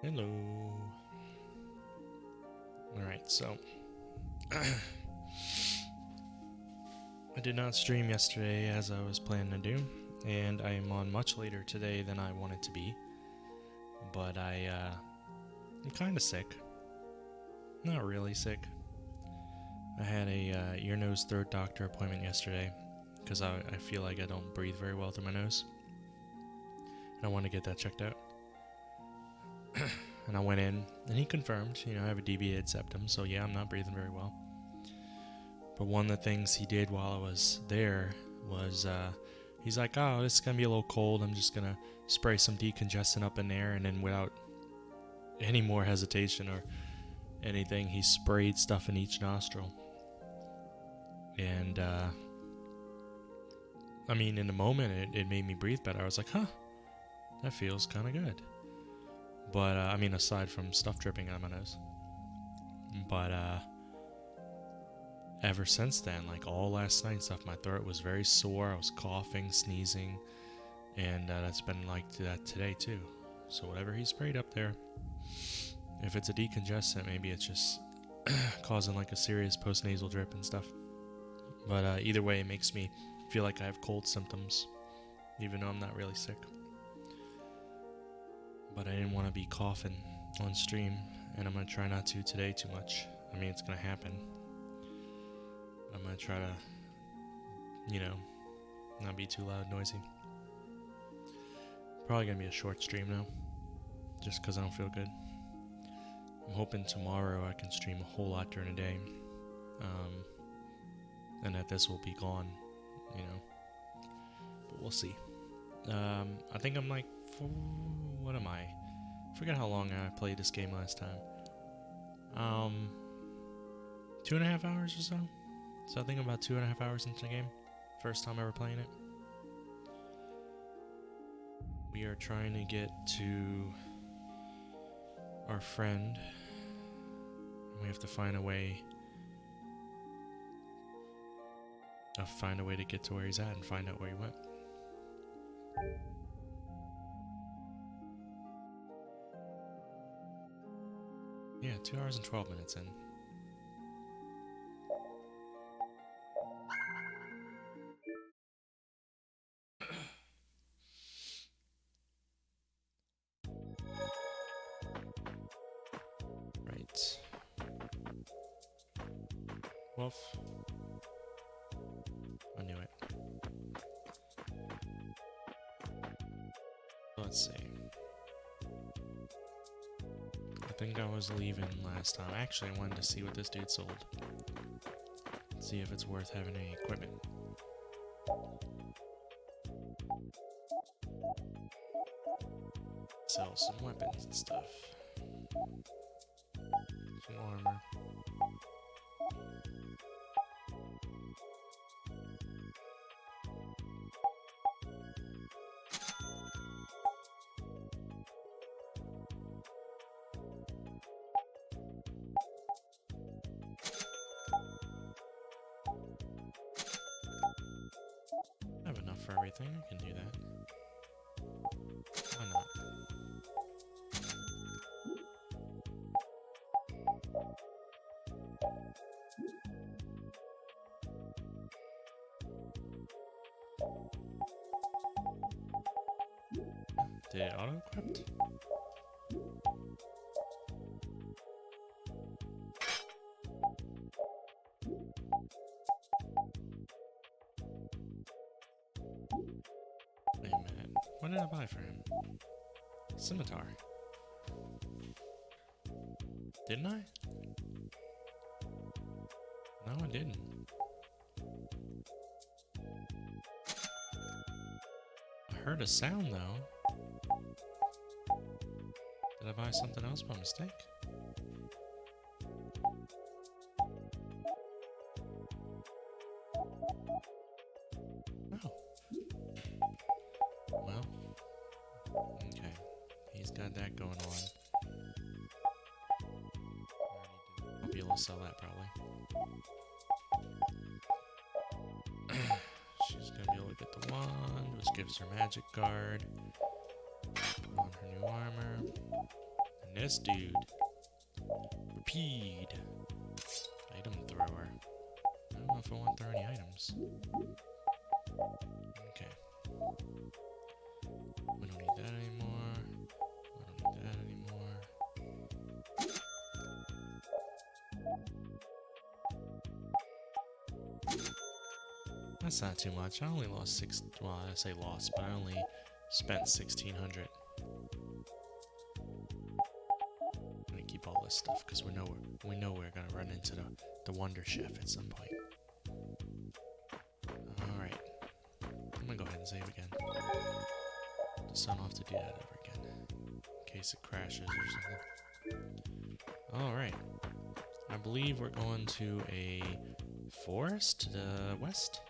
Hello. Alright, so I did not stream yesterday as I was planning to do, and I am on much later today than I wanted to be. But I'm kind of sick. Not really sick. I had a ear, nose, throat doctor appointment yesterday because I feel like I don't breathe very well through my nose. And I want to get that checked out. And I went in, and he confirmed, I have a deviated septum, so yeah, I'm not breathing very well. But one of the things he did while I was there was, he's like, oh, this is going to be a little cold, I'm just going to spray some decongestant up in there, and then without any more hesitation or anything, he sprayed stuff in each nostril. And, I mean, in the moment, it made me breathe better. I was like, huh, that feels kind of good. But, I mean, aside from stuff dripping out of my nose. But, ever since then, like all last night and stuff, my throat was very sore. I was coughing, sneezing, and that's been like that today too. So whatever he sprayed up there, if it's a decongestant, maybe it's just causing like a serious postnasal drip and stuff. But either way, it makes me feel like I have cold symptoms, even though I'm not really sick. But I didn't want to be coughing on stream, and I'm going to try not to today too much. I mean, it's going to happen. I'm going to try to, not be too loud, noisy. Probably going to be a short stream now, just because I don't feel good. I'm hoping tomorrow I can stream a whole lot during the day, and that this will be gone, But we'll see. I think I'm like, what am I? I forget how long I played this game last time. 2.5 hours or so? So I think I'm about 2.5 hours into the game. First time ever playing it. We are trying to get to our friend. We have to find a way to get to where he's at and find out where he went. Yeah, 2 hours and 12 minutes in. Right. Woof. I knew it. Let's see. I think I was leaving last time. Actually, I wanted to see what this dude sold. See if it's worth having any equipment. Sell some weapons and stuff. Some armor. I have enough for everything. I can do that. Why not? Did it auto-equipped? Wait a minute. What did I buy for him? Scimitar. Didn't I? No, I didn't. I heard a sound though. Did I buy something else by mistake? No. Well, okay. He's got that going on. I'll be able to sell that probably. She's gonna be able to get the wand, which gives her magic guard. Put on her new armor. This dude. Repeat. Item thrower. I don't know if I want to throw any items. Okay. We don't need that anymore. We don't need that anymore. That's not too much. I only lost well, I say lost, but I only spent 1,600. I'm gonna keep all this stuff because we know we're gonna run into the Wonder Chef at some point. Alright. I'm gonna go ahead and save again. Just don't have to do that ever again. In case it crashes or something. Alright. I believe we're going to a forest to the west.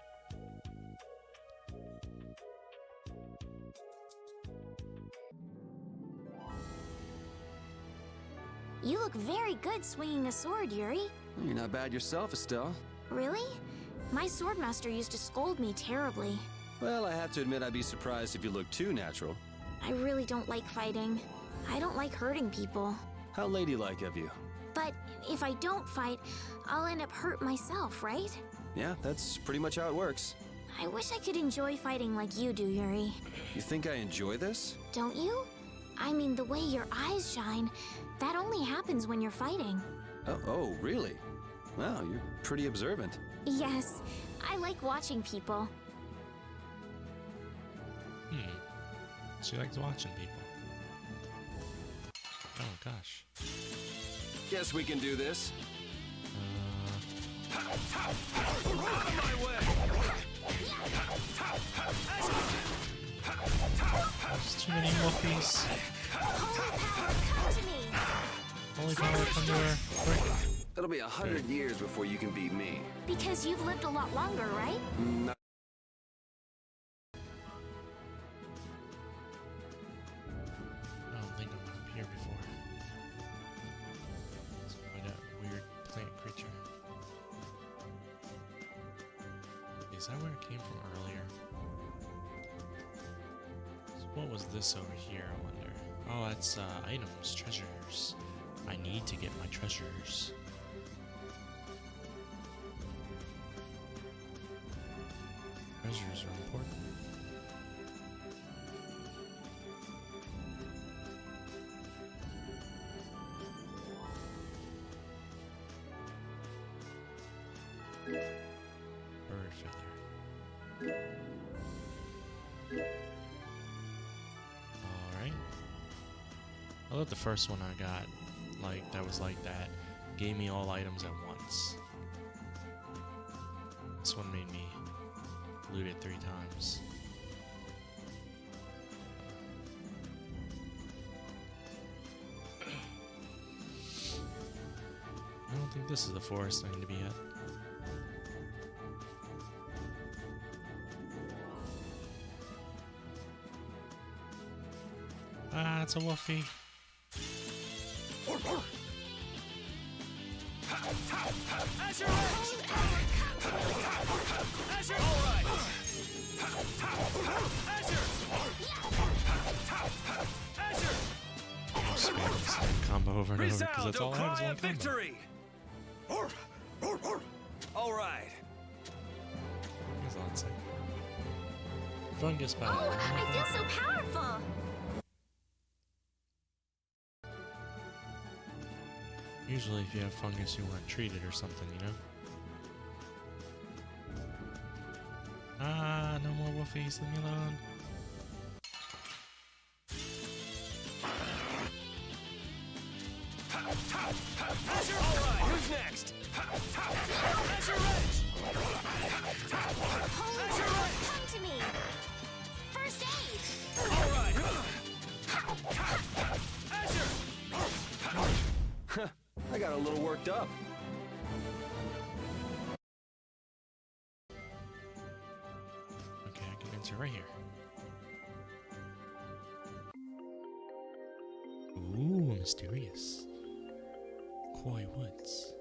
You look very good swinging a sword, Yuri. You're not bad yourself, Estelle. Really? My swordmaster used to scold me terribly. Well, I have to admit I'd be surprised if you looked too natural. I really don't like fighting. I don't like hurting people. How ladylike of you. But if I don't fight, I'll end up hurt myself, right? Yeah, that's pretty much how it works. I wish I could enjoy fighting like you do, Yuri. You think I enjoy this? Don't you? I mean, the way your eyes shine, that only happens when you're fighting. Oh, really? Wow, you're pretty observant. Yes, I like watching people. She likes watching people. Oh gosh. Guess we can do this. There's too many Wolfies. Holy power, come to me! Holy power, come to her. Quick. It'll be 100 years before you can beat me. Because you've lived a lot longer, right? Not I don't think I'm up here before. Let's find a weird plant creature. Is that where it came from earlier? So what was this over here, I wonder? Oh, that's items, treasures. I need to get my treasures. Treasures are important. Bird feather. Alright. I thought the first one I got, that was like that, gave me all items at once. This one made me loot it 3 times. I don't think this is the forest I need to be at. Ah, it's a wolfie. Azure Edge! Azure! All right! Azure! Azure! Combo over and over because Resound, that's O all I have is cry one of combo. victory! All right. Here's all it's like. Fungus power. Oh, I feel so powerful! Usually if you have fungus you want to treat it or something, you know? Ah, no more wolfies, leave me alone. Azure! All right, who's next? Azure Edge! Holy Azure power, Edge! come to me! First aid! All right! Azure! I got a little worked up. Okay, I can enter right here. Ooh, mysterious. Koi Woods.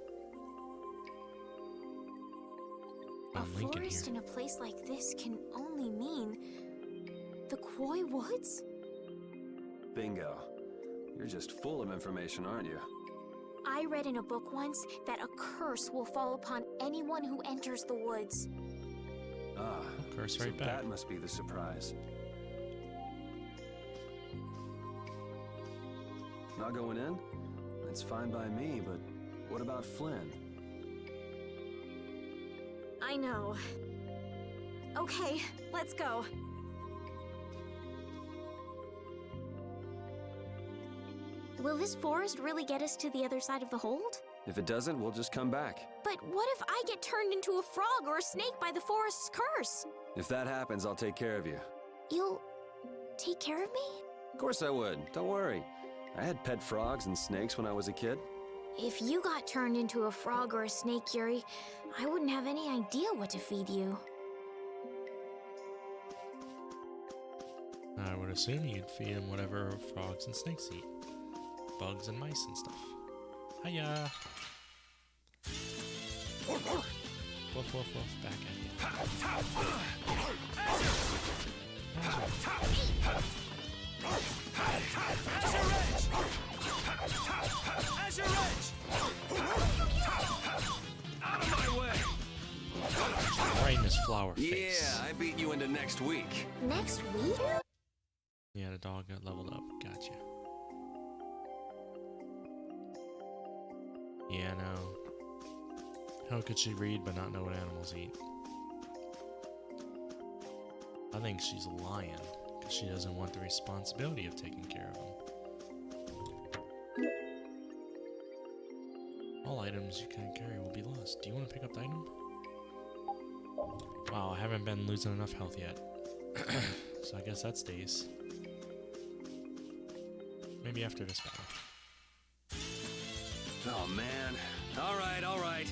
A I'm Lincoln forest here. in a place like this can only mean the Koi Woods? Bingo. You're just full of information, aren't you? I read in a book once that a curse will fall upon anyone who enters the woods. Ah, Curse so right back. that must be the surprise. Not going in? That's fine by me, but what about Flynn? I know. Okay, let's go. Will this forest really get us to the other side of the hold? If it doesn't, we'll just come back. But what if I get turned into a frog or a snake by the forest's curse? If that happens, I'll take care of you. You'll take care of me? Of course I would. Don't worry. I had pet frogs and snakes when I was a kid. If you got turned into a frog or a snake, Yuri, I wouldn't have any idea what to feed you. I would assume you'd feed him whatever frogs and snakes eat. Bugs and mice and stuff. Hiya! Woof woof woof, back at you. Azure Edge! Out of my way! Right in his flower face. Yeah, I beat you into next week. Next week? Yeah, the dog got leveled up. Gotcha. Yeah, no. How could she read but not know what animals eat? I think she's lying, because she doesn't want the responsibility of taking care of them. All items you can carry will be lost. Do you want to pick up the item? Wow, I haven't been losing enough health yet. So I guess that stays. Maybe after this battle. Oh, man. All right, all right.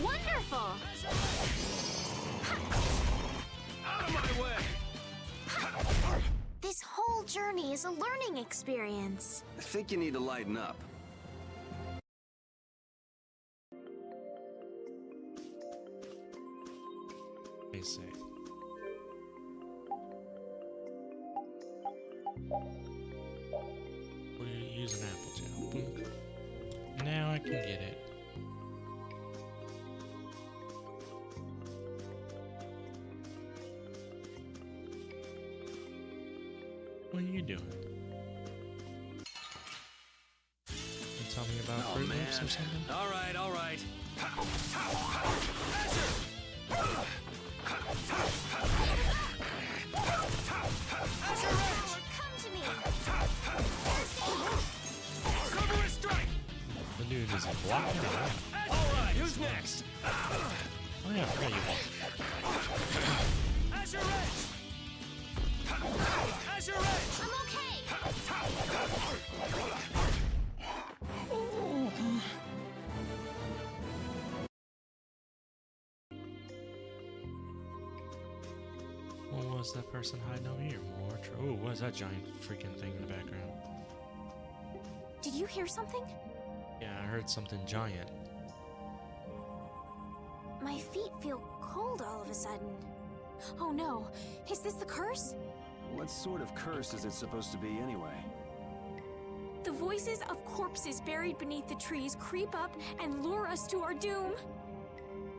Wonderful! Out of my way! This whole journey is a learning experience. I think you need to lighten up. Let me see. We'll use an apple gel. Boink. Now I can get it. What are you doing? You tell me about Oh, fruit man. loops or something? All right, all right. Come to me! Silver strike! The dude is blocking it out. Alright, who's next? Oh yeah, I forgot you. Azure Edge! Azure Edge! I'm okay! What was that person hiding over here? More oh, what is that giant freaking thing in the background? Did you hear something? Yeah, I heard something giant. My feet feel cold all of a sudden. Oh no, is this the curse? What sort of curse is it supposed to be anyway? The voices of corpses buried beneath the trees creep up and lure us to our doom.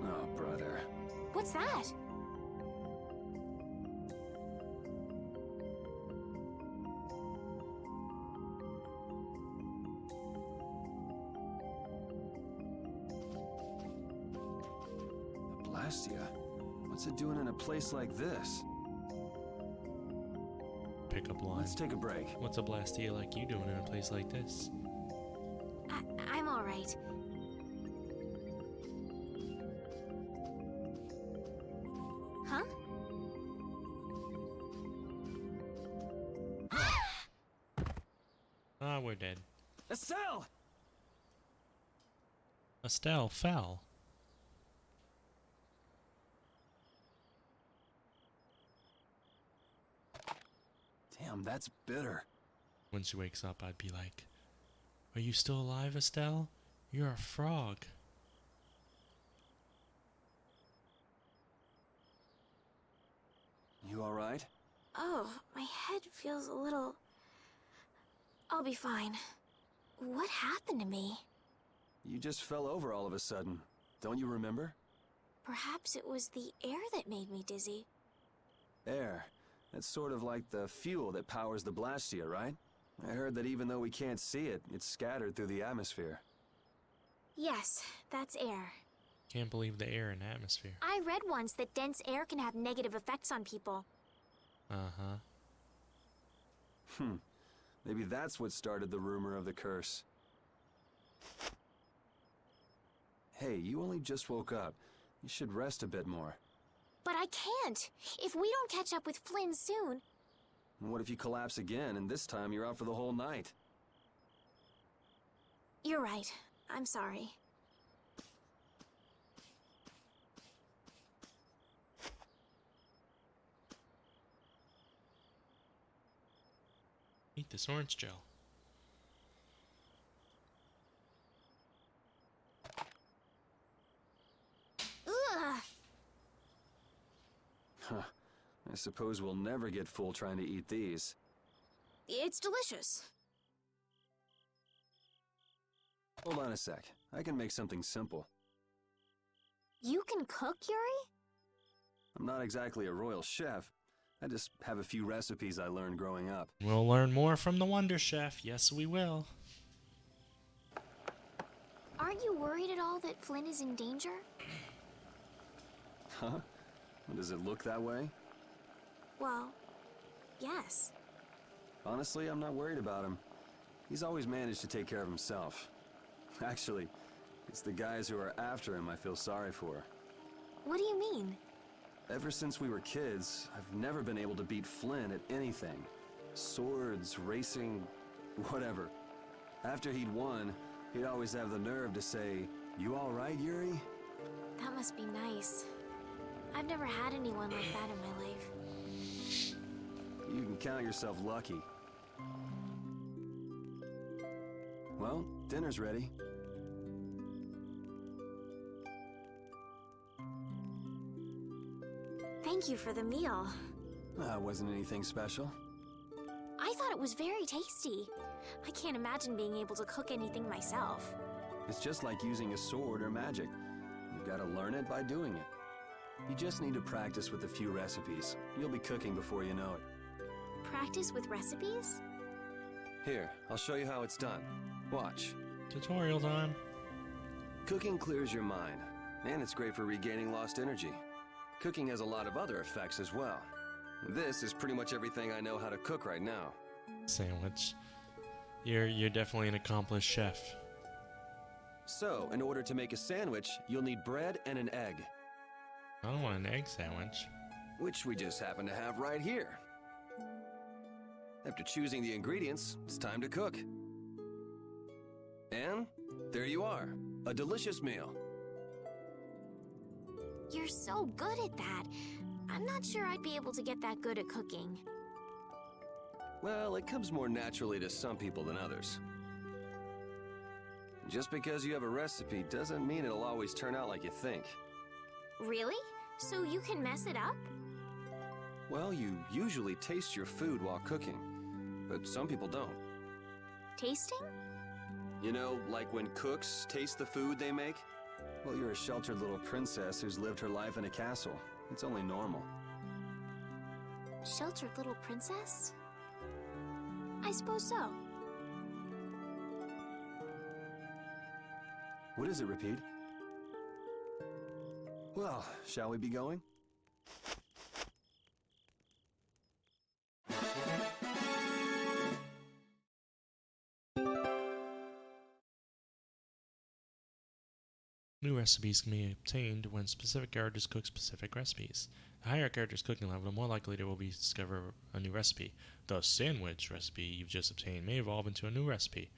Oh, brother. What's that? The Blastia? What's it doing in a place like this? Pickup line. Let's take a break. What's a Blastia like you doing in a place like this? I'm all right. Huh? Ah, we're dead. Estelle! Estelle fell. Damn, that's bitter. When she wakes up, I'd be like, "Are you still alive, Estelle? You're a frog." You all right? Oh, my head feels a little... I'll be fine. What happened to me? You just fell over all of a sudden. Don't you remember? Perhaps it was the air that made me dizzy. Air. That's sort of like the fuel that powers the Blastia, right? I heard that even though we can't see it, it's scattered through the atmosphere. Yes, that's air. Can't believe the air and atmosphere. I read once that dense air can have negative effects on people. Uh-huh. Maybe that's what started the rumor of the curse. Hey, you only just woke up. You should rest a bit more. But I can't. If we don't catch up with Flynn soon... And what if you collapse again, and this time you're out for the whole night? You're right. I'm sorry. Eat this orange gel. Ugh! Huh. I suppose we'll never get full trying to eat these. It's delicious. Hold on a sec. I can make something simple. You can cook, Yuri? I'm not exactly a royal chef. I just have a few recipes I learned growing up. We'll learn more from the Wonder Chef. Yes, we will. Aren't you worried at all that Flynn is in danger? Huh? Does it look that way? Well, yes. Honestly, I'm not worried about him. He's always managed to take care of himself. Actually, it's the guys who are after him I feel sorry for. What do you mean? Ever since we were kids, I've never been able to beat Flynn at anything. Swords, racing, whatever. After he'd won, he'd always have the nerve to say, "You all right, Yuri?" That must be nice. I've never had anyone like that in my life. You can count yourself lucky. Well, dinner's ready. Thank you for the meal. Wasn't anything special. I thought it was very tasty. I can't imagine being able to cook anything myself. It's just like using a sword or magic. You've got to learn it by doing it. You just need to practice with a few recipes. You'll be cooking before you know it. Practice with recipes? Here, I'll show you how it's done. Watch. Tutorial time. Cooking clears your mind, and it's great for regaining lost energy. Cooking has a lot of other effects as well. This is pretty much everything I know how to cook right now. Sandwich. You're definitely an accomplished chef. So, in order to make a sandwich, you'll need bread and an egg, I don't want an egg sandwich. which we just happen to have right here. After choosing the ingredients, it's time to cook. And there you are, a delicious meal. You're so good at that. I'm not sure I'd be able to get that good at cooking. Well, it comes more naturally to some people than others. Just because you have a recipe doesn't mean it'll always turn out like you think. Really? So you can mess it up? Well, you usually taste your food while cooking, but some people don't. Tasting? You know, like when cooks taste the food they make? Well, you're a sheltered little princess who's lived her life in a castle. It's only normal. Sheltered little princess? I suppose so. What is it, Repeat? Well, shall we be going? New recipes can be obtained when specific characters cook specific recipes. The higher a character's cooking level, the more likely they will be to discover a new recipe. The sandwich recipe you've just obtained may evolve into a new recipe.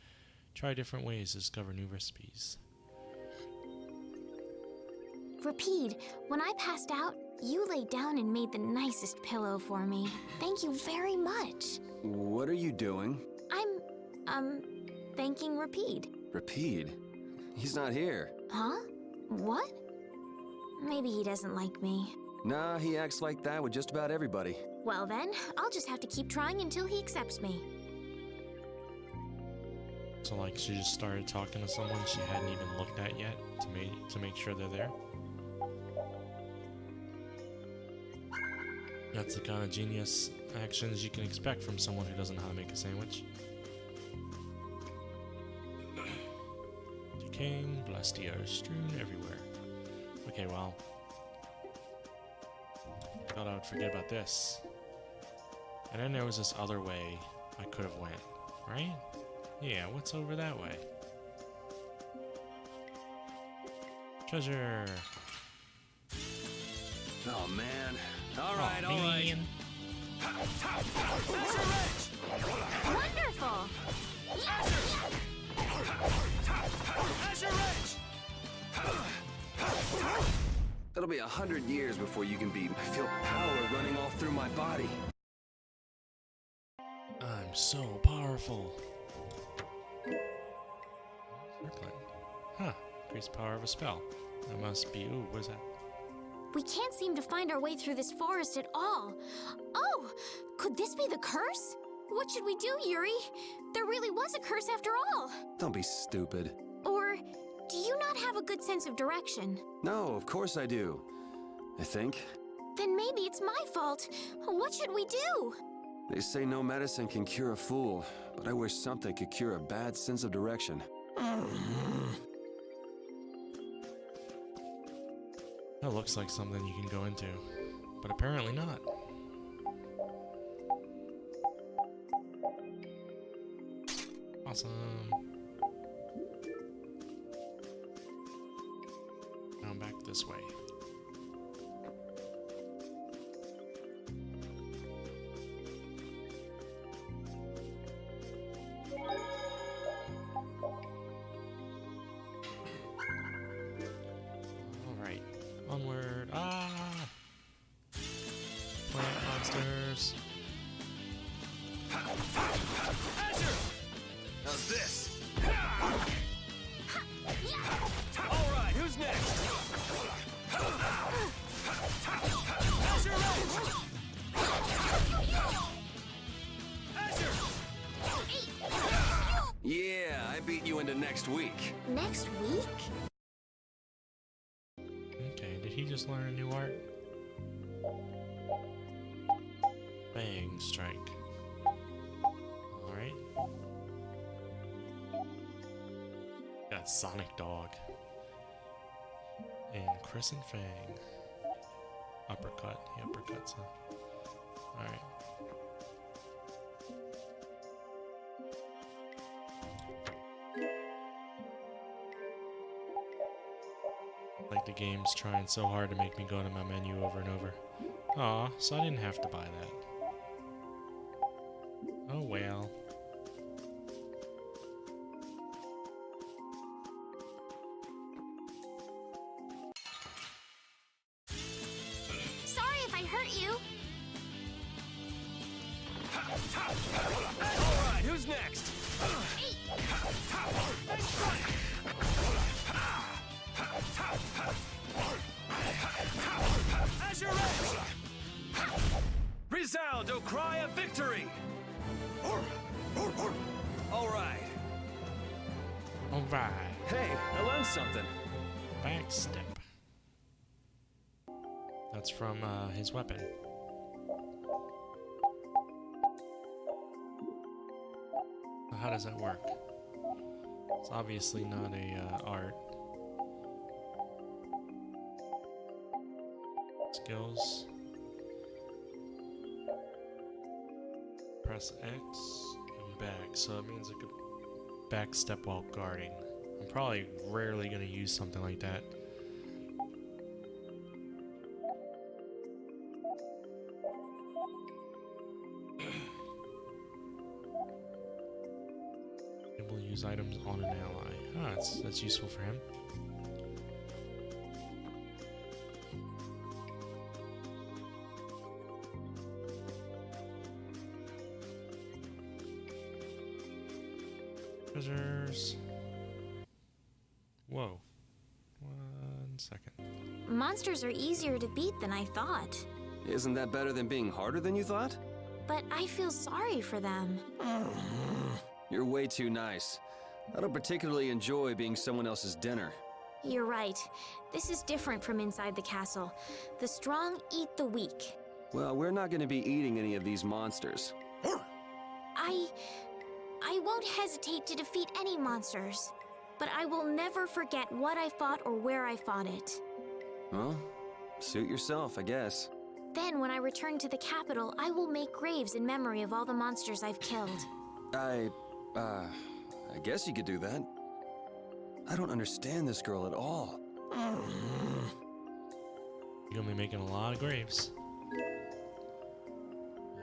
Try different ways to discover new recipes. Repeat, when I passed out, you laid down and made the nicest pillow for me. Thank you very much. What are you doing? I'm thanking Repeat. Repeat? He's not here. Huh? What? Maybe he doesn't like me. Nah, he acts like that with just about everybody. Well then, I'll just have to keep trying until he accepts me. So like she just started talking to someone she hadn't even looked at yet to make sure they're there. That's the kind of genius actions you can expect from someone who doesn't know how to make a sandwich. Decaying blastiers strewn everywhere. Okay, well. Thought I would forget about this. And then there was this other way I could have went, right? Yeah, what's over that way? Treasure! Oh, man. All right. Man. Wonderful! It'll be 100 years before you can beat me. I feel power running all through my body. I'm so powerful. Circlet. Huh. Increased power of a spell. That must be... Ooh, what is that? We can't seem to find our way through this forest at all. Oh, could this be the curse? What should we do, Yuri? There really was a curse after all. Don't be stupid. Or do you not have a good sense of direction? No, of course I do. I think. Then maybe it's my fault. What should we do? They say no medicine can cure a fool, but I wish something could cure a bad sense of direction. That looks like something you can go into, but apparently not. Awesome. Now I'm back this way. Alright, onward. Ah! Plant monsters. How's this? All right, who's next? Azure Edge! Azure! Yeah, I beat you into next week. Next week? Okay, did he just learn a new art? Bang strike. Alright. Got Sonic Dog. And Crescent Fang. Uppercut. He uppercuts, huh? Alright. Like the game's trying so hard to make me go to my menu over and over. Aw, so I didn't have to buy that. Oh well. Sorry if I hurt you. All right, who's next? Azure Edge! Resound, O cry of victory! All right. Alright. Hey, I learned something. Backstep. That's from his weapon. How does that work? It's obviously not a art. Skills. Press X and back, so it means I could backstep while guarding. I'm probably rarely going to use something like that. Able to use items on an ally. Ah, that's useful for him. Treasures. Whoa. 1 second. monsters are easier to beat than I thought. Isn't that better than being harder than you thought? But I feel sorry for them. You're way too nice. I don't particularly enjoy being someone else's dinner. You're right. This is different from inside the castle. The strong eat the weak. Well, we're not going to be eating any of these monsters. I won't hesitate to defeat any monsters. But I will never forget what I fought or where I fought it. Well, suit yourself, I guess. Then, when I return to the capital, I will make graves in memory of all the monsters I've killed. I guess you could do that. I don't understand this girl at all. You're gonna be making a lot of graves.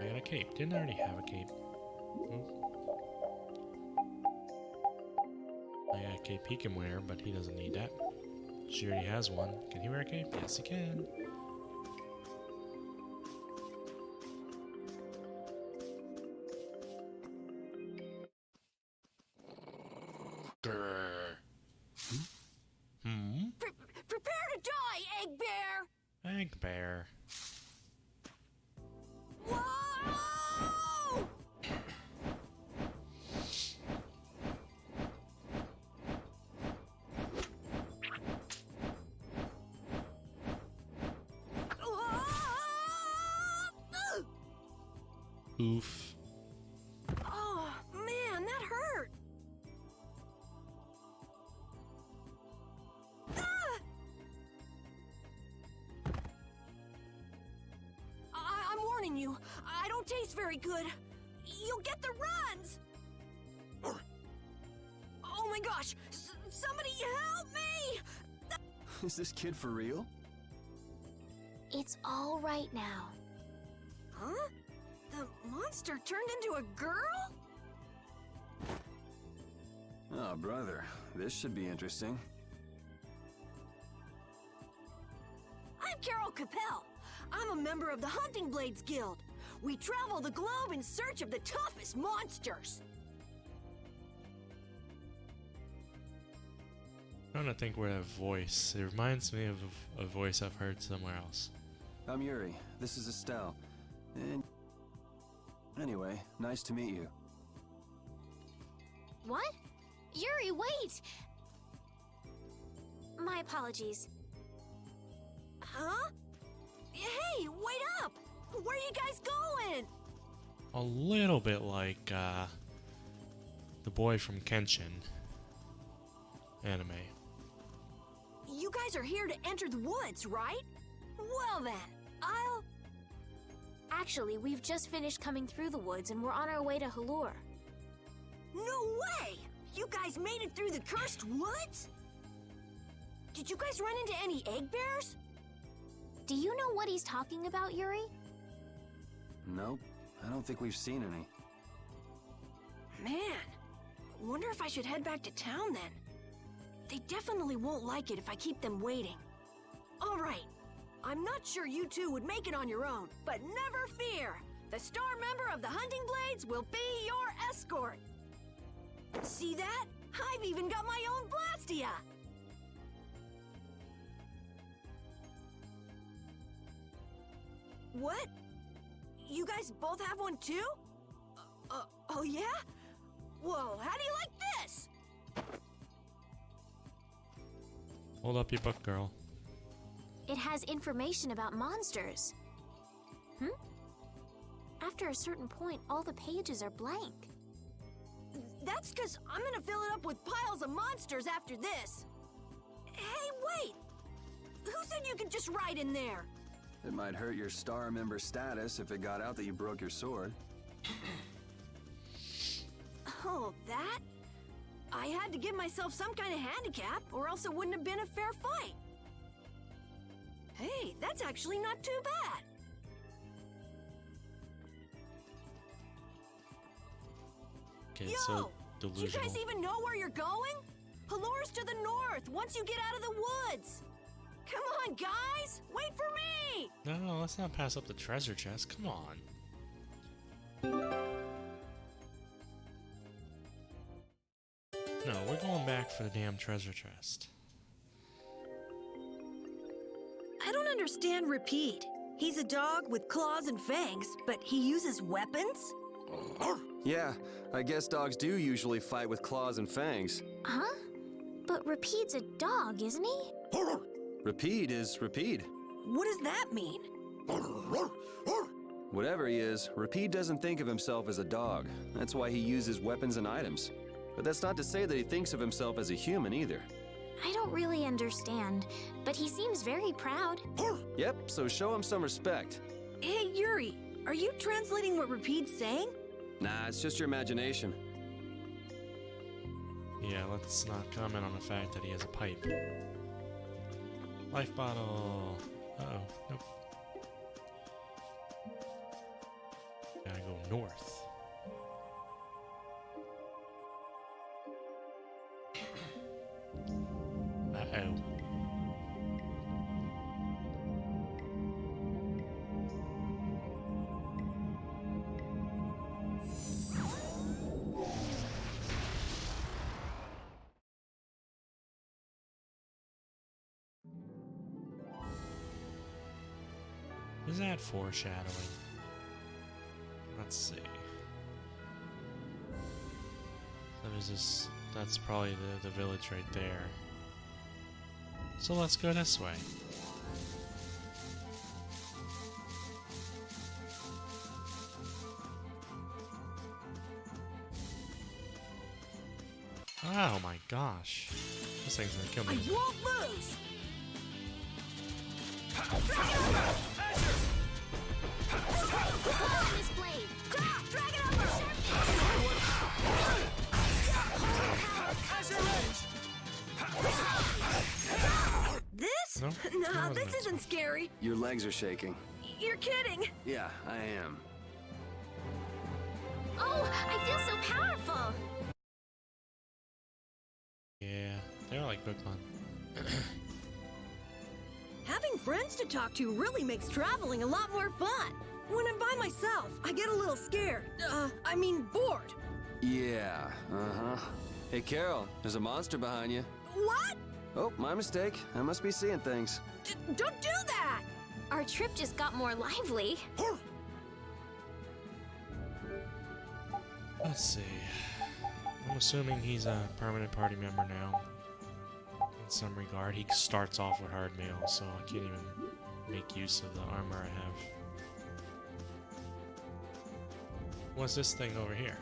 I got a cape. Didn't I already have a cape? I got a cape he can wear, but he doesn't need that. She already has one. Can he wear a cape? Yes, he can. Grrr. Prepare to die, Egg Bear! Egg bear. Whoa! Oof. Oh, man, that hurt. I'm warning you, I don't taste very good. You'll get the runs. Oh my gosh, somebody help me! Is this kid for real? It's all right now. Huh? The monster turned into a girl? Oh, brother, this should be interesting. I'm Carol Capel. I'm a member of the Hunting Blades Guild. We travel the globe in search of the toughest monsters. I'm trying to think where that voice. It reminds me of a voice I've heard somewhere else. I'm Yuri. This is Estelle. And anyway, nice to meet you. What? Yuri, wait! My apologies. Huh? Hey, wait up! Where are you guys going? A little bit like the boy from Kenshin anime. You guys are here to enter the woods, right? Well then, Actually, we've just finished coming through the woods and we're on our way to Halur. No way! You guys made it through the cursed woods? Did you guys run into any egg bears? Do you know what he's talking about, Yuri? Nope, I don't think we've seen any. Man, wonder if I should head back to town then. They definitely won't like it if I keep them waiting. All right, I'm not sure you two would make it on your own, but never fear. The star member of the Hunting Blades will be your escort. See that? I've even got my own Blastia. What? You guys both have one too? Oh yeah? Whoa, how do you like this? Hold up your book, girl. It has information about monsters. After a certain point, all the pages are blank. That's because I'm gonna fill it up with piles of monsters after this. Hey, wait! Who said you could just write in there? It might hurt your star member status if it got out that you broke your sword. Oh, that? I had to give myself some kind of handicap, or else it wouldn't have been a fair fight. Hey, that's actually not too bad. Okay, Yo, so do you delusional. guys even know where you're going? Halur's to the north, once you get out of the woods. Come on, guys! Wait for me! No, let's not pass up the treasure chest. Come on. No, we're going back for the damn treasure chest. I don't understand Repeat. He's a dog with claws and fangs, but he uses weapons? Yeah, I guess dogs do usually fight with claws and fangs. Huh? But Repeat's a dog, isn't he? Repeat is Repeat. What does that mean? Whatever he is, Repeat doesn't think of himself as a dog. That's why he uses weapons and items. But that's not to say that he thinks of himself as a human either. I don't really understand, but he seems very proud. Yep, so show him some respect. Hey, Yuri, are you translating what Repeat's saying? Nah, it's just your imagination. Yeah, let's not comment on the fact that he has a pipe. Life bottle. Uh-oh. Nope. Gotta go north. Uh-oh. Is that foreshadowing? Let's see. So there's this. That's probably the village right there. So let's go this way. Oh my gosh. This thing's gonna kill me. I won't lose! On this blade! Drag it over! This? No? Nah, That this wasn't isn't scary. Your legs are shaking. You're kidding. Yeah, I am. Oh, I feel so powerful! Yeah, they're like Pokemon. Having friends to talk to really makes traveling a lot more fun. When I'm by myself, I get a little scared. I mean bored. Yeah, uh-huh. Hey, Carol, there's a monster behind you. What? Oh, my mistake. I must be seeing things. Don't do that! Our trip just got more lively. Let's see. I'm assuming he's a permanent party member now. In some regard, he starts off with hard mail, so I can't even make use of the armor I have. What's this thing over here?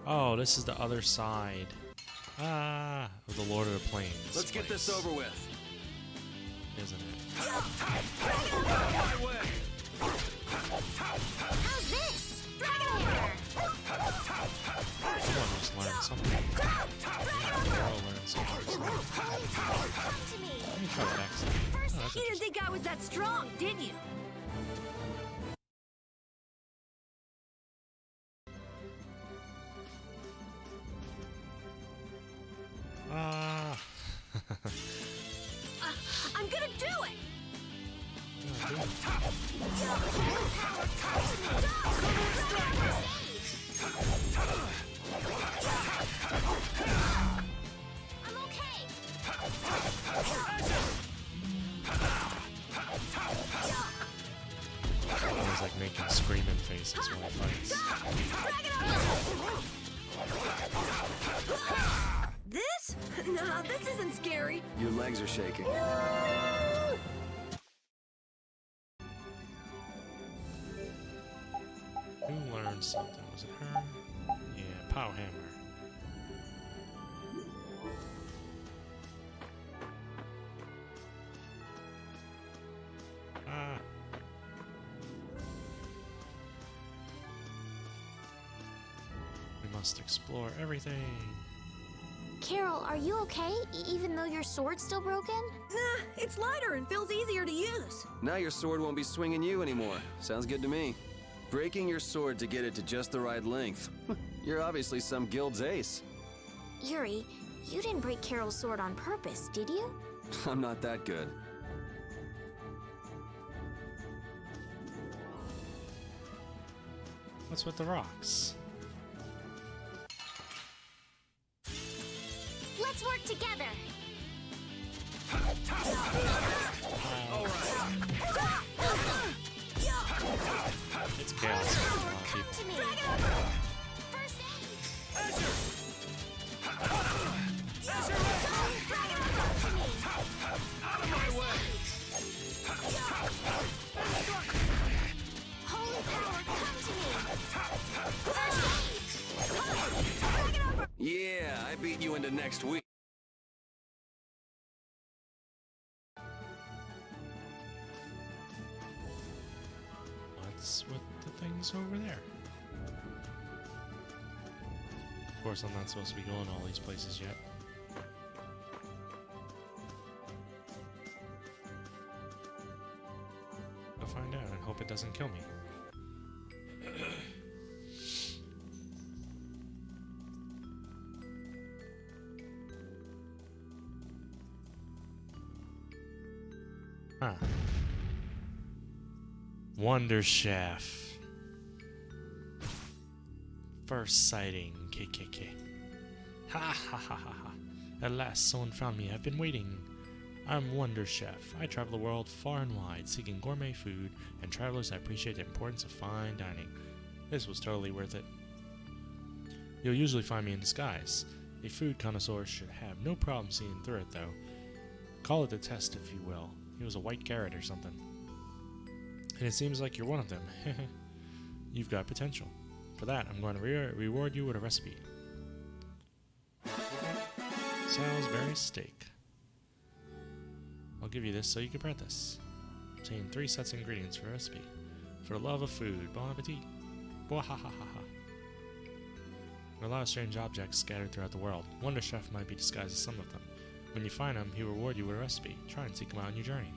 Oh, this is the other side. Ah, of the Lord of the Plains. Let's get this place, over with. isn't it? My way! How's this? Drag it over! Someone just learned something. Carol learned something. Come to me! Let me try back some. First, Oh, that's You didn't think I was that strong, did you? Ah. I'm gonna do it! I'm okay! He's like making screaming faces when he fights. This? Nah, this isn't scary. Your legs are shaking. Who learned something? Was it her? Yeah, Pow Hammer. Ah. We must explore everything. Carol, are you okay? Even though your sword's still broken? Nah, it's lighter and feels easier to use. Now your sword won't be swinging you anymore. Sounds good to me. Breaking your sword to get it to just the right length. You're obviously some guild's ace. Yuri, you didn't break Carol's sword on purpose, did you? I'm not that good. What's with the rocks? Let's work together! chaos. Power, A lot of come people. to me. First aid. Azure! Azure! Come to me. Out of my way! Holy power, come to me. First aid. Yeah, I beat you into next week. What's with the things over there? Of course, I'm not supposed to be going all these places yet. I'll find out and hope it doesn't kill me. Huh. Wonder Chef. First sighting, KKK. Ha ha ha ha ha. At last, someone found me. I've been waiting. I'm Wonder Chef. I travel the world far and wide, seeking gourmet food and travelers that appreciate the importance of fine dining. This was totally worth it. You'll usually find me in disguise. A food connoisseur should have no problem seeing through it, though. Call it a test, if you will. He was a white carrot or something. And it seems like you're one of them. You've got potential. For that, I'm going to reward you with a recipe. Salisbury steak. I'll give you this so you can prep this. Obtain 3 sets of ingredients for a recipe. For the love of food, bon appetit. Bwahahaha. There are a lot of strange objects scattered throughout the world. Wonder Chef might be disguised as some of them. When you find them, he'll reward you with a recipe. Try and seek them out on your journey.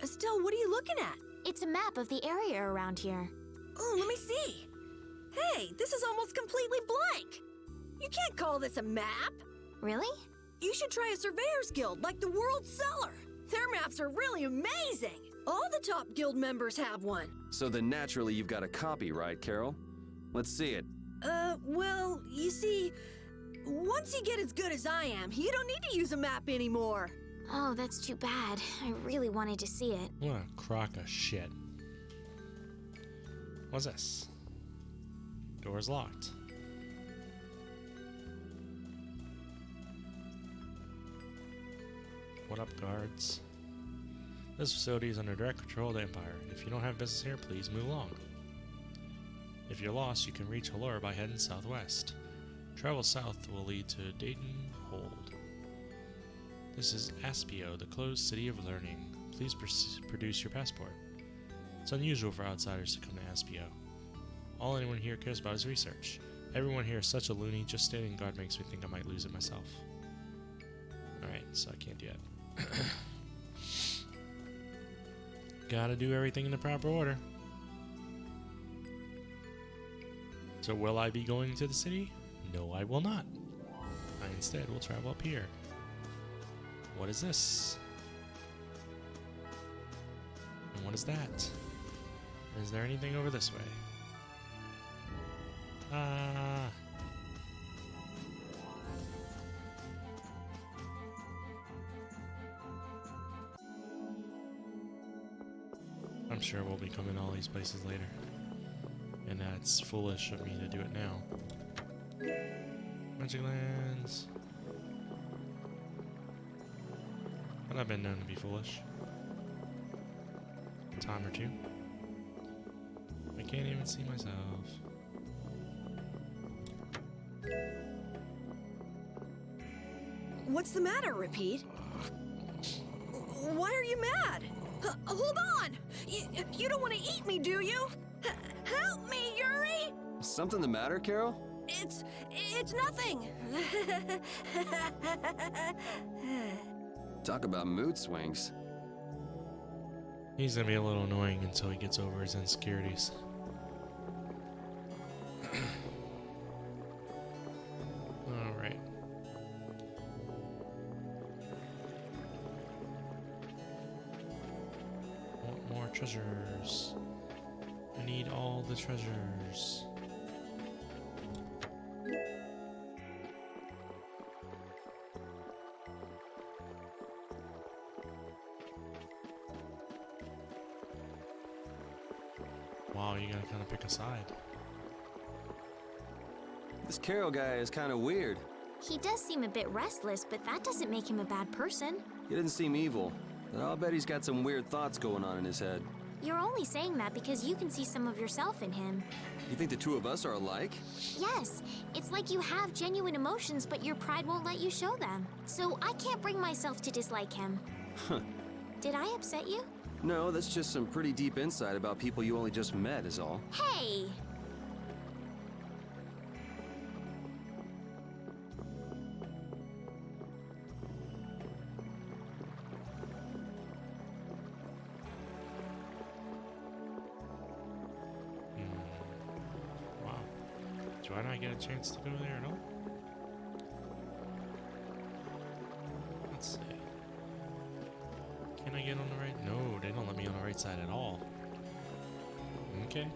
Estelle, what are you looking at? It's a map of the area around here. Oh, let me see. Hey, this is almost completely blank. You can't call this a map. Really? You should try a surveyor's guild like the World Cellar. Their maps are really amazing. All the top guild members have one. So then naturally you've got a copy, right, Carol? Let's see it. Well, you see, once you get as good as I am, you don't need to use a map anymore. Oh, that's too bad. I really wanted to see it. What a crock of shit. What's this? Door's locked. What up, guards? This facility is under direct control of the Empire. If you don't have business here, please move along. If you're lost, you can reach Halora by heading southwest. Travel south will lead to Dayton Hold. This is Aspio, the closed city of learning. Please produce your passport. It's unusual for outsiders to come to Aspio. All anyone here cares about is research. Everyone here is such a loony, just standing guard makes me think I might lose it myself. Alright, so I can't do that. Gotta do everything in the proper order. So will I be going to the city? No, I will not. I instead will travel up here. What is this? And what is that? Is there anything over this way? I'm sure we'll be coming to all these places later. And that's foolish of me to do it now. Magic lands. But I've been known to be foolish. A time or two. I can't even see myself. What's the matter, Repeat? Why are you mad? Hold on! You don't want to eat me, do you? Help me, Yuri! Something the matter, Carol? It's nothing. Talk about mood swings. He's gonna be a little annoying until he gets over his insecurities. Alright. Want more treasures. I need all the treasures. Wow, you gotta kind of pick a side. This Carol guy is kind of weird. He does seem a bit restless, but that doesn't make him a bad person. He doesn't seem evil, but I'll bet he's got some weird thoughts going on in his head. You're only saying that because you can see some of yourself in him. You think the two of us are alike? Yes, it's like you have genuine emotions, but your pride won't let you show them. So I can't bring myself to dislike him. Huh. Did I upset you? No, that's just some pretty deep insight about people you only just met is all. Hey! Wow. Do I not get a chance to go there at all? Let's see. Can I get on the right? No, they don't let me on the right side at all. Okay.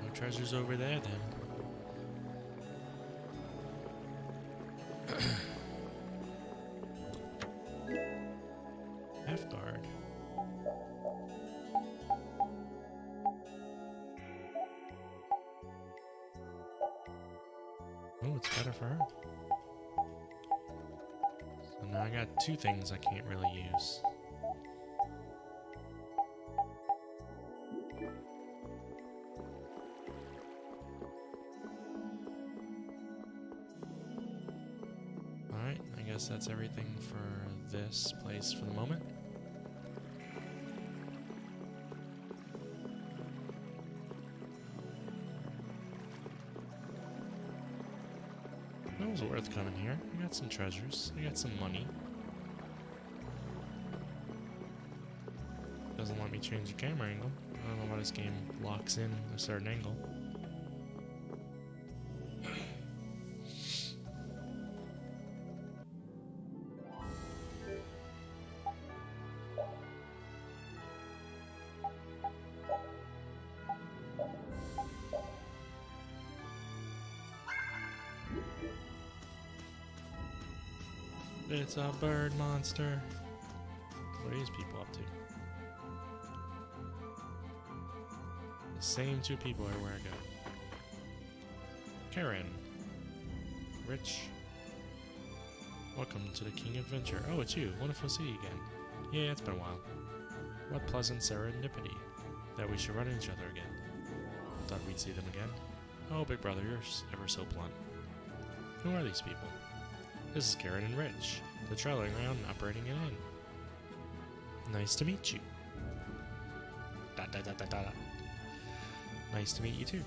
No treasures over there then. Half guard. Oh, it's better for her. So now I got two things I can't really use. Alright, I guess that's everything for this place for the moment. It was worth coming here. I got some treasures. I got some money. Doesn't let me change the camera angle. I don't know why this game locks in a certain angle. It's a bird monster. What are these people up to? The same two people everywhere I go. Karen. Rich. Welcome to the King Adventure. Oh, it's you. Wonderful to see you again. Yeah, it's been a while. What pleasant serendipity that we should run into each other again. Thought we'd see them again. Oh, big brother, you're ever so blunt. Who are these people? This is Karen and Rich. They're traveling around and operating an inn. Nice to meet you. Nice to meet you too.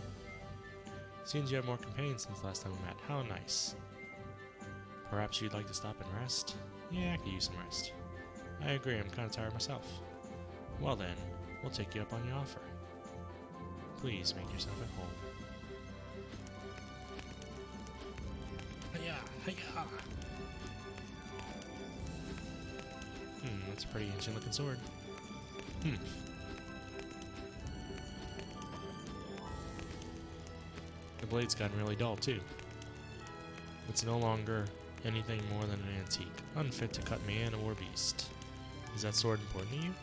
Seems you have more companions since last time we met. How nice. Perhaps you'd like to stop and rest? Yeah, I could use some rest. I agree, I'm kind of tired myself. Well then, we'll take you up on your offer. Please make yourself at home. Hiya, hiya. That's a pretty ancient looking sword. The blade's gotten really dull too. It's no longer anything more than an antique, unfit to cut man or beast. Is that sword important to you?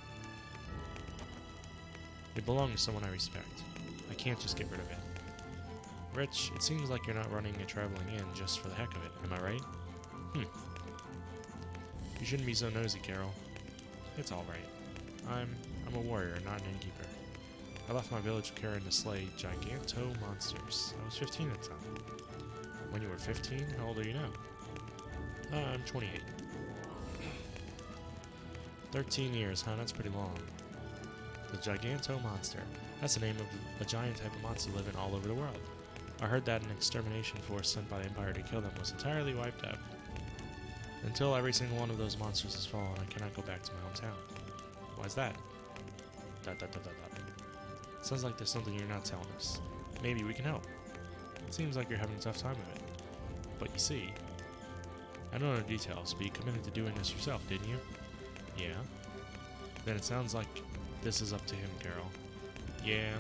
It belongs to someone I respect. I can't just get rid of it. Rich, it seems like you're not running a traveling inn just for the heck of it, am I right? You shouldn't be so nosy, Carol. It's alright. I'm a warrior, not an innkeeper. I left my village carrying to slay giganto monsters. I was 15 at the time. When you were 15, how old are you now? I'm 28. 13 years, huh? That's pretty long. The giganto monster. That's the name of a giant type of monster living all over the world. I heard that an extermination force sent by the Empire to kill them was entirely wiped out. Until every single one of those monsters has fallen, I cannot go back to my hometown. Why's that? ... Sounds like there's something you're not telling us. Maybe we can help. It seems like you're having a tough time of it. But you see, I don't know the details, but you committed to doing this yourself, didn't you? Yeah. Then it sounds like this is up to him, Carol. Yeah.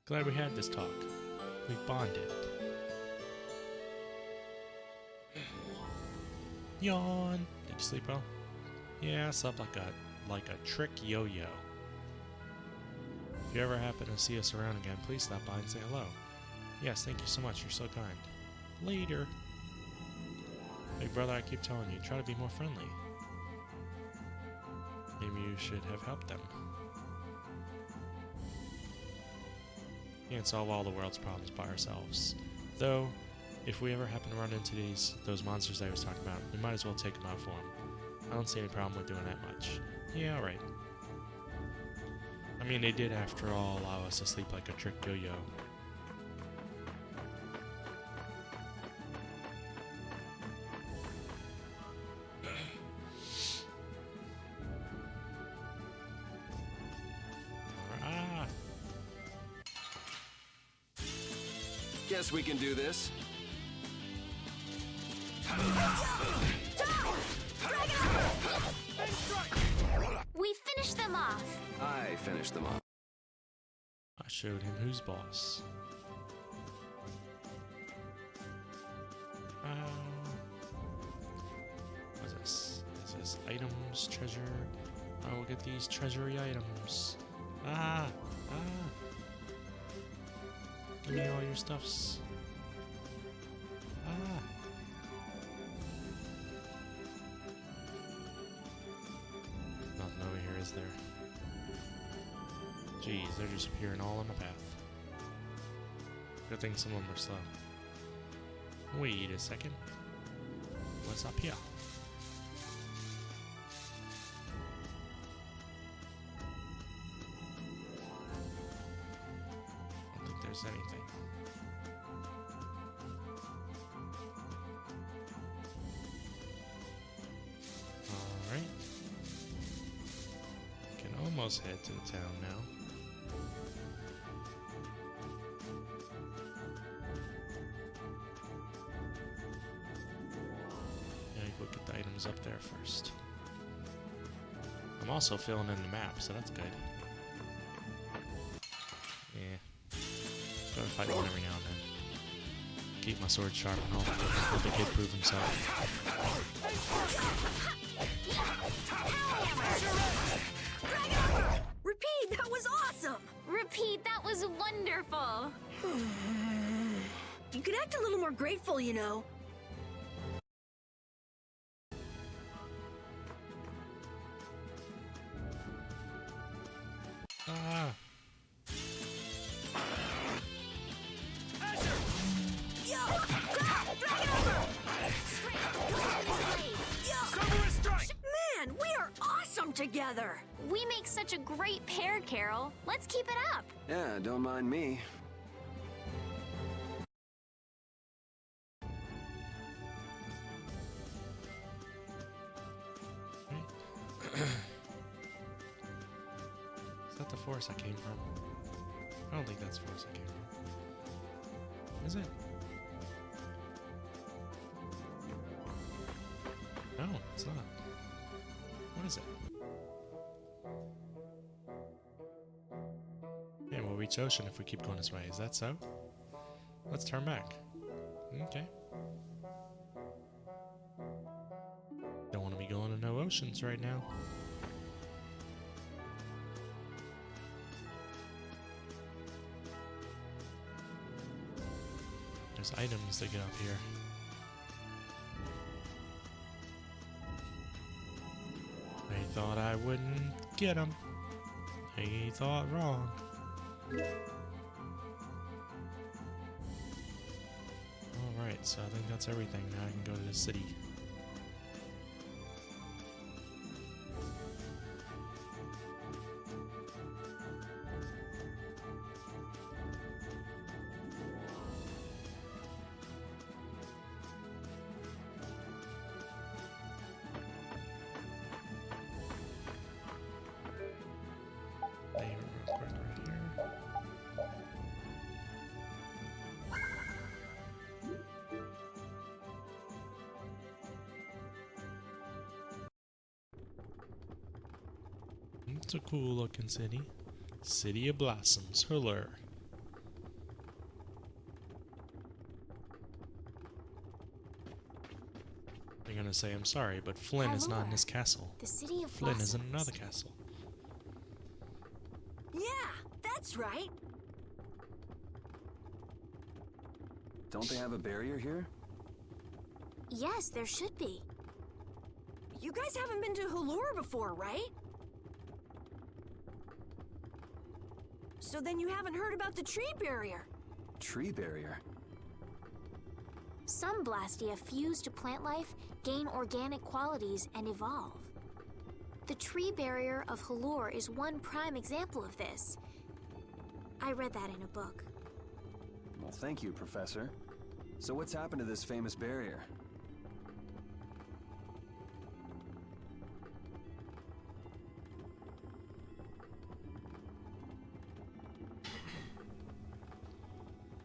Glad we had this talk. We've bonded. Yawn. Did you sleep well? Yeah, I slept like a like a trick yo-yo. If you ever happen to see us around again, please stop by and say hello. Yes, thank you so much. You're so kind. Later. Big brother, I keep telling you, try to be more friendly. Maybe you should have helped them. Can't solve all the world's problems by ourselves. Though, if we ever happen to run into those monsters I was talking about, we might as well take them out for them. I don't see any problem with doing that much. Yeah, alright. I mean, they did, after all, allow us to sleep like a trick yo-yo. Guess we can do this. We finished them off. I finished them off. I showed him who's boss. What's this? Is this items, treasure? I will get these treasury items. Give me all your stuffs. Nothing over here, is there? Jeez, they're just appearing all on the path. Good thing some of them are slow. Wait a second. What's up here? I don't think there's anything. Alright. Can almost head to the town now. Look at the items up there first. I'm also filling in the map, so that's good. Yeah. Gotta fight one every now and then. Keep my sword sharp and all. Let the kid prove himself. Repeat, that was awesome! Repeat, that was wonderful. You could act a little more grateful, you know. Man, we are awesome together! We make such a great pair, Carol. Let's keep it up. Yeah, don't mind me. Is that the forest I came from? I don't think that's the forest I came from. Is it? No, it's not. What is it? Yeah, we'll reach ocean if we keep going this way. Is that so? Let's turn back. Okay. Don't want to be going to no oceans right now. There's items to get up here. They thought I wouldn't get them. They thought wrong. Alright, so I think that's everything. Now I can go to the city. It's a cool looking city. City of Blossoms, Huller. You're gonna say, I'm sorry, but Flynn is not in his castle. The city of Flynn is in blossoms. another castle. Yeah, that's right. Don't they have a barrier here? Yes, there should be. You guys haven't been to Halure before, right? So then you haven't heard about the tree barrier. Tree barrier? Some Blastia fuse to plant life, gain organic qualities, and evolve. The tree barrier of Halure is one prime example of this. I read that in a book. Well, thank you, Professor. So what's happened to this famous barrier?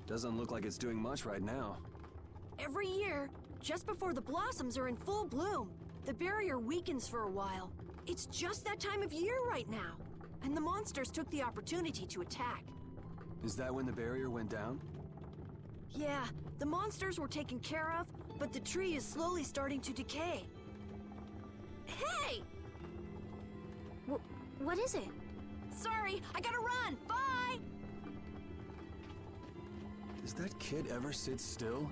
Doesn't look like it's doing much right now. Every year, just before the blossoms are in full bloom, the barrier weakens for a while. It's just that time of year right now, and the monsters took the opportunity to attack. Is that when the barrier went down? Yeah, the monsters were taken care of, but the tree is slowly starting to decay. Hey! What is it? Sorry, I gotta run! Bye! Does that kid ever sit still?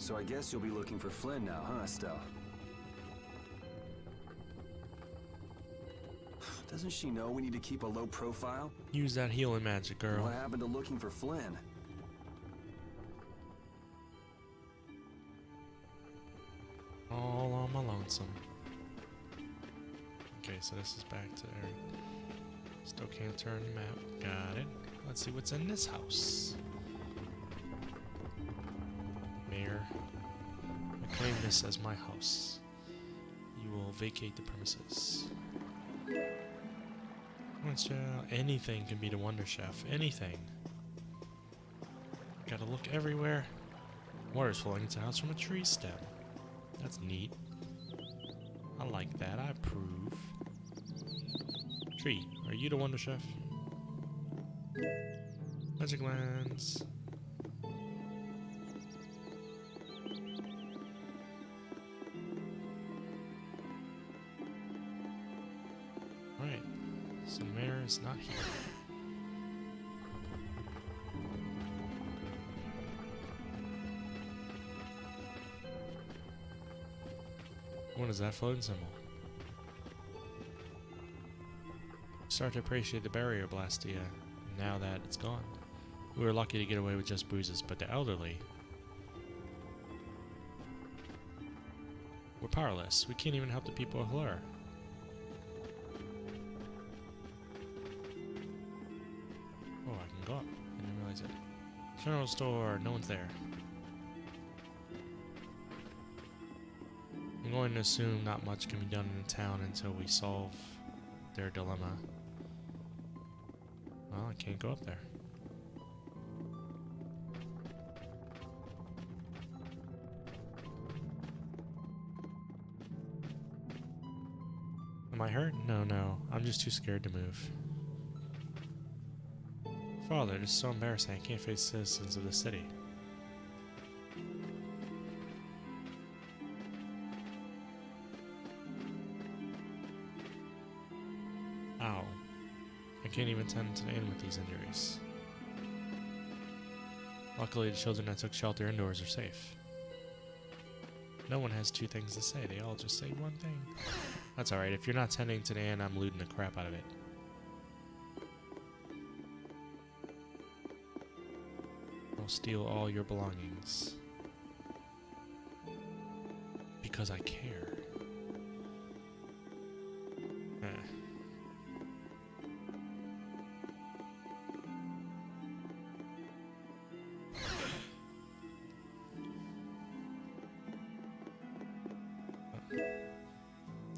So I guess you'll be looking for Flynn now, huh, Estelle? Doesn't she know we need to keep a low profile? Use that healing magic, girl. What happened to looking for Flynn? All on my lonesome. Okay, so this is back to there. Still can't turn the map. Got it. Let's see what's in this house. Mayor, I claim this as my house. You will vacate the premises. Anything can be the Wonder Chef. Anything. Gotta look everywhere. Water's flowing into the house from a tree stem. That's neat. I like that. I approve. Tree, are you the Wonder Chef? Magic lens. Alright. So the mayor is not here. What is that floating symbol? Start to appreciate the barrier, Blastia, now that it's gone. We were lucky to get away with just bruises, but the elderly... we're powerless. We can't even help the people of Halure. Oh, I can go up. I didn't realize it. General store, no one's there. I'm going to assume not much can be done in the town until we solve their dilemma. Well, I can't go up there. Am I hurt? No. I'm just too scared to move. Father, this is so embarrassing. I can't face citizens of the city. Ow. I can't even tend to the inn with these injuries. Luckily, the children that took shelter indoors are safe. No one has two things to say. They all just say one thing. That's alright. If you're not tending to the inn, I'm looting the crap out of it. I'll steal all your belongings. Because I care.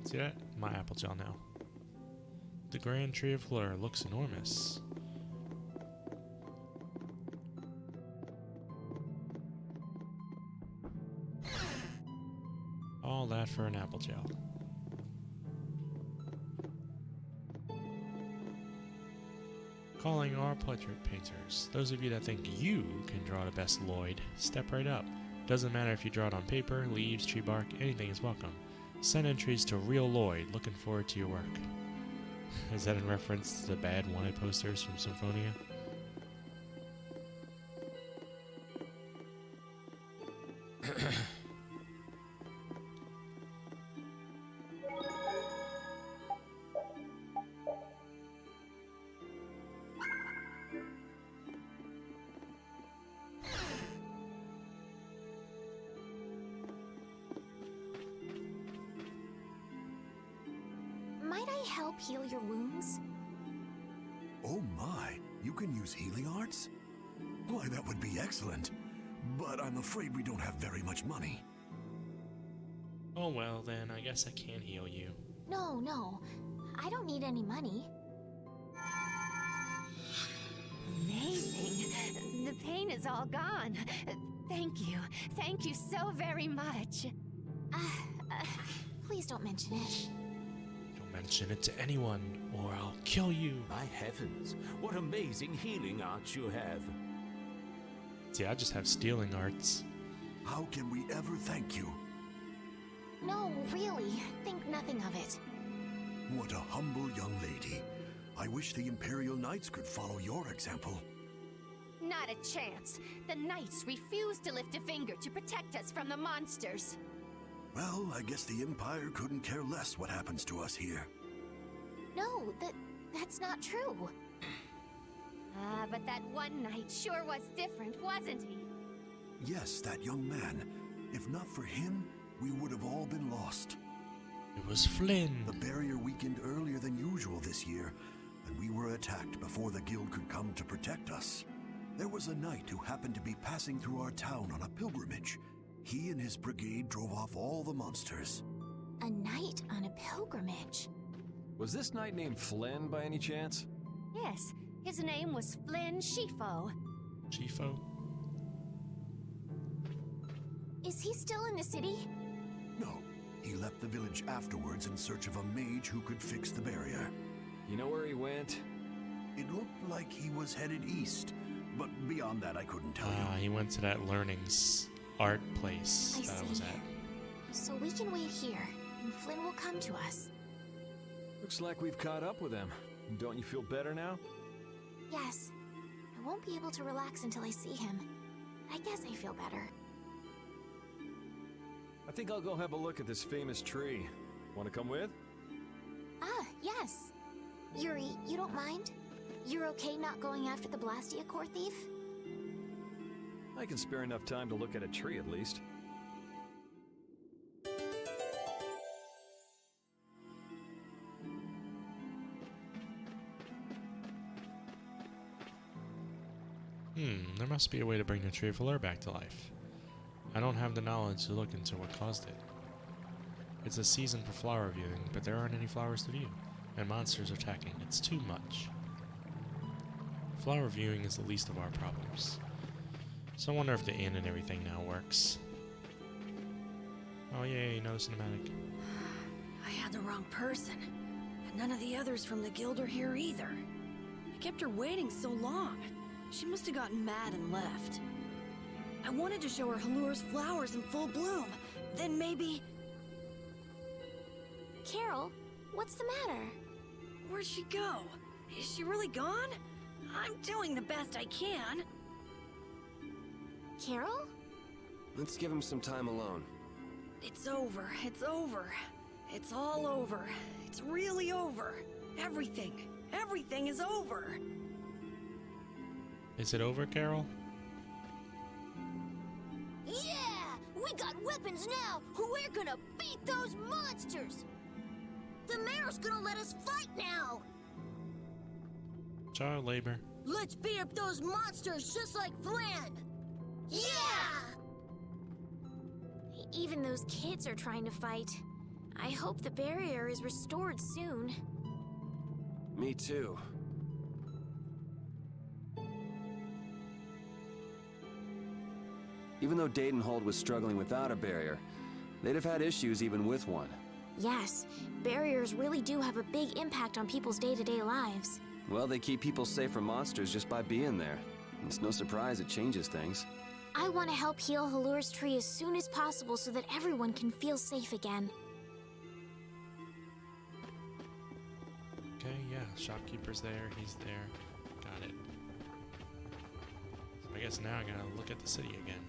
See that? My apple gel now. The Grand Tree of Halure looks enormous. All that for an apple gel. Calling our portrait painters. Those of you that think you can draw the best Lloyd, step right up. Doesn't matter if you draw it on paper, leaves, tree bark, anything is welcome. Send entries to Real Lloyd. Looking forward to your work. Is that in reference to the bad wanted posters from Symphonia? Might I help heal your wounds? Oh my, you can use healing arts? Why, that would be excellent. But I'm afraid we don't have very much money. Oh well, then I guess I can heal you. No. I don't need any money. Amazing. The pain is all gone. Thank you. Thank you so very much. Please don't mention it. Don't mention it to anyone, or I'll kill you. My heavens, what amazing healing arts you have. See, I just have stealing arts. How can we ever thank you? No, really. Think nothing of it. What a humble young lady. I wish the Imperial Knights could follow your example. Not a chance. The Knights refuse to lift a finger to protect us from the monsters. Well, I guess the Empire couldn't care less what happens to us here. No, that's not true. But that one knight sure was different, wasn't he? Yes, that young man. If not for him, we would have all been lost. It was Flynn. The barrier weakened earlier than usual this year, and we were attacked before the guild could come to protect us. There was a knight who happened to be passing through our town on a pilgrimage. He and his brigade drove off all the monsters. A knight on a pilgrimage. Was this knight named Flynn by any chance? Yes, his name was Flynn Shifo. Chifo? Is he still in the city? No, he left the village afterwards in search of a mage who could fix the barrier. You know where he went? It looked like he was headed east, but beyond that I couldn't tell He went to that learnings art place I that I was see. at. So we can wait here, and Flynn will come to us. Looks like we've caught up with him. Don't you feel better now? Yes. I won't be able to relax until I see him. I guess I feel better. I think I'll go have a look at this famous tree. Want to come with? Yes. Yuri, you don't mind? You're okay not going after the Blastia core thief? I can spare enough time to look at a tree at least. There must be a way to bring the Tree of Allure back to life. I don't have the knowledge to look into what caused it. It's a season for flower viewing, but there aren't any flowers to view, and monsters are attacking. It's too much. Flower viewing is the least of our problems. So I wonder if the inn and everything now works. Oh yay, another cinematic. I had the wrong person. And none of the others from the guild are here either. I kept her waiting so long. She must have gotten mad and left. I wanted to show her Halure's flowers in full bloom. Then maybe... Carol, what's the matter? Where'd she go? Is she really gone? I'm doing the best I can. Carol? Let's give him some time alone. It's over. It's over. It's all over. It's really over. Everything is over. Is it over, Carol? Yeah! We got weapons now! We're gonna beat those monsters! The mayor's gonna let us fight now! Child labor. Let's beat up those monsters just like Flynn! Yeah! Even those kids are trying to fight. I hope the barrier is restored soon. Me too. Even though Dadenhold was struggling without a barrier, they'd have had issues even with one. Yes, barriers really do have a big impact on people's day-to-day lives. Well, they keep people safe from monsters just by being there. It's no surprise it changes things. I want to help heal Halur's tree as soon as possible so that everyone can feel safe again. Okay, yeah, shopkeeper's there, he's there. Got it. So I guess now I gotta look at the city again.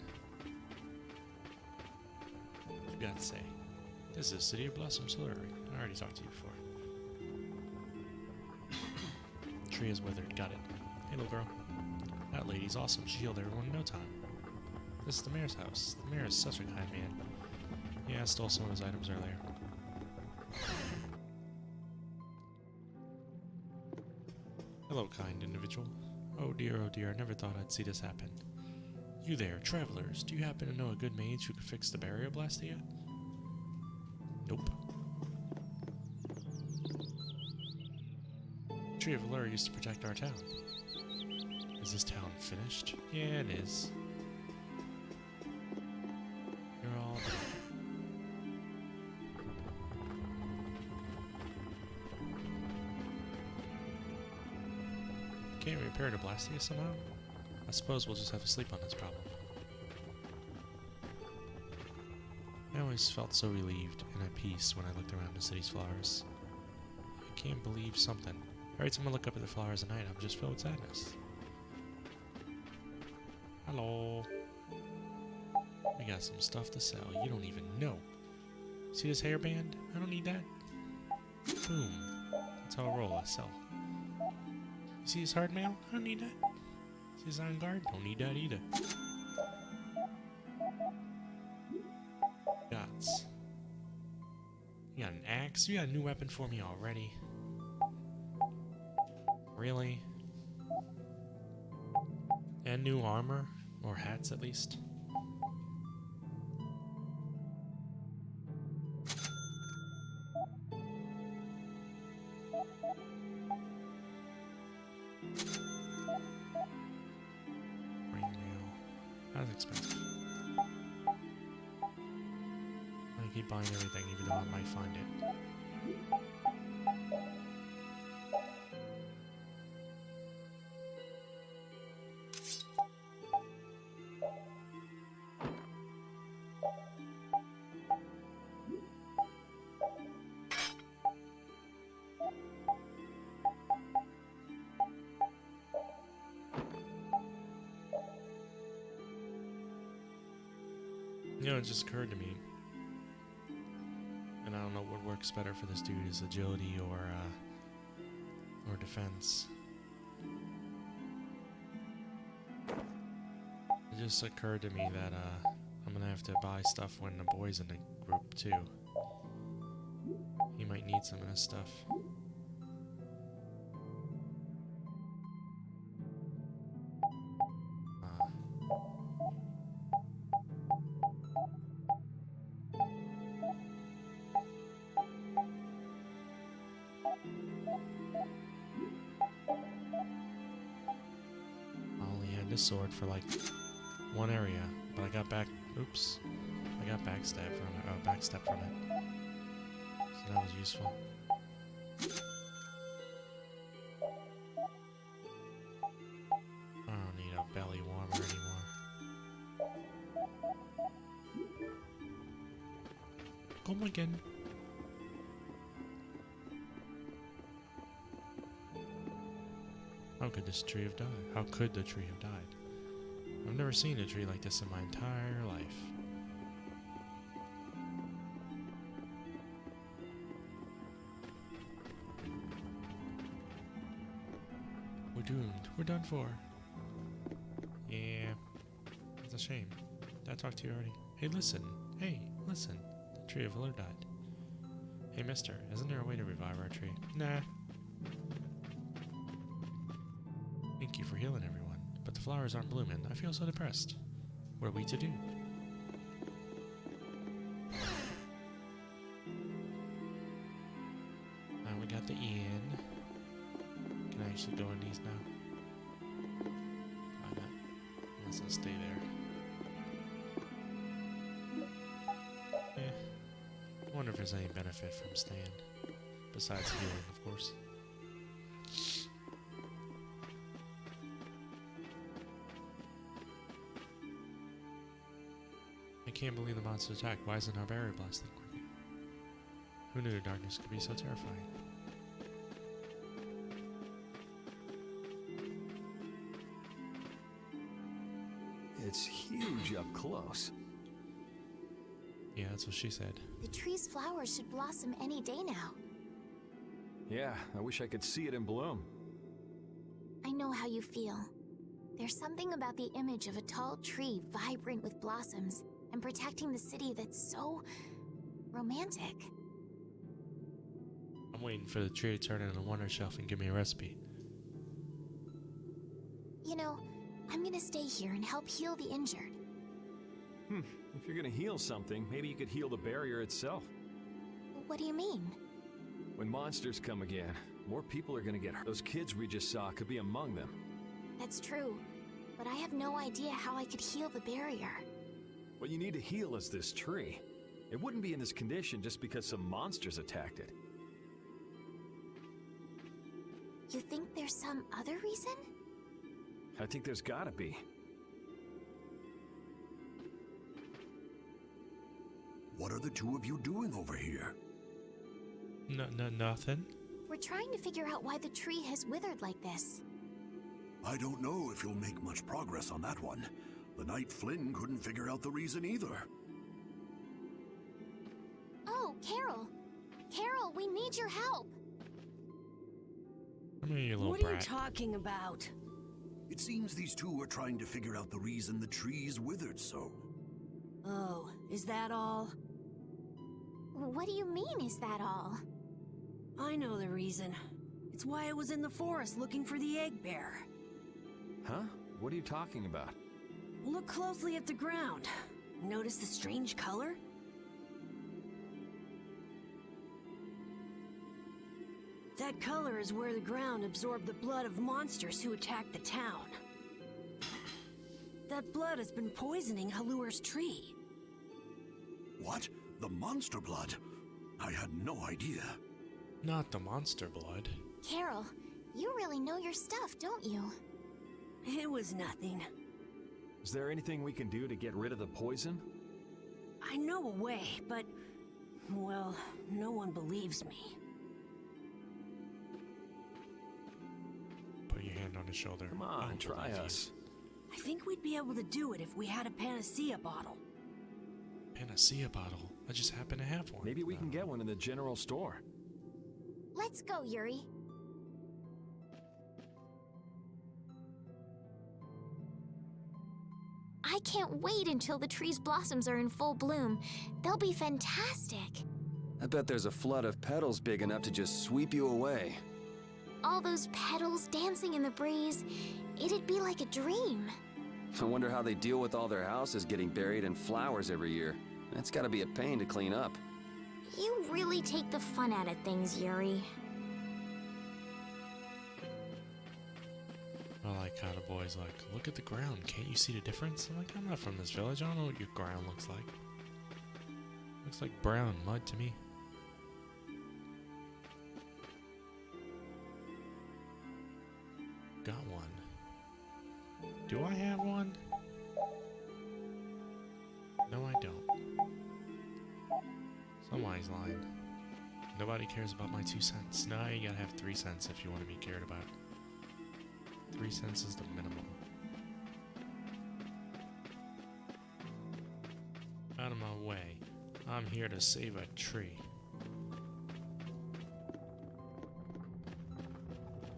What you got to say? This is City of Blossoms, Hillary. I already talked to you before. Tree is withered, got it. Hey, little girl. That lady's awesome. She healed everyone in no time. This is the mayor's house. The mayor is such a kind man. Yeah, I stole some of his items earlier. Hello, kind individual. Oh dear, I never thought I'd see this happen. You there, travelers, do you happen to know a good mage who could fix the barrier blastia? Nope. The Tree of Allure used to protect our town. Is this town finished? Yeah, it is. You're all dead. Can't we repair the blastia somehow? I suppose we'll just have to sleep on this problem. I always felt so relieved and at peace when I looked around the city's flowers. I can't believe something. Every time I look up at the flowers at night, I'm just filled with sadness. Hello. We got some stuff to sell. You don't even know. See this hairband? I don't need that. Boom. That's how I roll. I sell. You see this hard mail? I don't need that. See this on guard? Don't need that either. Gots. You got an axe? You got a new weapon for me already? Really? And new armor? Or hats, at least? Ring wheel. That's expensive. I keep buying everything, even though I might find it. You know, it just occurred to me, and I don't know what works better for this dude, is agility or defense. It just occurred to me that I'm gonna have to buy stuff when the boy's in the group too. He might need some of this stuff. This sword for like one area, but I got backstab from it. So that was useful. I don't need a belly warmer anymore. Come again. How could this tree have died? How could the tree have died? I've never seen a tree like this in my entire life. We're doomed. We're done for. Yeah. It's a shame. Did I talk to you already? Hey, listen. Hey, listen. The tree of Allure died. Hey, mister, isn't there a way to revive our tree? Nah. Thank you for healing everyone, but the flowers aren't blooming. I feel so depressed. What are we to do? Now we got the inn. Can I actually go in these now? Probably not. Unless I'll stay there. I wonder if there's any benefit from staying. Besides healing, of course. can't believe the monster attacked. Why isn't our barrier blasting working? Who knew darkness could be so terrifying? It's huge up close. Yeah, that's what she said. The tree's flowers should blossom any day now. Yeah, I wish I could see it in bloom. I know how you feel. There's something about the image of a tall tree vibrant with blossoms and protecting the city that's so romantic. I'm waiting for the tree to turn into a wonder shelf and give me a recipe. You know, I'm gonna stay here and help heal the injured. If you're gonna heal something, maybe you could heal the barrier itself. What do you mean? When monsters come again, more people are gonna get hurt. Those kids we just saw could be among them. That's true, but I have no idea how I could heal the barrier. What you need to heal is this tree. It wouldn't be in this condition just because some monsters attacked it. You think there's some other reason? I think there's gotta be. What are the two of you doing over here? Nothing. We're trying to figure out why the tree has withered like this. I don't know if you'll make much progress on that one. The night Flynn couldn't figure out the reason either. Oh, Carol! Carol, we need your help! Come here, you little What are you brat. talking about? It seems these two are trying to figure out the reason the tree's withered so. Oh, is that all? What do you mean, is that all? I know the reason. It's why I was in the forest looking for the egg bear. Huh? What are you talking about? Look closely at the ground. Notice the strange color? That color is where the ground absorbed the blood of monsters who attacked the town. That blood has been poisoning Halur's tree. What? The monster blood? I had no idea. Not the monster blood. Carol, you really know your stuff, don't you? It was nothing. Is there anything we can do to get rid of the poison? I know a way, but, well, no one believes me. Put your hand on his shoulder. Come I on, don't try believe you. us. I think we'd be able to do it if we had a panacea bottle. Panacea bottle. I just happen to have one. Maybe we can get one in the general store. Let's go, Yuri. I can't wait until the tree's blossoms are in full bloom. They'll be fantastic. I bet there's a flood of petals big enough to just sweep you away. All those petals dancing in the breeze, it'd be like a dream. I wonder how they deal with all their houses getting buried in flowers every year. That's gotta be a pain to clean up. You really take the fun out of things, Yuri. I like how the boy's like, look at the ground. Can't you see the difference? I'm like, I'm not from this village. I don't know what your ground looks like. Looks like brown mud to me. Got one. Do I have one? No, I don't. Somebody's lying. Nobody cares about my 2 cents. Now you gotta have 3 cents if you want to be cared about. 3 cents is the minimum. Out of my way. I'm here to save a tree.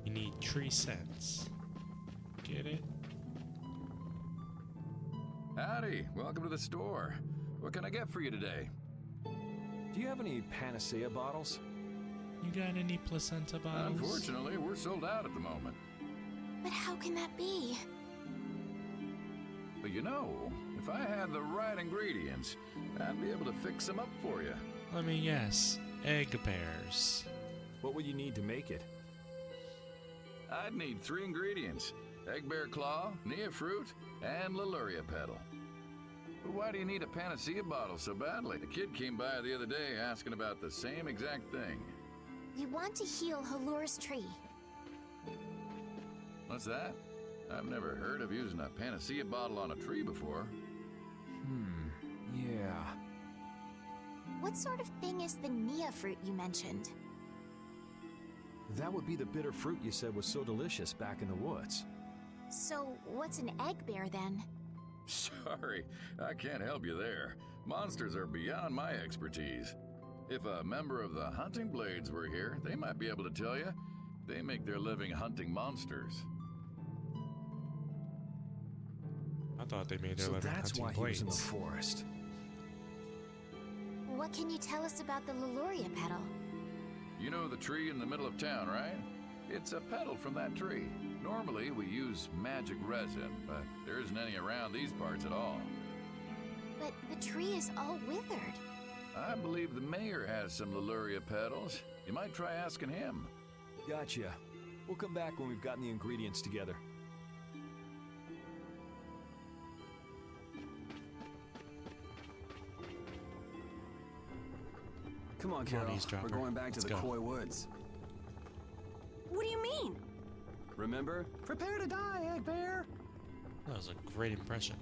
You need 3 cents. Get it? Howdy, welcome to the store. What can I get for you today? Do you have any panacea bottles? You got any placenta bottles? Unfortunately, we're sold out at the moment. But how can that be? But you know, if I had the right ingredients, I'd be able to fix them up for you. Let me guess. Egg bears. What would you need to make it? I'd need 3 ingredients. Egg bear claw, nia fruit, and Leluria petal. But why do you need a panacea bottle so badly? The kid came by the other day asking about the same exact thing. We want to heal Halur's tree. What's that? I've never heard of using a panacea bottle on a tree before. Yeah. What sort of thing is the Nia fruit you mentioned? That would be the bitter fruit you said was so delicious back in the woods. So, what's an egg bear then? Sorry, I can't help you there. Monsters are beyond my expertise. If a member of the Hunting Blades were here, they might be able to tell you. They make their living hunting monsters. I thought they made their So living that's hunting why he was in the blades. forest. What can you tell us about the Leluria petal? You know the tree in the middle of town, right? It's a petal from that tree. Normally, we use magic resin, but there isn't any around these parts at all. But the tree is all withered. I believe the mayor has some Leluria petals. You might try asking him. Gotcha. We'll come back when we've gotten the ingredients together. Come on, Come on, Carol. eavesdropper. We're going back to Let's the go. Koi Woods. What do you mean? Remember? Prepare to die, Egg Bear! That was a great impression.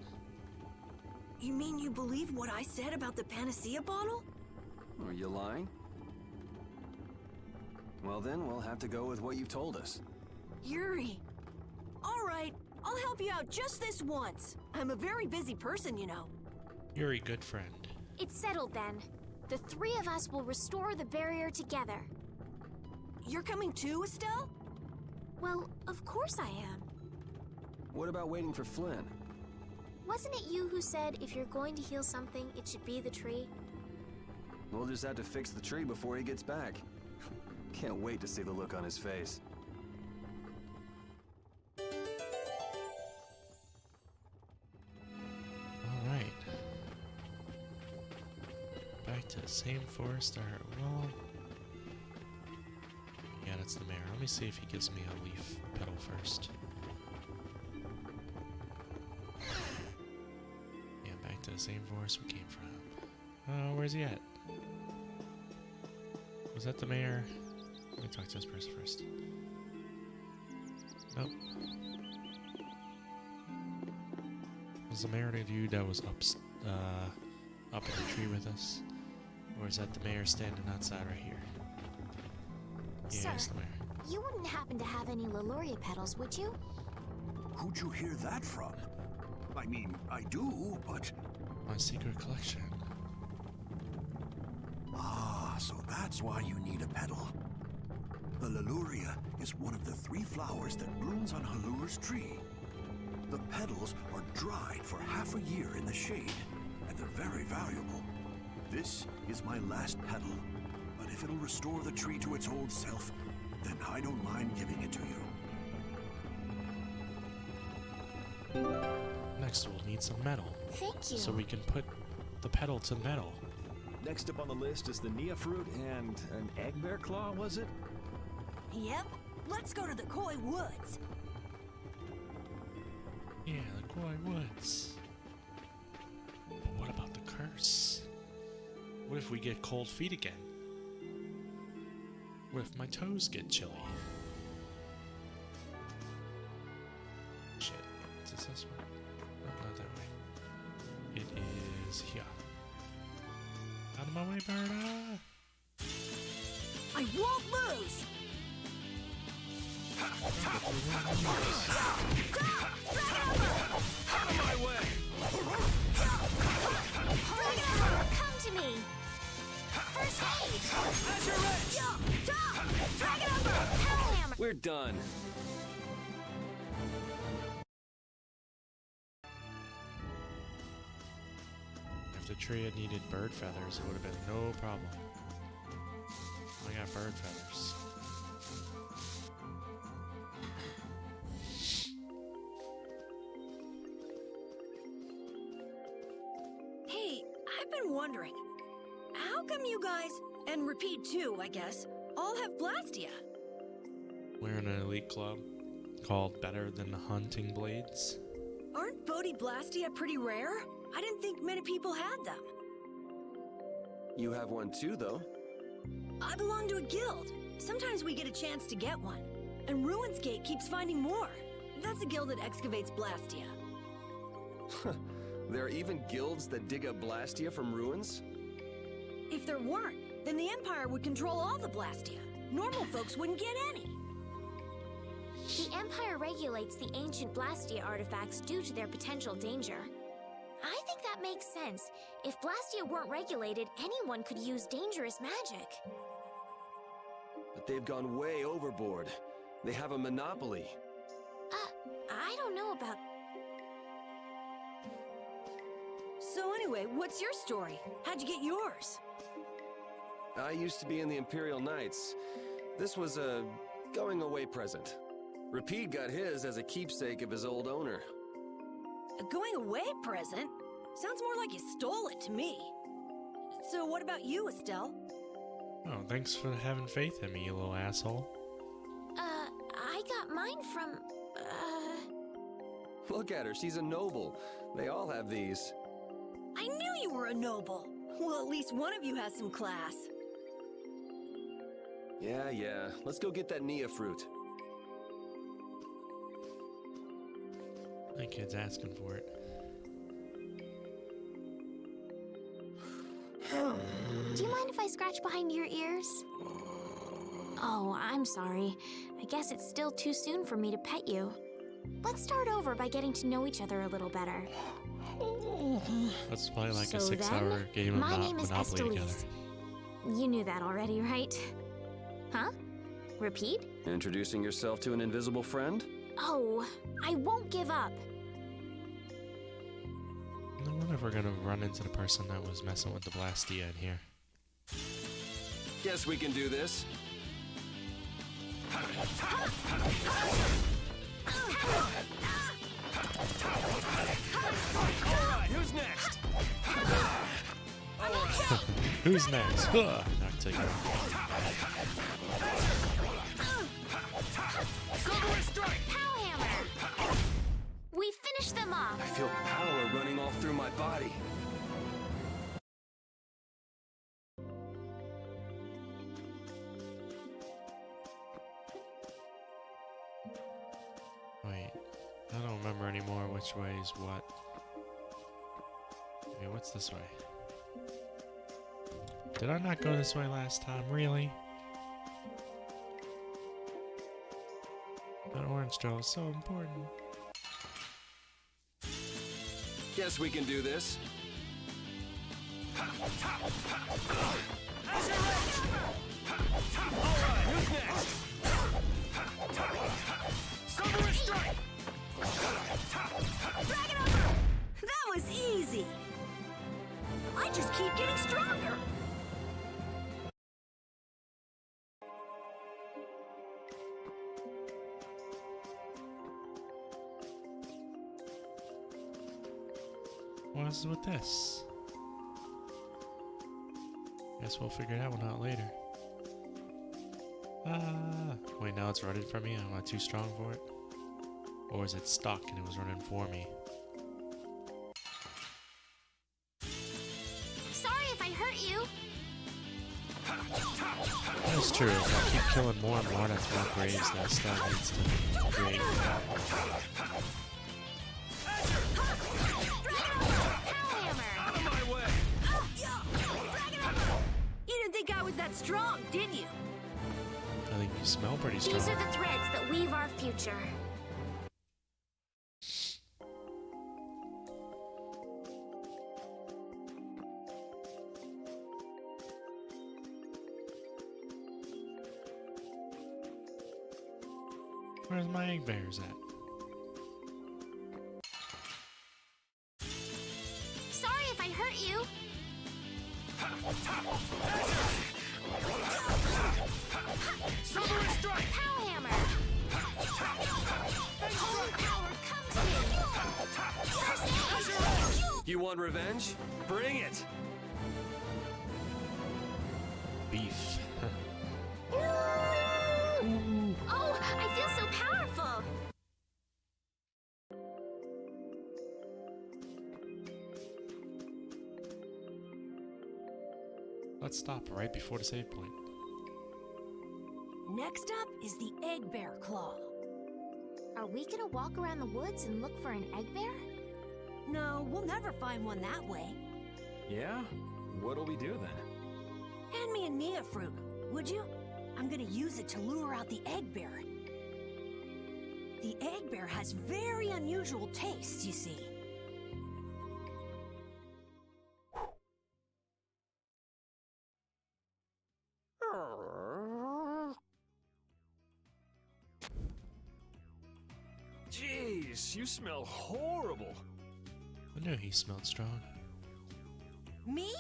You mean you believe what I said about the panacea bottle? Are you lying? Well then, we'll have to go with what you've told us. Yuri. All right, I'll help you out just this once. I'm a very busy person, you know. You're a good friend. It's settled then. The three of us will restore the barrier together. You're coming too, Estelle? Well, of course I am. What about waiting for Flynn? Wasn't it you who said if you're going to heal something, it should be the tree? We'll just have to fix the tree before he gets back. Can't wait to see the look on his face. Alright. Back to the same forest. Alright, well... Yeah, that's the mayor. Let me see if he gives me a leaf petal first. Yeah, back to the same forest we came from. Where's he at? Was that the mayor? Let me talk to this person first. Nope. Was the mayor the dude that was up in the tree with us? Or is that the mayor standing outside right here? Yeah, Sir, it's the mayor. you wouldn't happen to have any Leluria petals, would you? Who'd you hear that from? I mean, I do, but... My secret collection. Ah, so that's why you need a petal. The Leluria is one of the 3 flowers that blooms on Halur's tree. The petals are dried for half a year in the shade, and they're very valuable. This is my last petal, but if it'll restore the tree to its old self, then I don't mind giving it to you. Next we'll need some metal. Thank you. So we can put the petal to metal. Next up on the list is the Nia fruit and an egg bear claw, was it? Yep. Let's go to the Koi Woods. Yeah, the Koi Woods. But what about the curse? What if we get cold feet again? What if my toes get chilly? Shit. Is this this way? No, not that way. It is here. Out of my way, Berta! I won't lose! Out of my way! Come to me! First aid! As you're ready! Drag it over! Hellhammer! We're done. If the tree had needed bird feathers, it would have been no problem. I got bird feathers. Hey, I've been wondering, how come you guys, and Repeat too, I guess, all have Blastia? We're in an elite club called Better Than Hunting Blades. Aren't Bodhi Blastia pretty rare? I didn't think many people had them. You have one too, though. I belong to a guild. Sometimes we get a chance to get one. And Ruins Gate keeps finding more. That's a guild that excavates Blastia. There are even guilds that dig up Blastia from ruins? If there weren't, then the Empire would control all the Blastia. Normal folks wouldn't get any. The Empire regulates the ancient Blastia artifacts due to their potential danger. I think that makes sense. If Blastia weren't regulated, anyone could use dangerous magic. But they've gone way overboard. They have a monopoly. I don't know about... So anyway, what's your story? How'd you get yours? I used to be in the Imperial Knights. This was a going-away present. Rapide got his as a keepsake of his old owner. A going-away present? Sounds more like you stole it to me. So what about you, Estelle? Oh, thanks for having faith in me, you little asshole. I got mine from... Look at her, she's a noble. They all have these. I knew you were a noble. Well, at least one of you has some class. Yeah. Let's go get that Nia fruit. That kid's asking for it. Do you mind if I scratch behind your ears? Oh, I'm sorry. I guess it's still too soon for me to pet you. Let's start over by getting to know each other a little better. That's probably like So a 6-hour then, game of my name is Monopoly together. Estelise. You knew that already, right? Huh? Repeat? Introducing yourself to an invisible friend? Oh, I won't give up. I wonder if we're gonna run into the person that was messing with the Blastia in here. Guess we can do this. Alright, who's next? Who's next? Knock take it. Silver strike! Pow hammer! We finished them off. I feel power running all through my body. Wait, I don't remember anymore which way is what. Wait, what's this way? Did I not go this way last time? Really? That orange gel is so important. Guess we can do this. Alright, who's next? Silver strike! That was easy. I just keep getting stronger. What is with this? Guess we'll figure that one out later. Wait, now it's running for me? Am I too strong for it? Or is it stuck and it was running for me? Sorry if I hurt you. That's true. If I keep killing more and more, that's more graves that stuff needs to create. Out of my way! You didn't think I was that strong, did you? I think you smell pretty strong. These are the threads that weave our future. Where's my egg bears at? Sorry if I hurt you. Silver strike! Pow hammer! Holy power comes to you! You want revenge? Bring it! Beef. Oh, I feel so powerful! Let's stop right before the save point. Next up is the Egg Bear Claw. Are we gonna walk around the woods and look for an egg bear? No, we'll never find one that way. Yeah? What'll we do then? Hand me a Nia fruit, would you? I'm gonna use it to lure out the egg bear. The egg bear has very unusual tastes, you see. Jeez, you smell horrible. I knew he smelled strong. Me?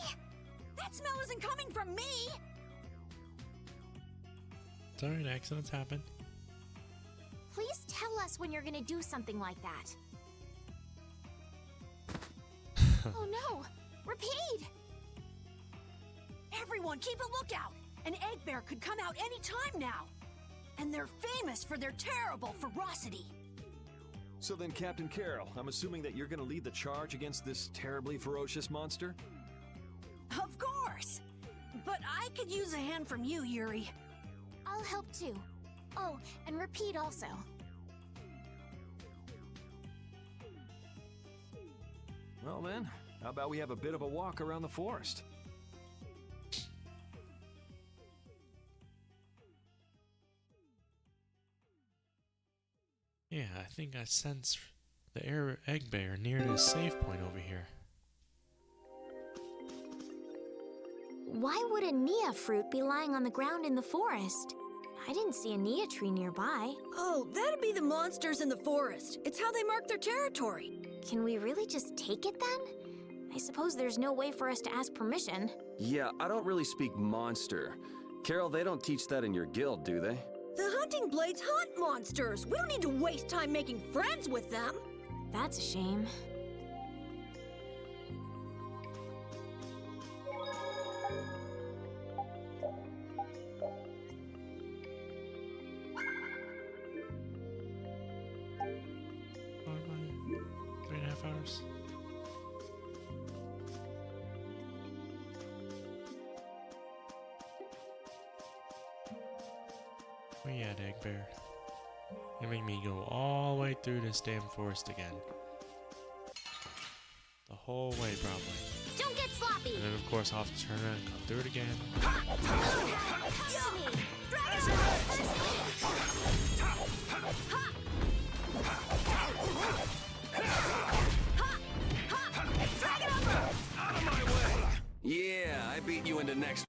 That smell isn't coming from me! It's alright, accidents happen. Please tell us when you're gonna do something like that. Oh no! Repeat! Everyone, keep a lookout! An egg bear could come out any time now! And they're famous for their terrible ferocity! So then, Captain Carroll, I'm assuming that you're gonna lead the charge against this terribly ferocious monster? Of course! But I could use a hand from you, Yuri. I'll help too. Oh, and Repeat also. Well then, how about we have a bit of a walk around the forest? Yeah, I think I sense the egg bear near the save point over here. Why would a Nia fruit be lying on the ground in the forest? I didn't see a Nia tree nearby. Oh, that'd be the monsters in the forest. It's how they mark their territory. Can we really just take it then? I suppose there's no way for us to ask permission. Yeah, I don't really speak monster. Carol, they don't teach that in your guild, do they? The hunting blades hunt monsters. We don't need to waste time making friends with them. That's a shame. Oh, 3.5 hours. Where you at, egg bear? You make me go all the way through this damn forest again. The whole way, probably. Don't get sloppy! And then, of course, I'll have to turn around and go through it again. Out of my way! Yeah, I beat you into next.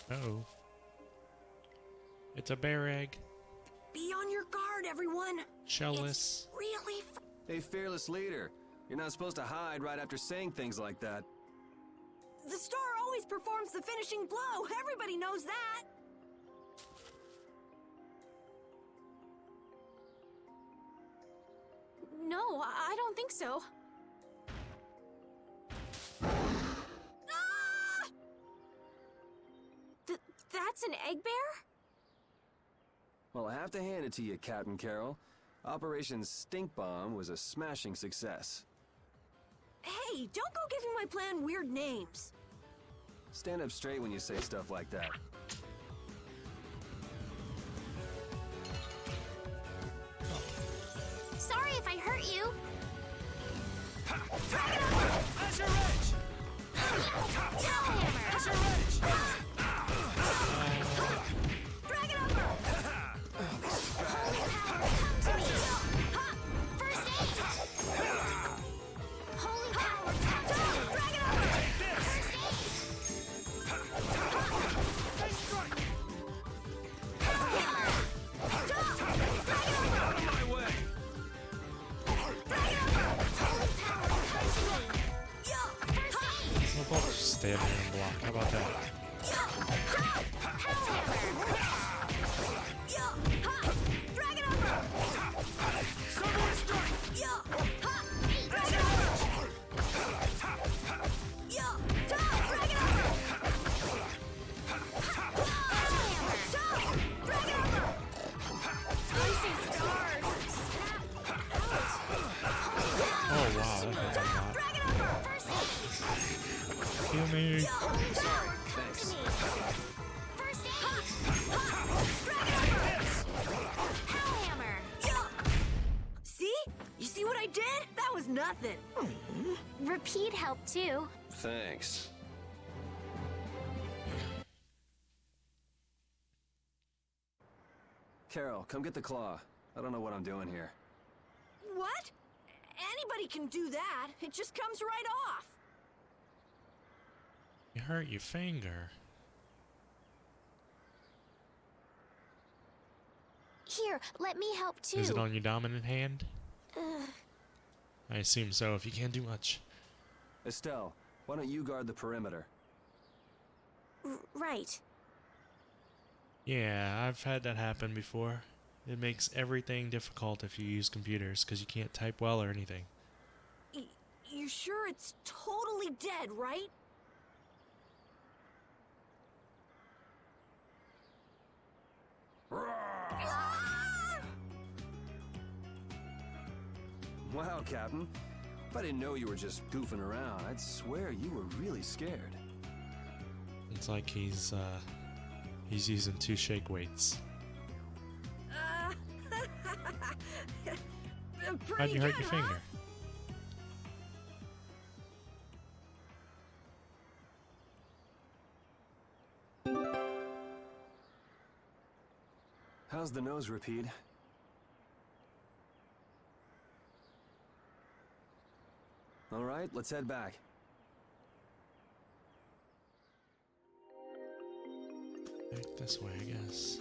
Uh-oh. It's a bear egg. Be on your guard, everyone. Shellless. It's really Hey, fearless leader. You're not supposed to hide right after saying things like that. The star always performs the finishing blow. Everybody knows that. No, I don't think so. Ah! That's an egg bear? Well, I have to hand it to you, Captain Carroll. Operation Stink Bomb was a smashing success. Hey, don't go giving my plan weird names. Stand up straight when you say stuff like that. Sorry if I hurt you. As your edge! As your edge! Drag it over! Holy power, come to me! First aid! Holy power, come to me! Drag it over! First aid! Strike! Hammer! Out of my way! Holy power, come to me! First aid! We'll both just stand there and block. How about that? Drag it over! Silver strike! Drag it over! Drag it over! Drag it over! Racing stars! Oh, wow. That hurt a lot. Drag it over! First aid! Heal me. Holy power, come to me! First aid! Drag it over! nothing. Repeat helped too. Thanks. Carol, come get the claw. I don't know what I'm doing here. What? Anybody can do that. It just comes right off. You hurt your finger. Here, let me help too. Is it on your dominant hand? I assume so, if you can't do much. Estelle, why don't you guard the perimeter? Right. Yeah, I've had that happen before. It makes everything difficult if you use computers, because you can't type well or anything. You sure it's totally dead, right? Wow, Captain. If I didn't know you were just goofing around, I'd swear you were really scared. It's like he's using 2 shake weights. How'd you hurt your finger? How's the nose, Repeat? All right, let's head back. Back this way, I guess.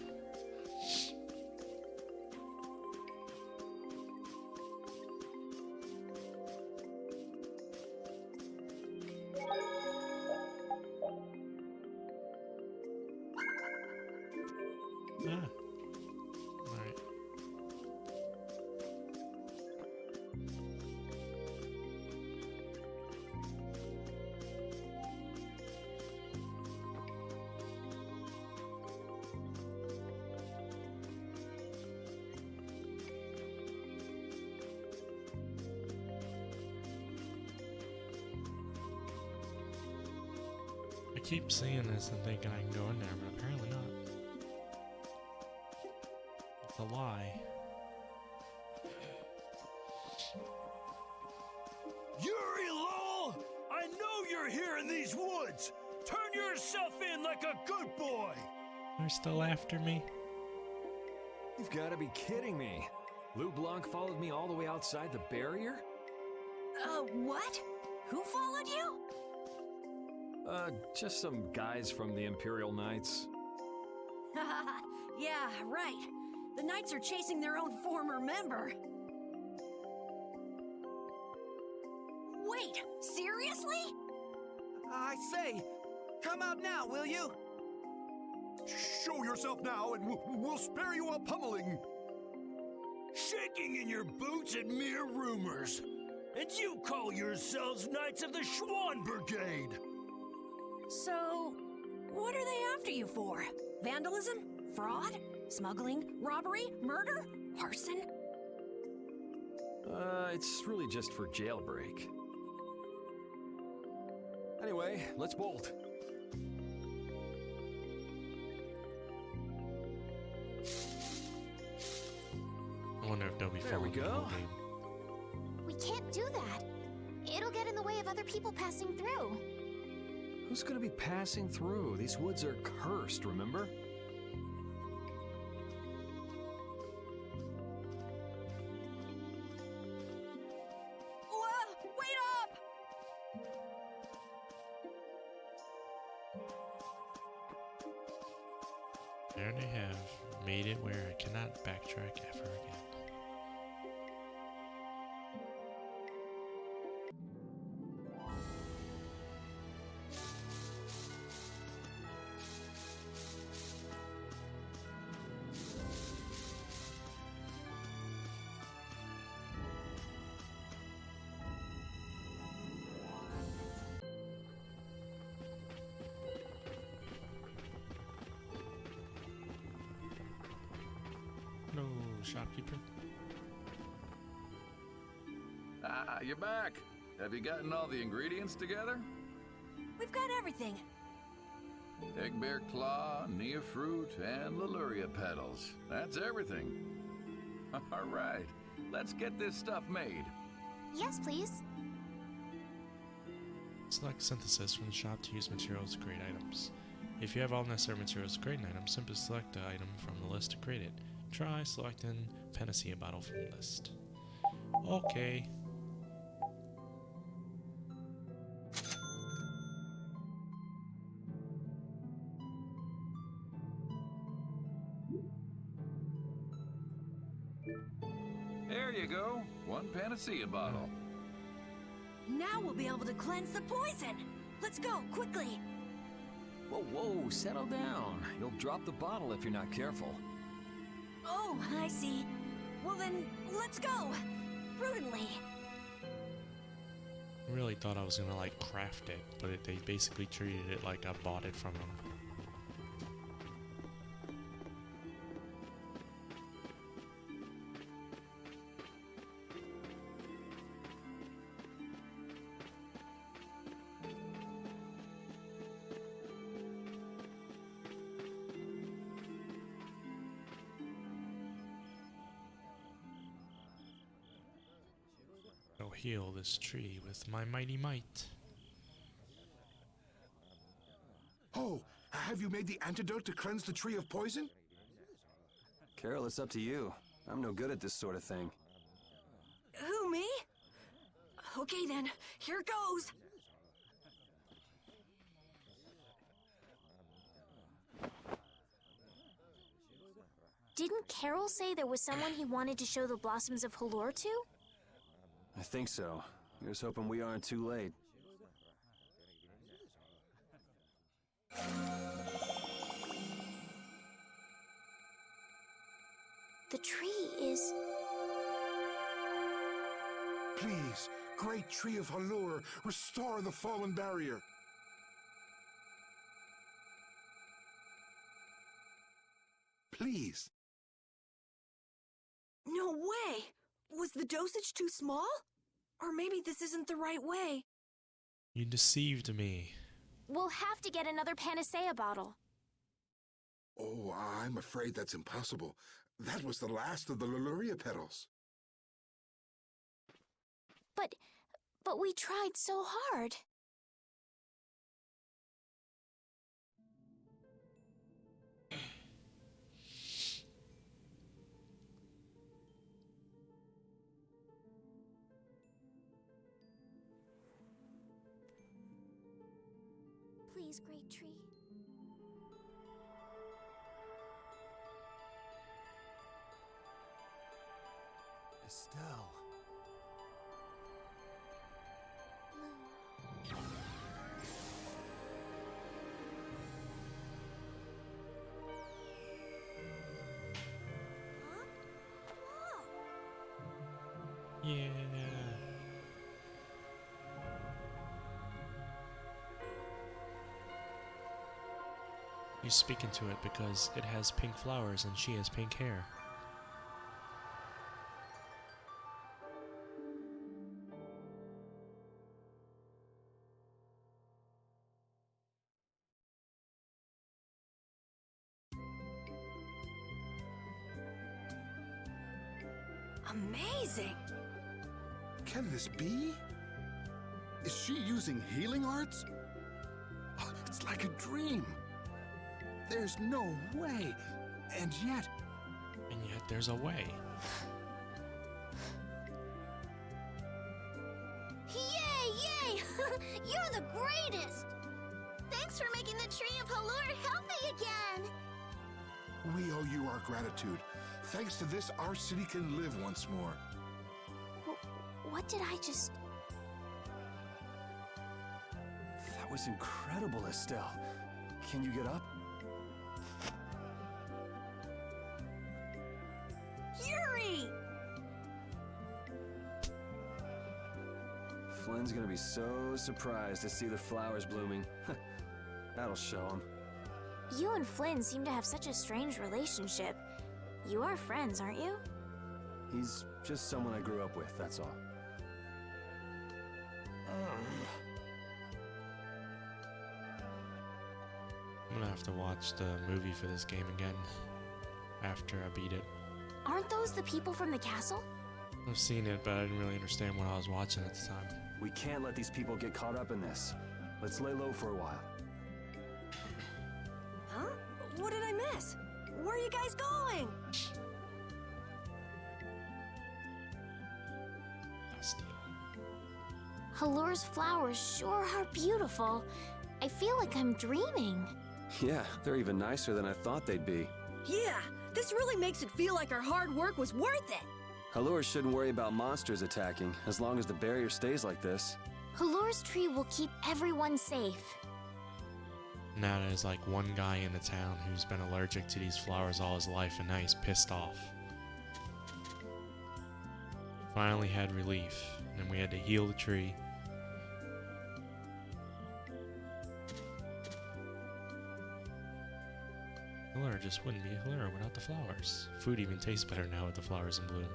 Ah. All right. I keep seeing this and thinking I can go in there, but apparently not. It's a lie. Yuri Lowell! I know you're here in these woods! Turn yourself in like a good boy! They're still after me? You've got to be kidding me. Lou Blanc followed me all the way outside the barrier? What? Who followed you? Just some guys from the Imperial Knights. Yeah, right. The Knights are chasing their own former member. Wait, seriously? I say, come out now, will you? Show yourself now, and we'll spare you a pummeling. Shaking in your boots at mere rumors. And you call yourselves Knights of the Schwann Brigade! So, what are they after you for? Vandalism? Fraud? Smuggling? Robbery? Murder? Arson? It's really just for jailbreak. Anyway, let's bolt. I wonder if they'll be There we following the go. whole game. We can't do that. It'll get in the way of other people passing through. Who's gonna be passing through? These woods are cursed, remember? Whoa, wait up! There they have made it where I cannot backtrack ever again. No, shopkeeper. Ah, you're back. Have you gotten all the ingredients together? We've got everything. Egg bear claw, Nia fruit, and Leluria petals. That's everything. All right, let's get this stuff made. Yes, please. Select synthesis from the shop to use materials to create items. If you have all necessary materials to create an item, simply select the item from the list to create it. Try selecting Panacea Bottle from the list. Okay. There you go. One Panacea bottle. Now we'll be able to cleanse the poison. Let's go, quickly. Whoa, whoa, settle down. You'll drop the bottle if you're not careful. Oh, I see. Well then, let's go. Prudently. I really thought I was gonna like craft it, but they basically treated it like I bought it from them. I'll heal this tree with my mighty might. Oh, have you made the antidote to cleanse the tree of poison? Carol, it's up to you. I'm no good at this sort of thing. Who, me? Okay then, here goes. Didn't Carol say there was someone he wanted to show the blossoms of Halor to? I think so. Here's hoping we aren't too late. The tree is... Please, great tree of Halor, restore the fallen barrier. Please. No way! Was the dosage too small? Or maybe this isn't the right way. You deceived me. We'll have to get another Panacea bottle. Oh, I'm afraid that's impossible. That was the last of the Leluria petals. But we tried so hard. Please, great tree. Estelle. Yeah. You speak into it because it has pink flowers and she has pink hair. Amazing! Can this be? Is she using healing arts? Oh, it's like a dream. There's no way. And yet there's a way. Yay! You're the greatest! Thanks for making the tree of Halor healthy again! we owe you our gratitude. Thanks to this, our city can live once more. What did I just... That was incredible, Estelle. Can you get up? Yuri! Flynn's gonna be so surprised to see the flowers blooming. That'll show him. You and Flynn seem to have such a strange relationship. You are friends, aren't you? He's just someone I grew up with, that's all. I'm gonna have to watch the movie for this game again after I beat it. Aren't those the people from the castle? I've seen it, but I didn't really understand what I was watching at the time. We can't let these people get caught up in this. Let's lay low for a while. Huh? What did I miss? Where are you guys going? Halur's flowers sure are beautiful. I feel like I'm dreaming. Yeah, they're even nicer than I thought they'd be. Yeah, this really makes it feel like our hard work was worth it. Halur shouldn't worry about monsters attacking, as long as the barrier stays like this. Halur's tree will keep everyone safe. Now there's like one guy in the town who's been allergic to these flowers all his life, and now he's pissed off. Finally had relief, and we had to heal the tree. Halur just wouldn't be Halur without the flowers. Food even tastes better now with the flowers in bloom.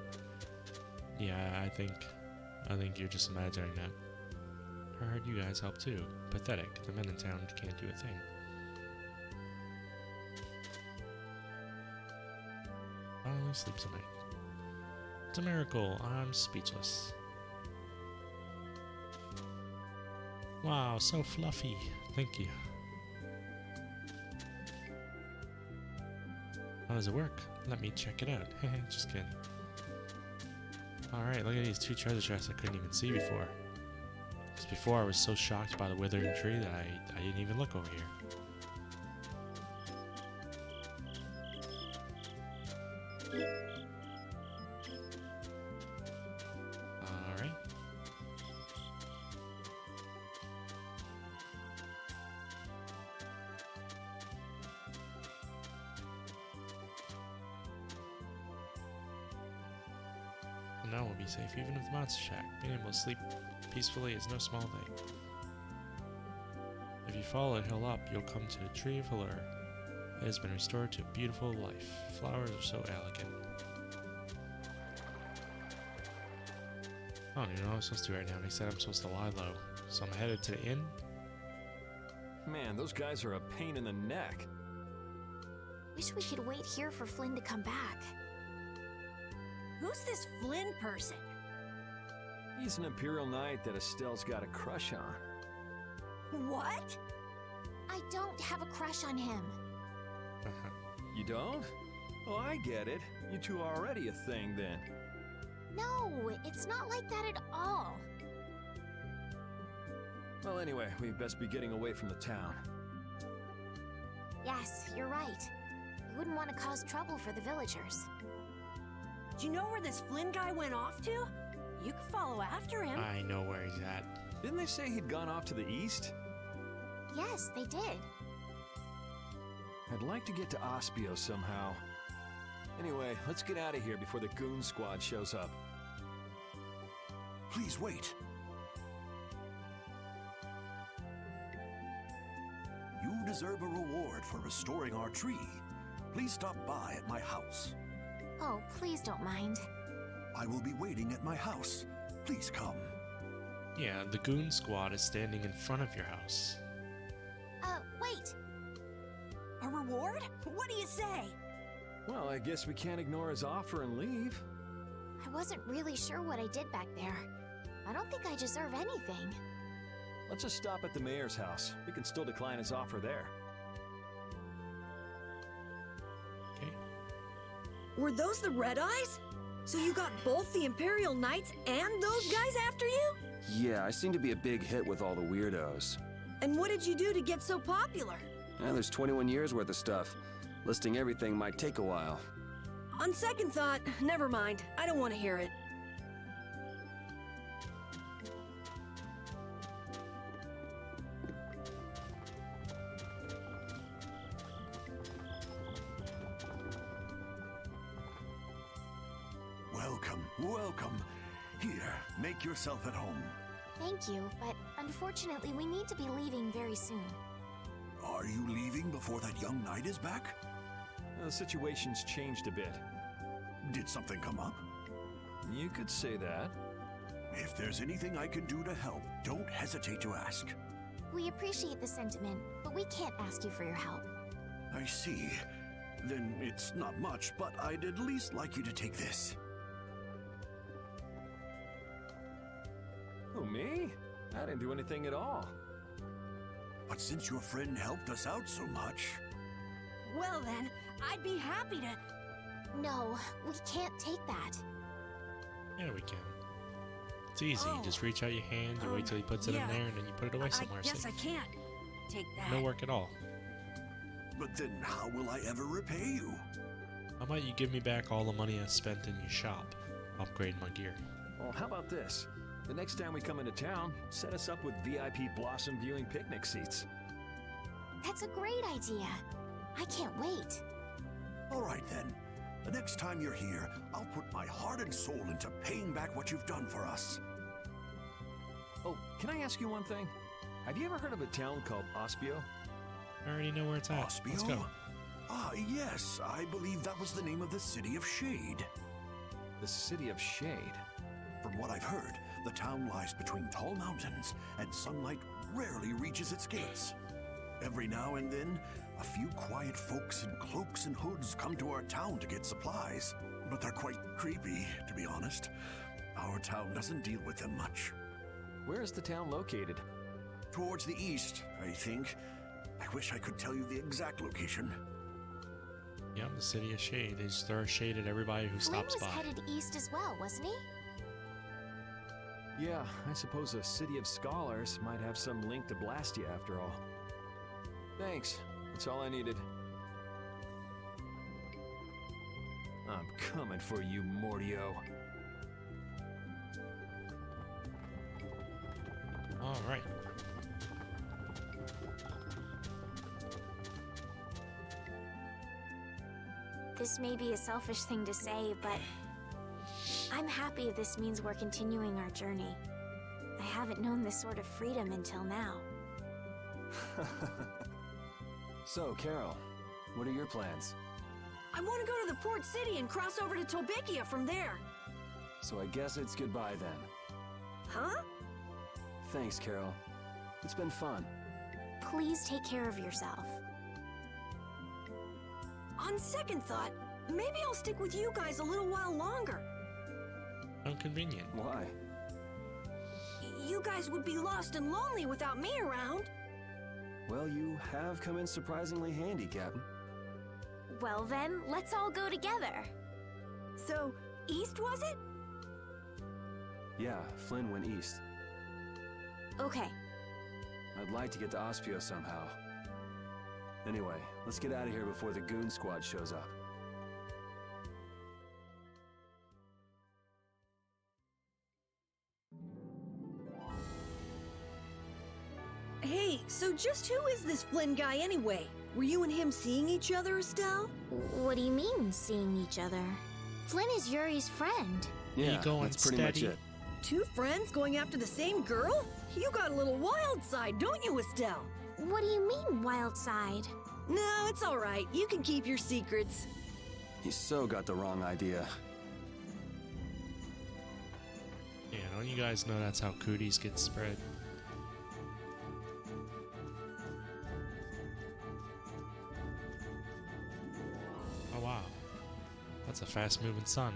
Yeah, I think you're just imagining that. I heard you guys help too. Pathetic. The men in town can't do a thing. Finally sleeps at night. It's a miracle. I'm speechless. Wow, so fluffy. Thank you. How does it work? Let me check it out. Just kidding. Alright, look at these 2 treasure chests I couldn't even see before. Because before I was so shocked by the withering tree that I didn't even look over here. Alright. Now we'll be safe even with the monster shack. Being able to sleep peacefully is no small thing. If you follow the hill up, you'll come to the Tree of Halur. It has been restored to a beautiful life. Flowers are so elegant. I don't even know what I'm supposed to do right now. They said I'm supposed to lie low. So I'm headed to the inn. Man, those guys are a pain in the neck. Wish we could wait here for Flynn to come back. Who's this Flynn person? He's an Imperial Knight that Estelle's got a crush on. What? I don't have a crush on him. You don't? Oh, I get it. You two are already a thing then. No, it's not like that at all. Well, anyway, we'd best be getting away from the town. Yes, you're right. We wouldn't want to cause trouble for the villagers. Do you know where this Flynn guy went off to? You could follow after him. I know where he's at. Didn't they say he'd gone off to the east? Yes, they did. I'd like to get to Aspio somehow. Anyway, let's get out of here before the goon squad shows up. Please wait. You deserve a reward for restoring our tree. Please stop by at my house. Oh, please don't mind. I will be waiting at my house. Please come. Yeah, the goon squad is standing in front of your house. Wait. A reward? What do you say? Well, I guess we can't ignore his offer and leave. I wasn't really sure what I did back there. I don't think I deserve anything. Let's just stop at the mayor's house. We can still decline his offer there. Okay. Were those the Red Eyes? So you got both the Imperial Knights and those guys after you? Yeah, I seem to be a big hit with all the weirdos. And what did you do to get so popular? There's 21 years worth of stuff. Listing everything might take a while. On second thought, never mind. I don't want to hear it. Welcome, welcome. Here, make yourself at home. Thank you, but unfortunately we need to be leaving very soon. Are you leaving before that young knight is back? The situation's changed a bit. Did something come up? You could say that. If there's anything I can do to help, don't hesitate to ask. We appreciate the sentiment, but we can't ask you for your help. I see. Then it's not much, but I'd at least like you to take this. Who, me? I didn't do anything at all. But since your friend helped us out so much... Well then, I'd be happy to... No, we can't take that. Yeah, we can. It's easy. Oh. You just reach out your hand, you wait till he puts it in there, and then you put it away somewhere I guess safe. I can't take that. No work at all. But then how will I ever repay you? How about you give me back all the money I spent in your shop, upgrading my gear? Well, how about this? The next time we come into town, set us up with VIP blossom viewing picnic seats. That's a great idea. I can't wait. All right then. The next time you're here, I'll put my heart and soul into paying back what you've done for us. Oh, can I ask you one thing? Have you ever heard of a town called Ospio? I already know where it's at. Ospio? Let's go. Ah, yes. I believe that was the name of the City of Shade. The City of Shade? From what I've heard, the town lies between tall mountains, and sunlight rarely reaches its gates. Every now and then, a few quiet folks in cloaks and hoods come to our town to get supplies. But they're quite creepy, to be honest. Our town doesn't deal with them much. Where is the town located? Towards the east, I think. I wish I could tell you the exact location. Yeah, the City of Shade. They just throw shade at everybody who Flynn stops was by. headed east as well, wasn't he? Yeah, I suppose a City of Scholars might have some link to Blastia after all. Thanks. That's all I needed. I'm coming for you, Mordio. All right. This may be a selfish thing to say, but I'm happy this means we're continuing our journey. I haven't known this sort of freedom until now. So, Carol, what are your plans? I want to go to the port city and cross over to Tolbikia from there. So I guess it's goodbye then. Huh? Thanks, Carol. It's been fun. Please take care of yourself. On second thought, maybe I'll stick with you guys a little while longer. How convenient. Why? You guys would be lost and lonely without me around. Well, you have come in surprisingly handy, Captain. Well then, let's all go together. So, east was it? Yeah, Flynn went east. Okay. I'd like to get to Ospio somehow. Anyway, let's get out of here before the goon squad shows up. Hey, so just who is this Flynn guy anyway? Were you and him seeing each other, Estelle? What do you mean, seeing each other? Flynn is Yuri's friend. Yeah, going that's pretty much steady? it. Two friends going after the same girl? You got a little wild side, don't you, Estelle? What do you mean, wild side? No, it's all right. You can keep your secrets. He's so got the wrong idea. Yeah, don't you guys know that's how cooties get spread? Oh wow. That's a fast-moving sun.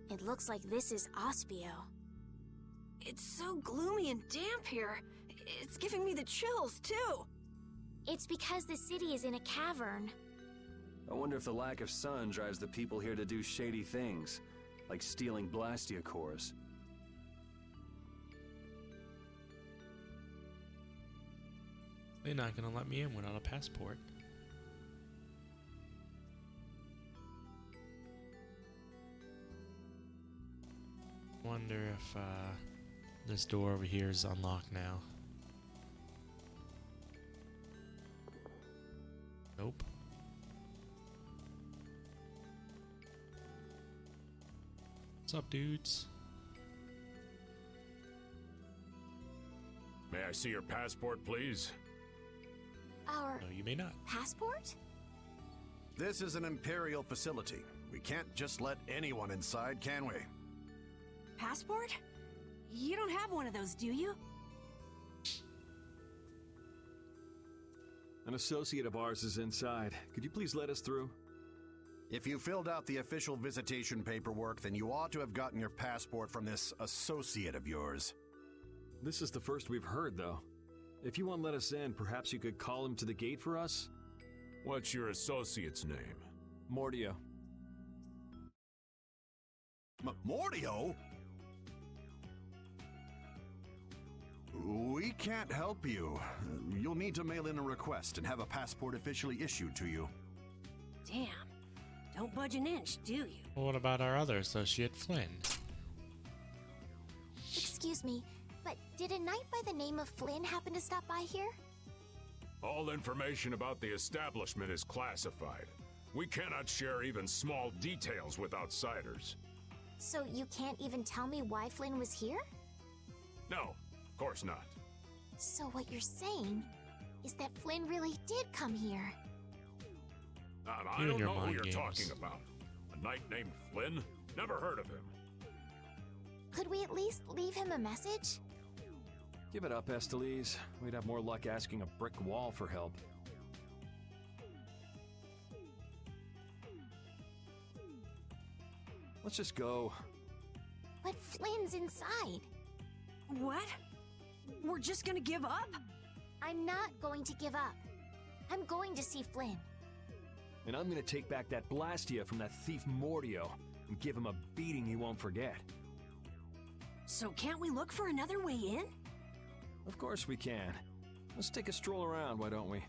It looks like this is Ospio. It's so gloomy and damp here. It's giving me the chills, too. It's because the city is in a cavern. I wonder if the lack of sun drives the people here to do shady things, like stealing Blastia cores. They're not gonna let me in without a passport. Wonder if this door over here is unlocked now. Nope. What's up, dudes? May I see your passport, please? Our No, you may not. passport? This is an Imperial facility. We can't just let anyone inside, can we? Passport? You don't have one of those, do you? An associate of ours is inside. Could you please let us through? If you filled out the official visitation paperwork, then you ought to have gotten your passport from this associate of yours. This is the first we've heard, though. If you won't let us in, perhaps you could call him to the gate for us? What's your associate's name? Mordio. Mordio? We can't help you. You'll need to mail in a request and have a passport officially issued to you. Damn. Don't budge an inch, do you? Well, what about our other associate, Flynn? Excuse me, but did a knight by the name of Flynn happen to stop by here? All information about the establishment is classified. We cannot share even small details with outsiders. So you can't even tell me why Flynn was here? No, of course not. So what you're saying is that Flynn really did come here. I don't know who you're talking about. A knight named Flynn? Never heard of him. Could we at least leave him a message? Give it up, Estelise. We'd have more luck asking a brick wall for help. Let's just go. But Flynn's inside. What? We're just gonna give up? I'm not going to give up. I'm going to see Flynn. And I'm gonna take back that Blastia from that thief Mordio and give him a beating he won't forget. So can't we look for another way in? Of course we can. Let's take a stroll around, why don't we?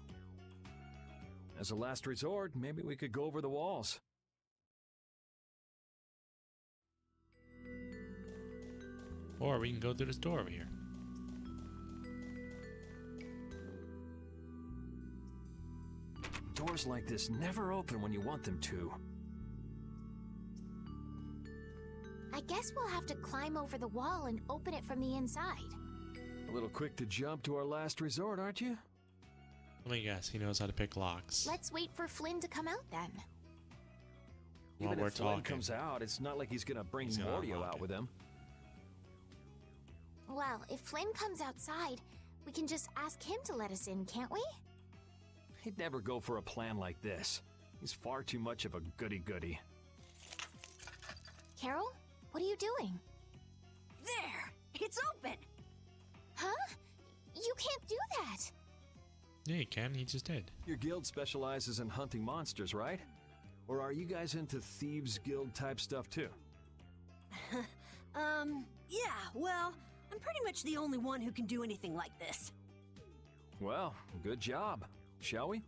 As a last resort, maybe we could go over the walls. Or we can go through this door over here. Doors like this never open when you want them to. I guess we'll have to climb over the wall and open it from the inside. A little quick to jump to our last resort, aren't you? Let me guess, he knows how to pick locks. Let's wait for Flynn to come out then. While Even we're if Flynn talking. comes out, it's not like he's gonna bring He's gonna Mordio unlock out it. with him. Well, if Flynn comes outside, we can just ask him to let us in, can't we? He'd never go for a plan like this. He's far too much of a goody-goody. Carol, what are you doing? There! It's open! Huh? You can't do that! Yeah, he can. He just did. Your guild specializes in hunting monsters, right? Or are you guys into Thieves Guild type stuff too? Yeah, well, I'm pretty much the only one who can do anything like this. Well, good job. Shall we?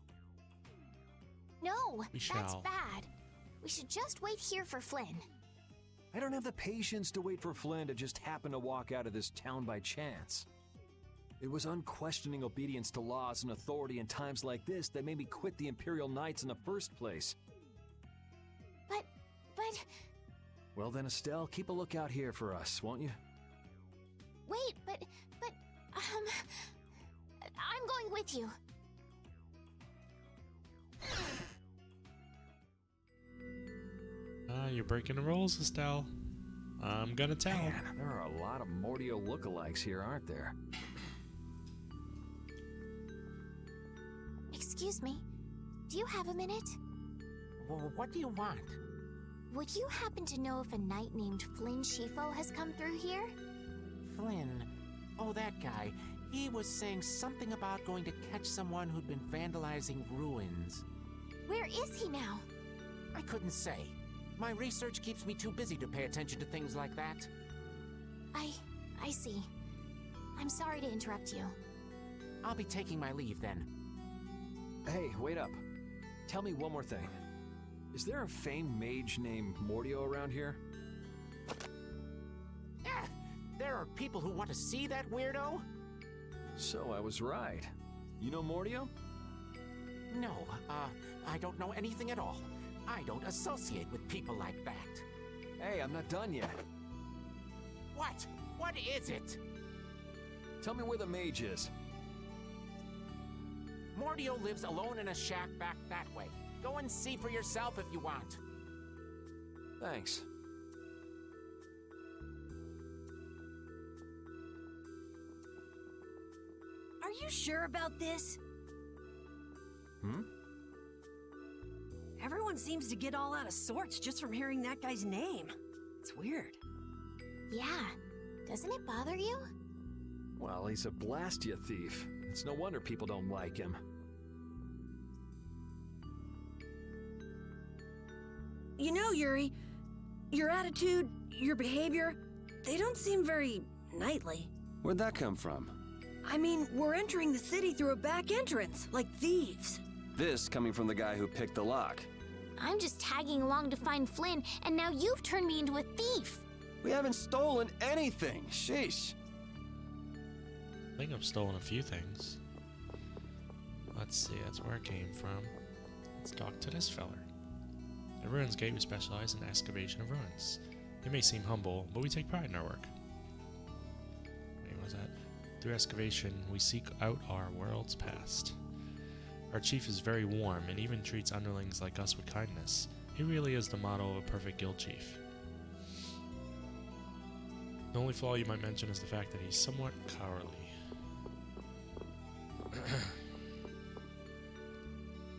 No, We that's shall. bad. We should just wait here for Flynn. I don't have the patience to wait for Flynn to just happen to walk out of this town by chance. It was unquestioning obedience to laws and authority in times like this that made me quit the Imperial Knights in the first place. But... Well then, Estelle, keep a lookout here for us, won't you? Wait, but... I'm going with you. You're breaking the rules, Estelle. I'm gonna tell. Man, there are a lot of Mordio lookalikes here, aren't there? Excuse me, do you have a minute? Well, what do you want? Would you happen to know if a knight named Flynn Shifo has come through here? Flynn. Oh, that guy. He was saying something about going to catch someone who'd been vandalizing ruins. Where is he now? I couldn't say. My research keeps me too busy to pay attention to things like that. I see. I'm sorry to interrupt you. I'll be taking my leave then. Hey, wait up. Tell me one more thing. Is there a famed mage named Mordio around here? There are people who want to see that weirdo? So I was right. You know Mordio? No, I don't know anything at all. I don't associate with people like that. Hey, I'm not done yet. What? What is it? Tell me where the mage is. Mordio lives alone in a shack back that way. Go and see for yourself if you want. Thanks. you sure about this? Everyone seems to get all out of sorts just from hearing that guy's name. It's weird. Yeah. Doesn't it bother you? Well, he's a Blastia thief. It's no wonder people don't like him. You know, Yuri, your attitude, your behavior, they don't seem very knightly. Where'd that come from? I mean, we're entering the city through a back entrance, like thieves. This coming from the guy who picked the lock. I'm just tagging along to find Flynn, and now you've turned me into a thief. We haven't stolen anything. Sheesh. I think I've stolen a few things. Let's see, that's where it came from. Let's talk to this feller. At Ruins Gate, we specialize in excavation of ruins. It may seem humble, but we take pride in our work. Wait, what was that? Through excavation, we seek out our world's past. Our chief is very warm and even treats underlings like us with kindness. He really is the model of a perfect guild chief. The only flaw you might mention is the fact that he's somewhat cowardly.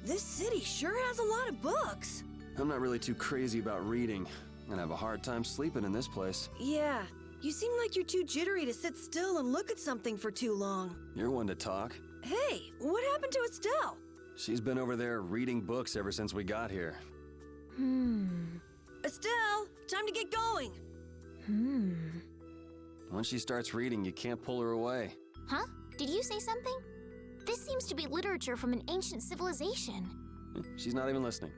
This city sure has a lot of books. I'm not really too crazy about reading, and I have a hard time sleeping in this place. Yeah, you seem like you're too jittery to sit still and look at something for too long. You're one to talk. Hey, what happened to Estelle? She's been over there reading books ever since we got here. Estelle, time to get going. Once she starts reading, you can't pull her away. Huh? Did you say something? This seems to be literature from an ancient civilization. She's not even listening.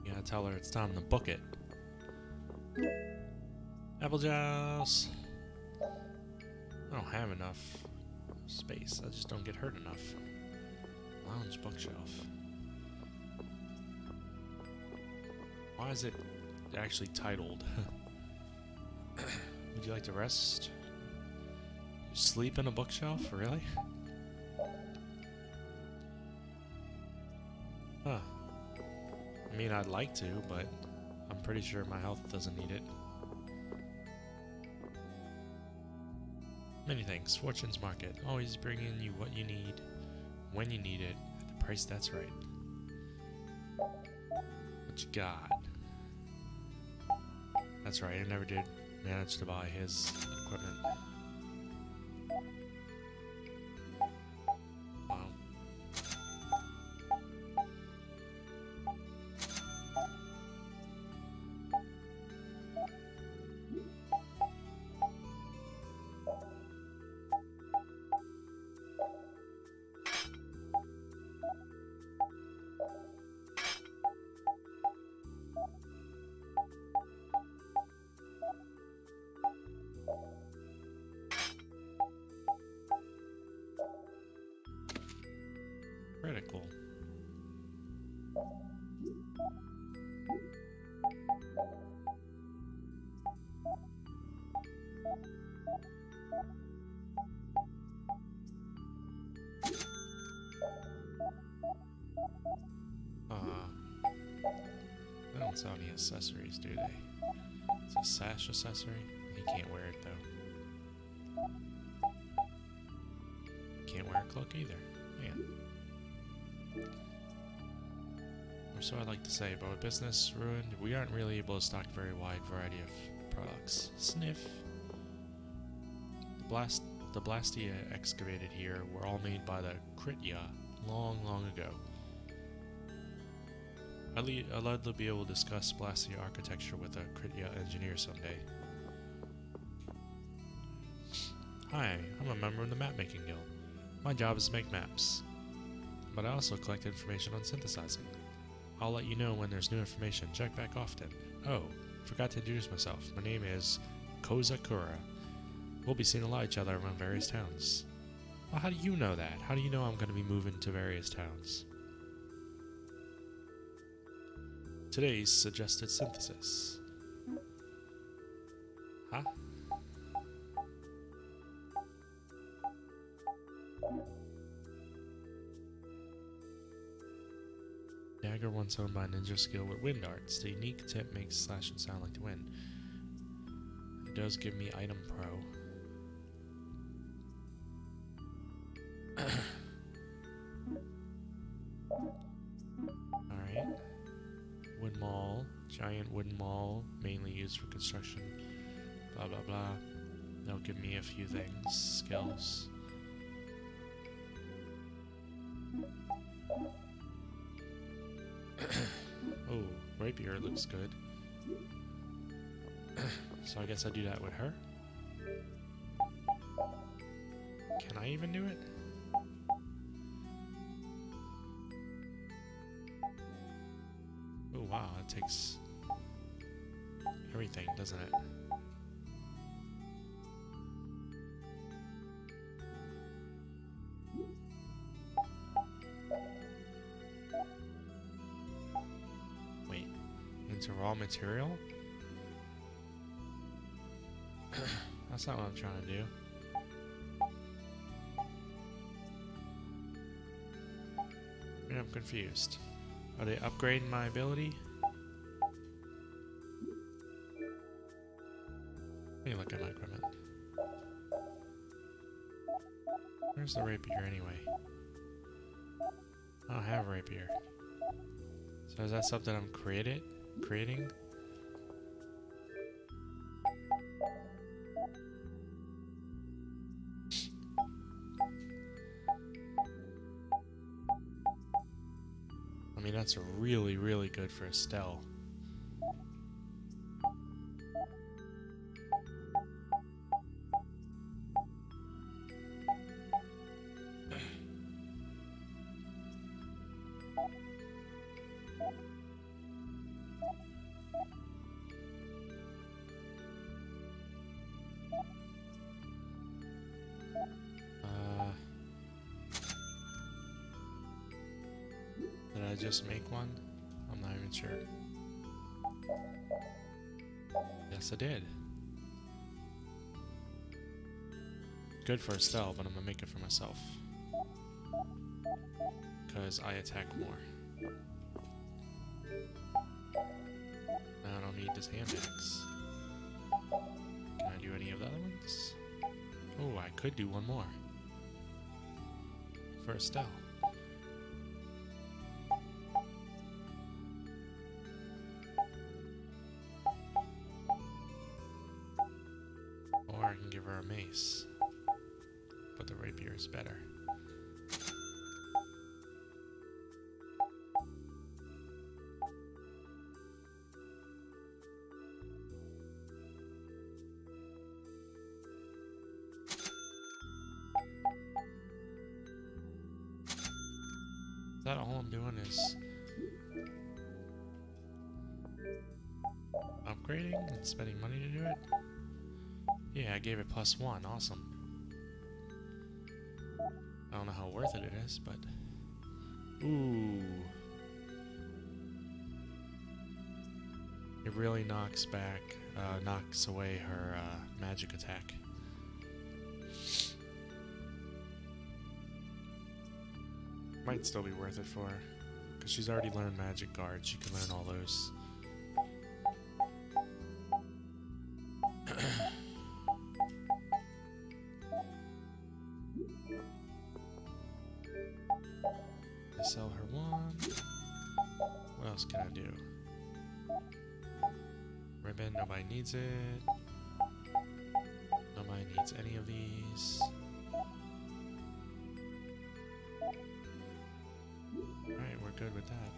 You gotta tell her it's time to book it. Applejaws. I don't have enough space. I just don't get hurt enough. Lounge bookshelf. Why is it actually titled? Would you like to rest? Sleep in a bookshelf? Really? Huh. I mean, I'd like to, but I'm pretty sure my health doesn't need it. Many thanks. Fortune's Market. Always bringing you what you need, when you need it, at the price that's right. What you got? That's right, I never did manage to buy his equipment. Wow. Critical. They don't sell any accessories, do they? It's a sash accessory. He can't wear it though. Can't wear a cloak either. Man. Or so I'd like to say, but with business ruined, we aren't really able to stock a very wide variety of products. Sniff. The Blastia excavated here were all made by the Kritya long, long ago. I'd love to be able to discuss Blastia architecture with a Kritya engineer someday. Hi, I'm a member of the Map Making Guild. My job is to make maps, but I also collect information on synthesizing. I'll let you know when there's new information. Check back often. Oh, forgot to introduce myself. My name is Kozakura. We'll be seeing a lot of each other around various towns. Well, how do you know that? How do you know I'm going to be moving to various towns? Today's suggested synthesis. Huh? Dagger once owned by Ninja skill with wind arts. The unique tip makes slashing sound like the wind. It does give me item pro. Alright. Wood mall. Giant wooden mall, mainly used for construction. Blah blah blah. They'll give me a few things. Skills. Oh, rapier looks good. So I guess I do that with her. Can I even do it? Oh wow, it takes everything, doesn't it? Wait, into raw material? That's not what I'm trying to do. I'm confused. Are they upgrading my ability? Let me look at my equipment. Where's the rapier anyway? I don't have a rapier. So is that something I'm creating? I mean, that's really, really good for Estelle. Did I just make one? I'm not even sure. Yes, I did. Good for Estelle, but I'm gonna make it for myself. Because I attack more. I don't need this hand axe. Can I do any of the other ones? Oh, I could do one more. For Estelle. Or I can give her a mace. But the rapier is better. Is that all I'm doing is upgrading and spending money to do it? Yeah, I gave it +1. Awesome. I don't know how worth it is, but... Ooh. It really knocks away her magic attack. Might still be worth it for her, because she's already learned magic guard. She can learn all those. I sell her one. What else can I do? Ribbon, nobody needs it. Nobody needs any of these. Alright, we're good with that.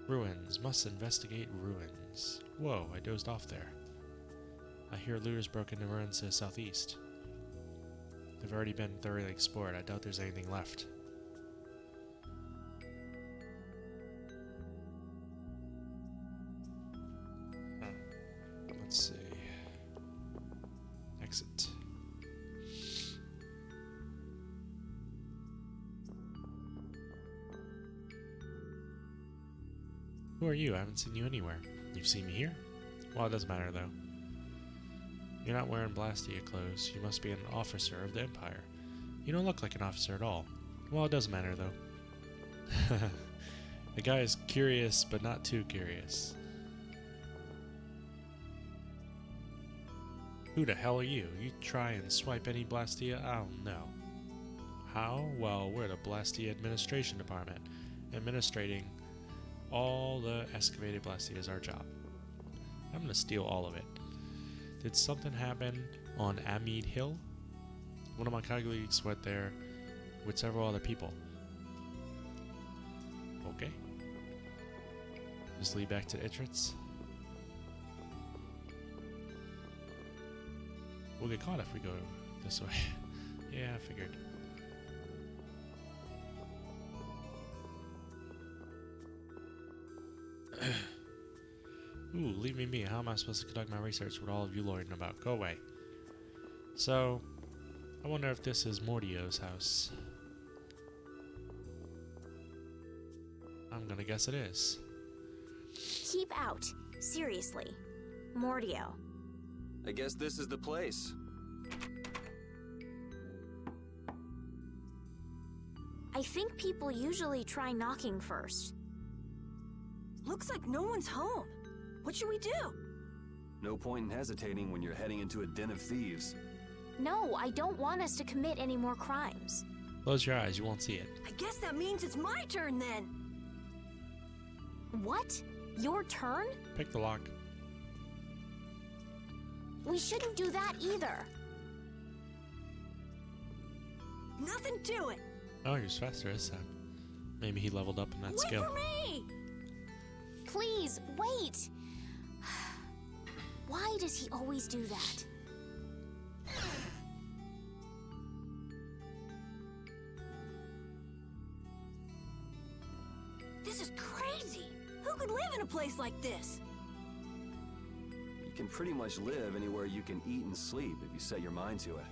Ruins. Must investigate ruins. Whoa, I dozed off there. I hear looters broke into ruins to the southeast. They've already been thoroughly explored. I doubt there's anything left. Let's see. Exit. Who are you? I haven't seen you anywhere. You've seen me here? Well, it doesn't matter, though. You're not wearing Blastia clothes. You must be an officer of the Empire. You don't look like an officer at all. Well, it doesn't matter, though. The guy is curious, but not too curious. Who the hell are you? You try and swipe any Blastia? Oh no. How? Well, we're the Blastia Administration Department. Administrating all the excavated Blastia is our job. I'm gonna steal all of it. Did something happen on Amid Hill? One of my colleagues went there with several other people. Okay. Just lead back to Itritz. We'll get caught if we go this way. Yeah, I figured. Ooh, leave me be. How am I supposed to conduct my research with all of you loitering about? Go away. So, I wonder if this is Mordio's house. I'm gonna guess it is. Keep out. Seriously. Mordio. I guess this is the place. I think people usually try knocking first. Looks like no one's home. What should we do? No point in hesitating when you're heading into a den of thieves. No, I don't want us to commit any more crimes. Close your eyes, you won't see it. I guess that means it's my turn then. What? Your turn? Pick the lock. We shouldn't do that either. Nothing to it. Oh, he was faster this time. Maybe he leveled up in that skill. Wait for me! Please, wait! Why does he always do that? This is crazy! Who could live in a place like this? You can pretty much live anywhere you can eat and sleep if you set your mind to it.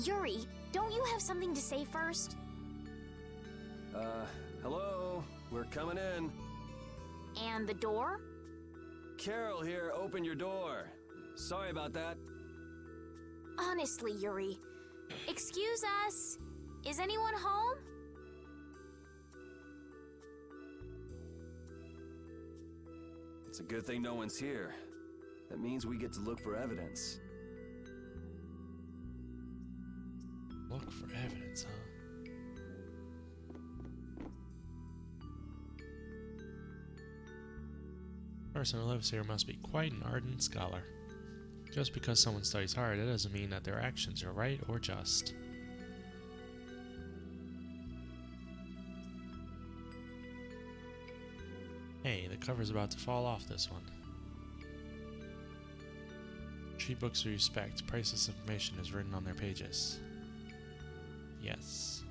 Yuri, don't you have something to say first? Hello? We're coming in. And the door? Carol here, open your door. Sorry about that. Honestly, Yuri. Excuse us. Is anyone home? It's a good thing no one's here. That means we get to look for evidence. Look for evidence, huh? The person who lives here must be quite an ardent scholar. Just because someone studies hard, it doesn't mean that their actions are right or just. Hey, the cover's about to fall off this one. Treat books with respect. Priceless information is written on their pages. Yes.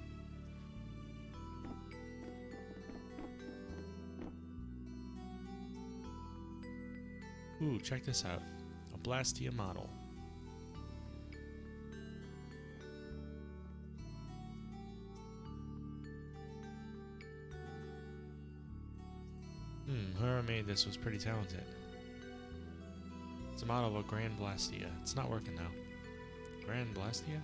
Ooh, check this out. A Blastia model. Whoever made this was pretty talented. It's a model of a Grand Blastia. It's not working though. Grand Blastia?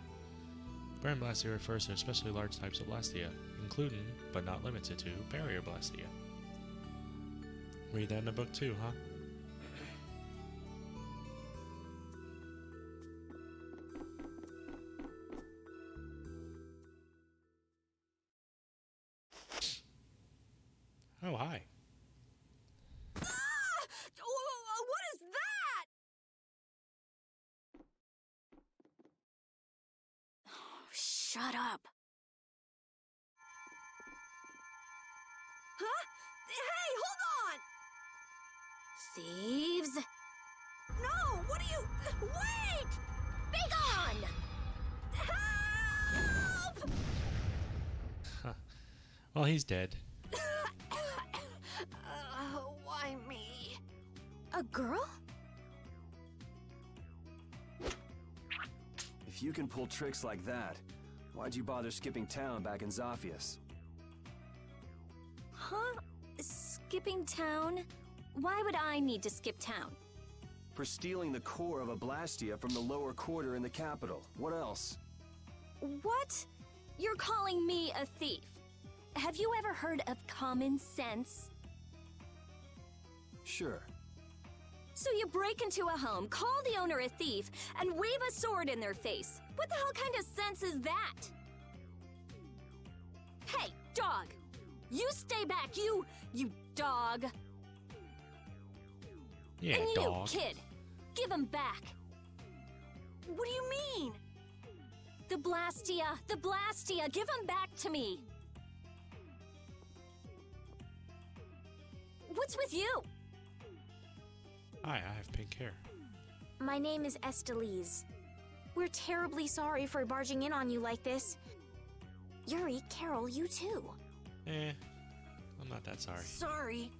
Grand Blastia refers to especially large types of Blastia, including, but not limited to, Barrier Blastia. Read that in the book too, huh? Oh, hi. What is that? Oh, shut up. Huh? Hey, hold on! Thieves? No, what are you... Wait! Be gone! Help! Huh. Well, he's dead. Why me? A girl? If you can pull tricks like that, why'd you bother skipping town back in Zaphius? Huh? Skipping town? Why would I need to skip town? For stealing the core of a Blastia from the lower quarter in the capital. What else? What? You're calling me a thief? Have you ever heard of common sense? Sure. So you break into a home, call the owner a thief, and wave a sword in their face. What the hell kind of sense is that? Hey, dog! You stay back, you dog! Yeah, and dog. you, kid, give him back. What do you mean? The Blastia, give him back to me. What's with you? Hi, I have pink hair. My name is Estelise. We're terribly sorry for barging in on you like this. Yuri, Carol, you too. I'm not that sorry. Sorry.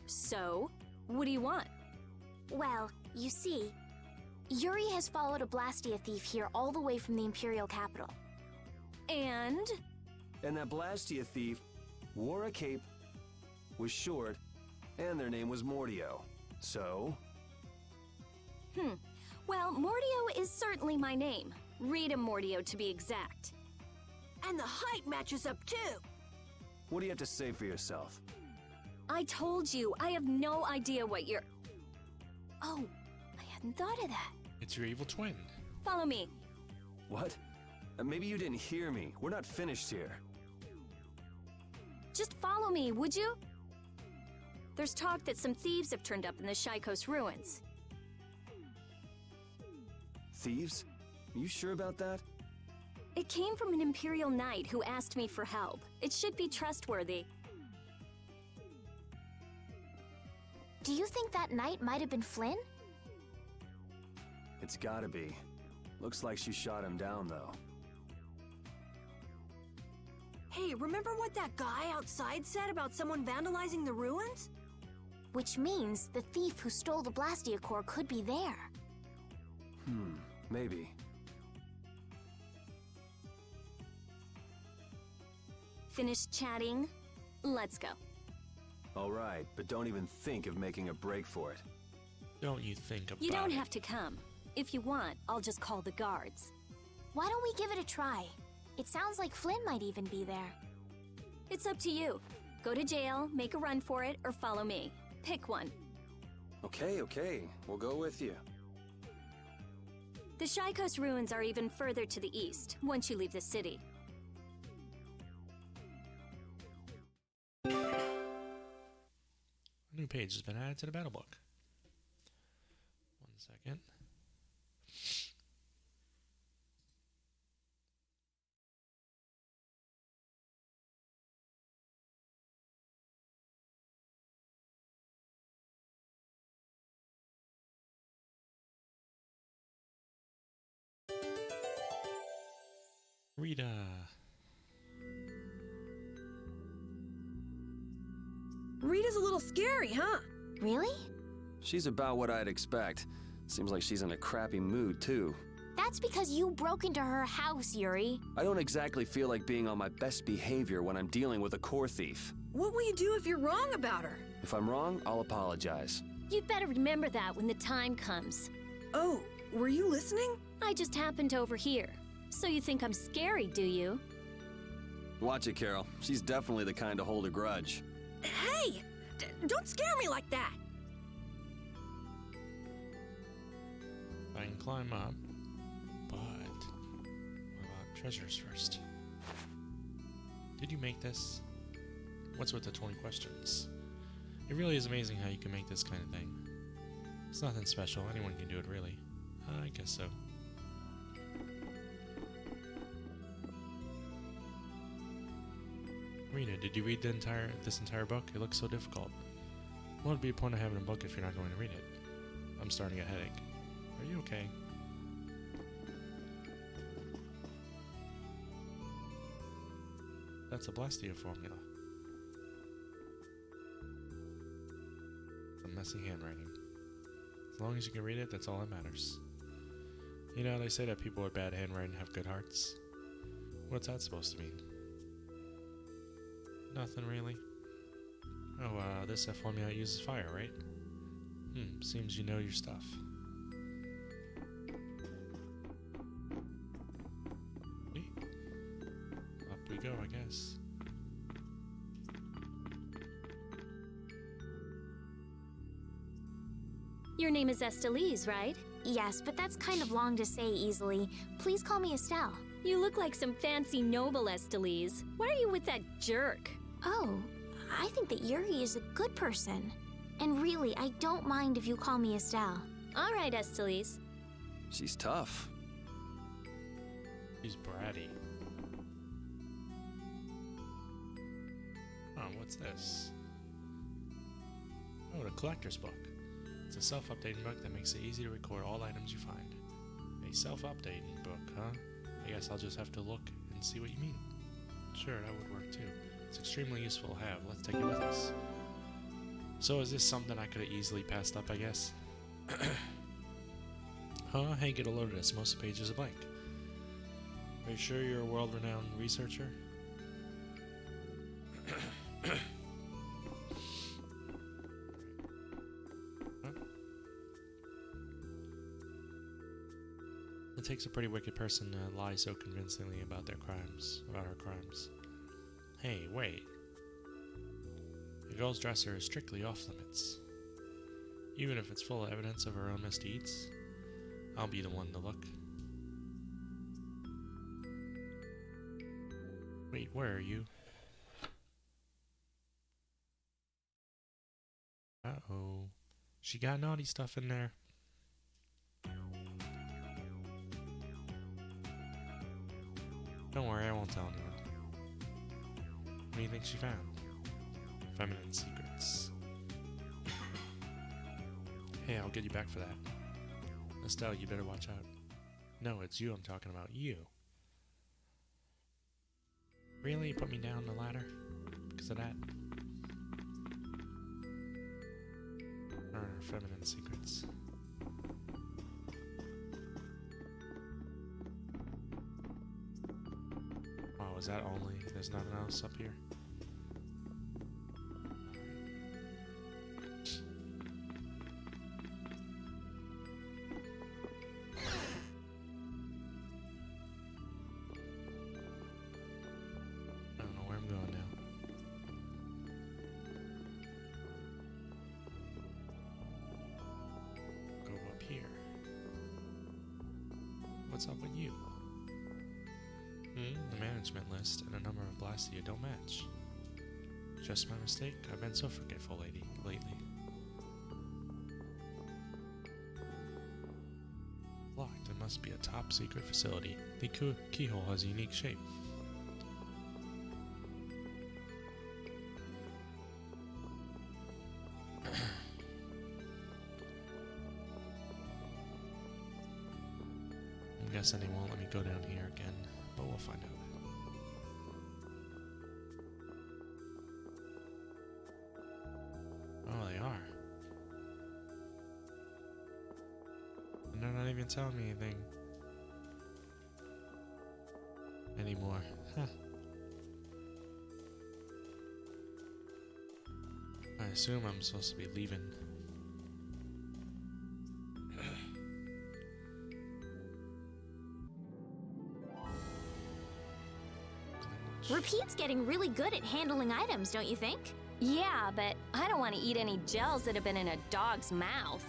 So, what do you want? Well, you see, Yuri has followed a Blastia thief here all the way from the Imperial capital. And that Blastia thief wore a cape, was short, and their name was Mordio. So? Well, Mordio is certainly my name. Rita Mordio, to be exact. And the height matches up, too. What do you have to say for yourself? I told you, I have no idea what you're... Oh, I hadn't thought of that. It's your evil twin. Follow me. What? Maybe you didn't hear me. We're not finished here. Just follow me, would you? There's talk that some thieves have turned up in the Shaikos ruins. Thieves? Are you sure about that? It came from an Imperial Knight who asked me for help. It should be trustworthy. Do you think that knight might have been Flynn? It's gotta be. Looks like she shot him down, though. Hey, remember what that guy outside said about someone vandalizing the ruins? Which means the thief who stole the Blastia core could be there. Maybe. Finished chatting? Let's go. All right, but don't even think of making a break for it. Don't you think about it. You don't have to come. If you want, I'll just call the guards. Why don't we give it a try? It sounds like Flynn might even be there. It's up to you. Go to jail, make a run for it, or follow me. Pick one. Okay. We'll go with you. The Shaikos ruins are even further to the east, once you leave the city. A new page has been added to the battle book. 1 second. Rita. Rita's a little scary, huh? Really? She's about what I'd expect. Seems like she's in a crappy mood, too. That's because you broke into her house, Yuri. I don't exactly feel like being on my best behavior when I'm dealing with a core thief. What will you do if you're wrong about her? If I'm wrong, I'll apologize. You'd better remember that when the time comes. Oh, were you listening? I just happened to overhear. So you think I'm scary, do you? Watch it, Carol. She's definitely the kind to hold a grudge. Hey! Don't scare me like that! I can climb up, but what about treasures first? Did you make this? What's with the 20 questions? It really is amazing how you can make this kind of thing. It's nothing special, anyone can do it really. I guess so. Rita, did you read this entire book? It looks so difficult. What would be the point of having a book if you're not going to read it? I'm starting to get a headache. Are you okay? That's a Blastia formula. Some messy handwriting. As long as you can read it, that's all that matters. You know, they say that people with bad handwriting have good hearts. What's that supposed to mean? Nothing really. Oh, this formula uses fire, right? Seems you know your stuff. Up we go, I guess. Your name is Estelise, right? Yes, but that's kind of long to say easily. Please call me Estelle. You look like some fancy noble, Estelise. Why are you with that jerk? Oh, I think that Yuri is a good person. And really, I don't mind if you call me Estelle. All right, Estelise. She's tough. She's bratty. Oh, what's this? Oh, the collector's book. It's a self-updating book that makes it easy to record all items you find. A self-updating book, huh? I guess I'll just have to look and see what you mean. Sure, that would work too. It's extremely useful to have. Let's take it with us. So is this something I could have easily passed up, I guess? Huh? Hey, get a load of this. Most of the pages are blank. Are you sure you're a world-renowned researcher? It takes a pretty wicked person to lie so convincingly about their crimes, about her crimes. Hey, wait. The girl's dresser is strictly off limits. Even if it's full of evidence of her own misdeeds, I'll be the one to look. Wait, where are you? Uh-oh. She got naughty stuff in there. Don't worry, I won't tell anyone. What do you think she found? Feminine secrets. Hey, I'll get you back for that. Estelle, you better watch out. No, it's you I'm talking about. You. Really? You put me down the ladder? Because of that? Or feminine secrets. Oh, is that only? There's nothing else up here? I don't know where I'm going now. Go up here. What's up with you? The management list and a number of blasts you don't match. Just my mistake? I've been so forgetful lately. Locked. It must be a top secret facility. The keyhole has a unique shape. I'm guessing they won't let me go down here again. But we'll find out. Oh, they are. And they're not even telling me anything anymore. Huh. I assume I'm supposed to be leaving. Repeat's getting really good at handling items, don't you think? Yeah, but I don't want to eat any gels that have been in a dog's mouth.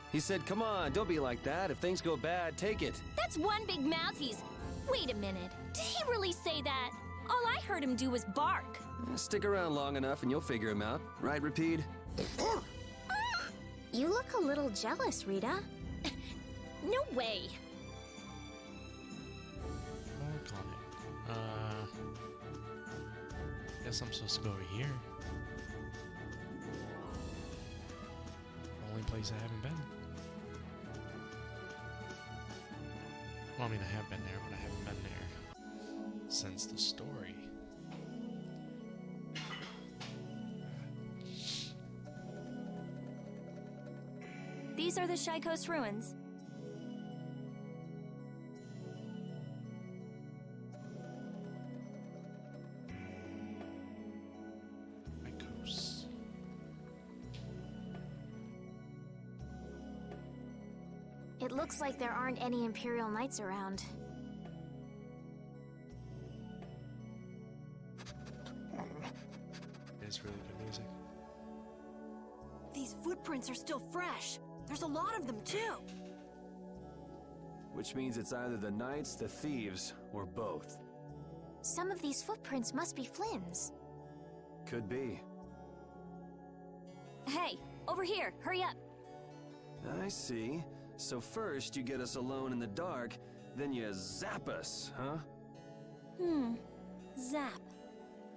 He said, come on, don't be like that. If things go bad, take it. That's one big mouth he's... Wait a minute. Did he really say that? All I heard him do was bark. Stick around long enough and you'll figure him out. Right, Rapide? You look a little jealous, Rita. No way. Guess I'm supposed to go over here. Only place I haven't been. Well, I mean, I have been there, but I haven't been there since the story. These are the Shaikos ruins. It looks like there aren't any Imperial Knights around. It's really good music. These footprints are still fresh. There's a lot of them, too. Which means it's either the knights, the thieves, or both. Some of these footprints must be Flynn's. Could be. Hey, over here, hurry up. I see. So first you get us alone in the dark, then you zap us, huh? Zap.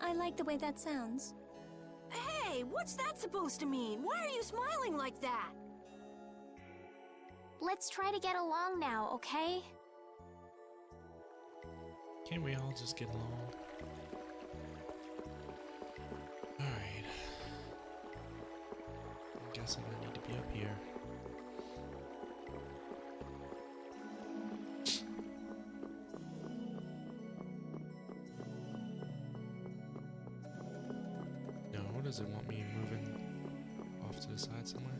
I like the way that sounds. Hey, what's that supposed to mean? Why are you smiling like that? Let's try to get along now, okay? Can't we all just get along? Alright. I'm guessing I need to be up here. No, does it want me moving off to the side somewhere?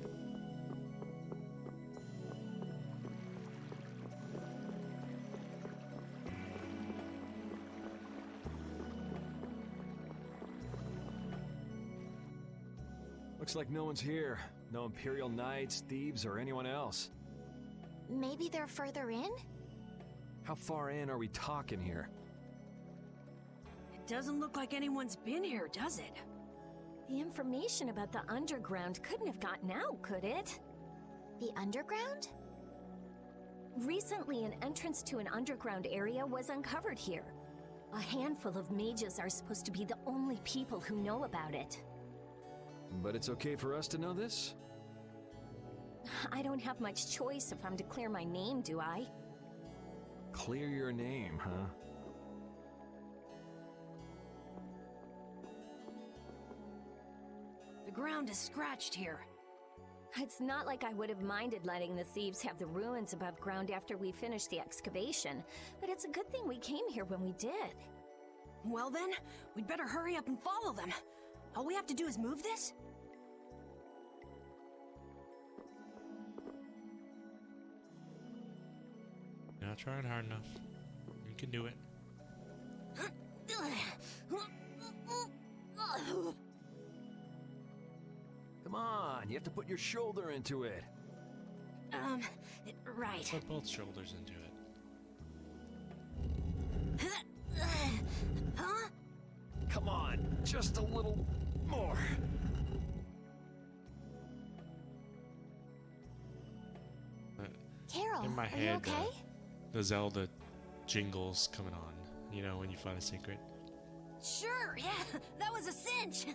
Looks like no one's here. No Imperial Knights, thieves, or anyone else. Maybe they're further in? How far in are we talking here? It doesn't look like anyone's been here, does it? The information about the underground couldn't have gotten out, could it? The underground? Recently, an entrance to an underground area was uncovered here. A handful of mages are supposed to be the only people who know about it. But it's okay for us to know this? I don't have much choice if I'm to clear my name, do I? Clear your name, huh? The ground is scratched here. It's not like I would have minded letting the thieves have the ruins above ground after we finished the excavation, but it's a good thing we came here when we did. Well then, we'd better hurry up and follow them. All we have to do is move this? You're not trying hard enough. You can do it. Come on, you have to put your shoulder into it. Right. Put both shoulders into it. Huh? Come on, just a little more. Carol, in my are head, you okay? the Zelda jingles coming on. You know, when you find a secret. Sure, yeah, that was a cinch.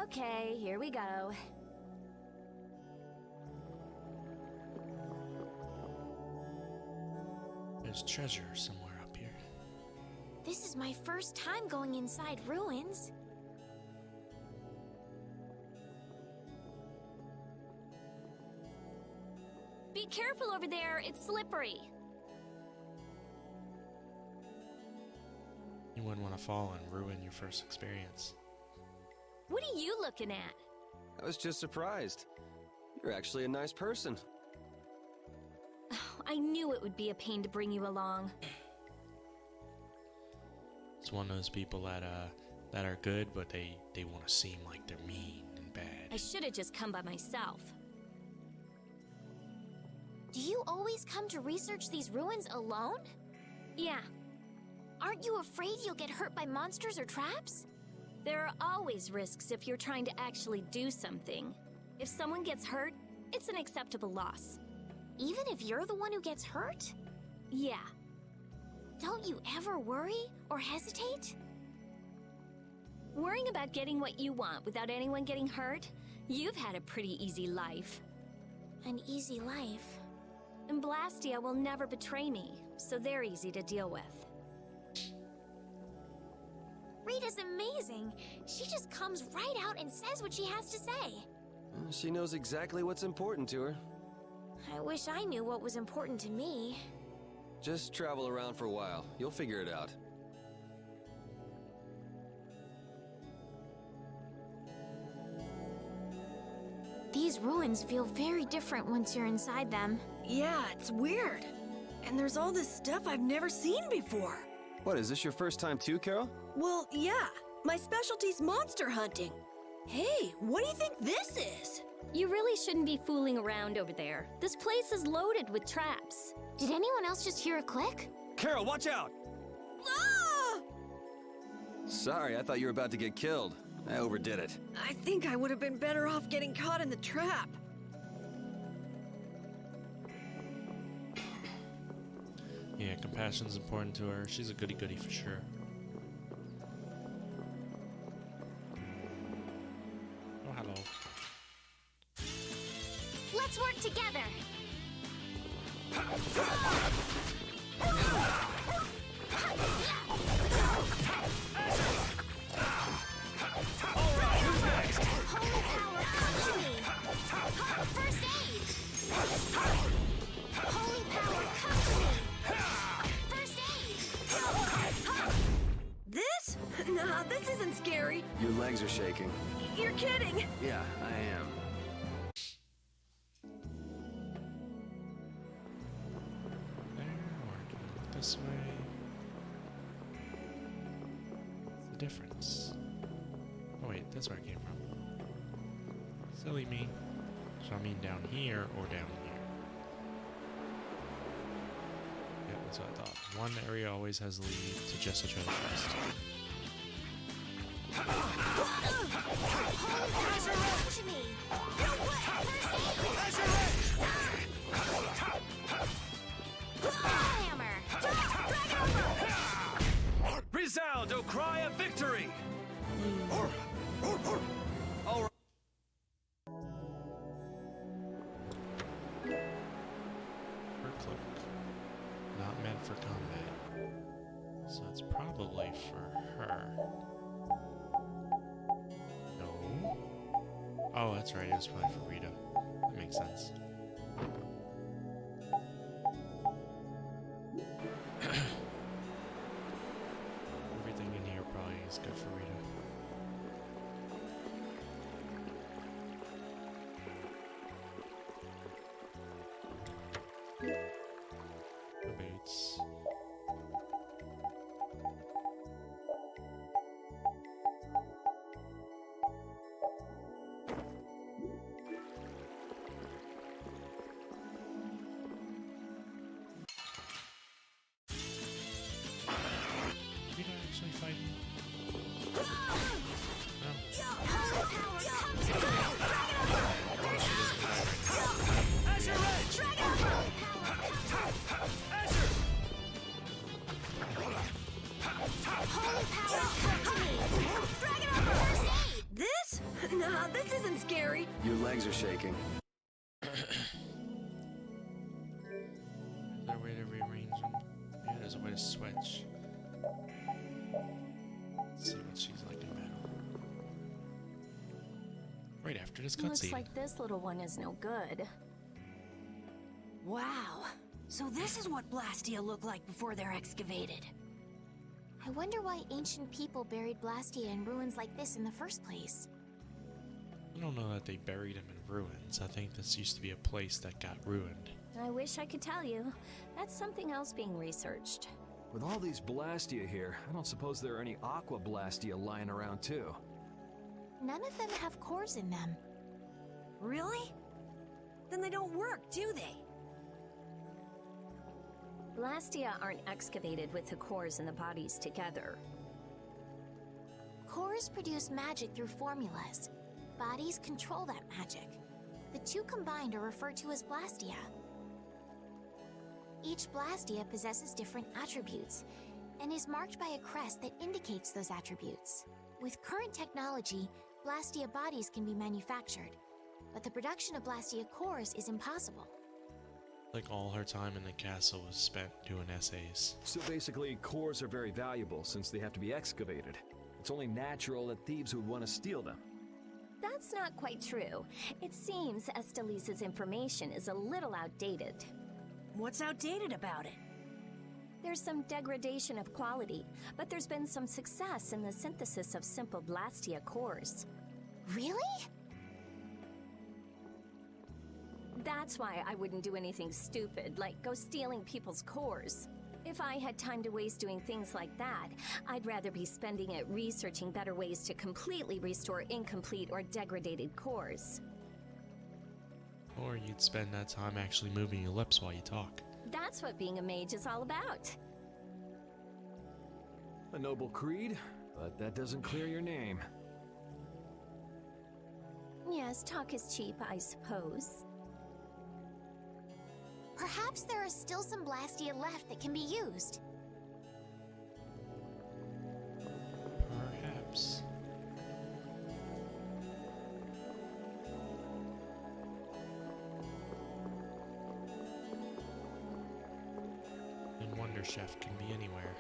Okay, here we go. There's treasure somewhere up here. This is my first time going inside ruins. Be careful over there, it's slippery. You wouldn't want to fall and ruin your first experience. What are you looking at? I was just surprised. You're actually a nice person. I knew it would be a pain to bring you along. It's one of those people that are good, but they want to seem like they're mean and bad. I should have just come by myself. Do you always come to research these ruins alone? Yeah. Aren't you afraid you'll get hurt by monsters or traps? There are always risks if you're trying to actually do something. If someone gets hurt, it's an acceptable loss. Even if you're the one who gets hurt? Yeah. Don't you ever worry or hesitate? Worrying about getting what you want without anyone getting hurt? You've had a pretty easy life. An easy life? And Blastia will never betray me, so they're easy to deal with. Rita's amazing. She just comes right out and says what she has to say. She knows exactly what's important to her. I wish I knew what was important to me. Just travel around for a while. You'll figure it out. These ruins feel very different once you're inside them. Yeah, it's weird. And there's all this stuff I've never seen before. What, is this your first time too, Carol? Well, yeah. My specialty's monster hunting. Hey, what do you think this is? You really shouldn't be fooling around over there. This place is loaded with traps. Did anyone else just hear a click? Carol, watch out! Ah! Sorry, I thought you were about to get killed. I overdid it. I think I would have been better off getting caught in the trap. Yeah, compassion's important to her. She's a goody-goody for sure. Oh, hello. Let's work together. Alright, who's next? Holy power, come to me. First aid. Holy power, come to me. First aid. This? Nah, this isn't scary. Your legs are shaking. You're kidding. Yeah, I am. There, or this way. What's the difference? Oh wait, that's where it came from. Silly me. So I mean down here or down here? Yeah, that's what I thought. One area always has lead to just a treasure chest. Resound, O cry of victory! All right. Her cloak. Not meant for combat. So it's probably for her. No? Oh, that's right. It was probably for Rita. That makes sense. Everything in here probably is good for Rita. Her boots. Rita actually fighting? Azure Edge! Azure! This? Nah, this isn't scary. Your legs are shaking. Is there a way to rearrange them? Yeah, there's a way to switch. Let's see what she's like in battle. Right after this Looks cutscene. like this little one is no good. Wow. So this is what Blastia looked like before they're excavated. I wonder why ancient people buried Blastia in ruins like this in the first place. I don't know that they buried him in ruins. I think this used to be a place that got ruined. I wish I could tell you. That's something else being researched. With all these Blastia here, I don't suppose there are any Aqua Blastia lying around too. None of them have cores in them. Really? Then they don't work, do they? Blastia aren't excavated with the cores and the bodies together. Cores produce magic through formulas. Bodies control that magic. The two combined are referred to as Blastia. Each Blastia possesses different attributes and is marked by a crest that indicates those attributes. With current technology, Blastia bodies can be manufactured, but the production of Blastia cores is impossible. Like all her time in the castle was spent doing essays. So basically, cores are very valuable since they have to be excavated. It's only natural that thieves would want to steal them. That's not quite true. It seems Estelisa's information is a little outdated. What's outdated about it? There's some degradation of quality, but there's been some success in the synthesis of simple Blastia cores. Really? That's why I wouldn't do anything stupid, like go stealing people's cores. If I had time to waste doing things like that, I'd rather be spending it researching better ways to completely restore incomplete or degraded cores. Or you'd spend that time actually moving your lips while you talk. That's what being a mage is all about. A noble creed, but that doesn't clear your name. Yes, talk is cheap, I suppose. Perhaps there are still some Blastia left that can be used. Perhaps. And Wonder Chef can be anywhere.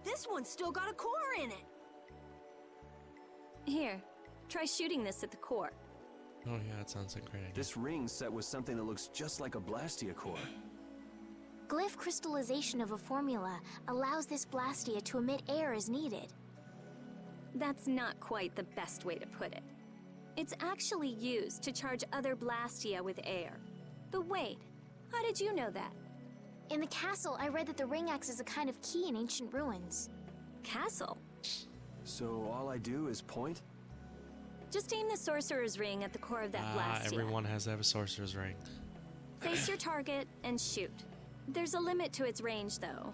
This one's still got a core in it. Here, try shooting this at the core. Oh yeah, that sounds like a great idea. This ring's set with something that looks just like a Blastia core. Glyph crystallization of a formula allows this Blastia to emit air as needed. That's not quite the best way to put it. It's actually used to charge other Blastia with air. But wait, how did you know that? In the castle, I read that the ring acts as a kind of key in ancient ruins. Castle? So all I do is point? Just aim the sorcerer's ring at the core of that Blastia. Everyone has to have a sorcerer's ring. Face your target and shoot. There's a limit to its range, though.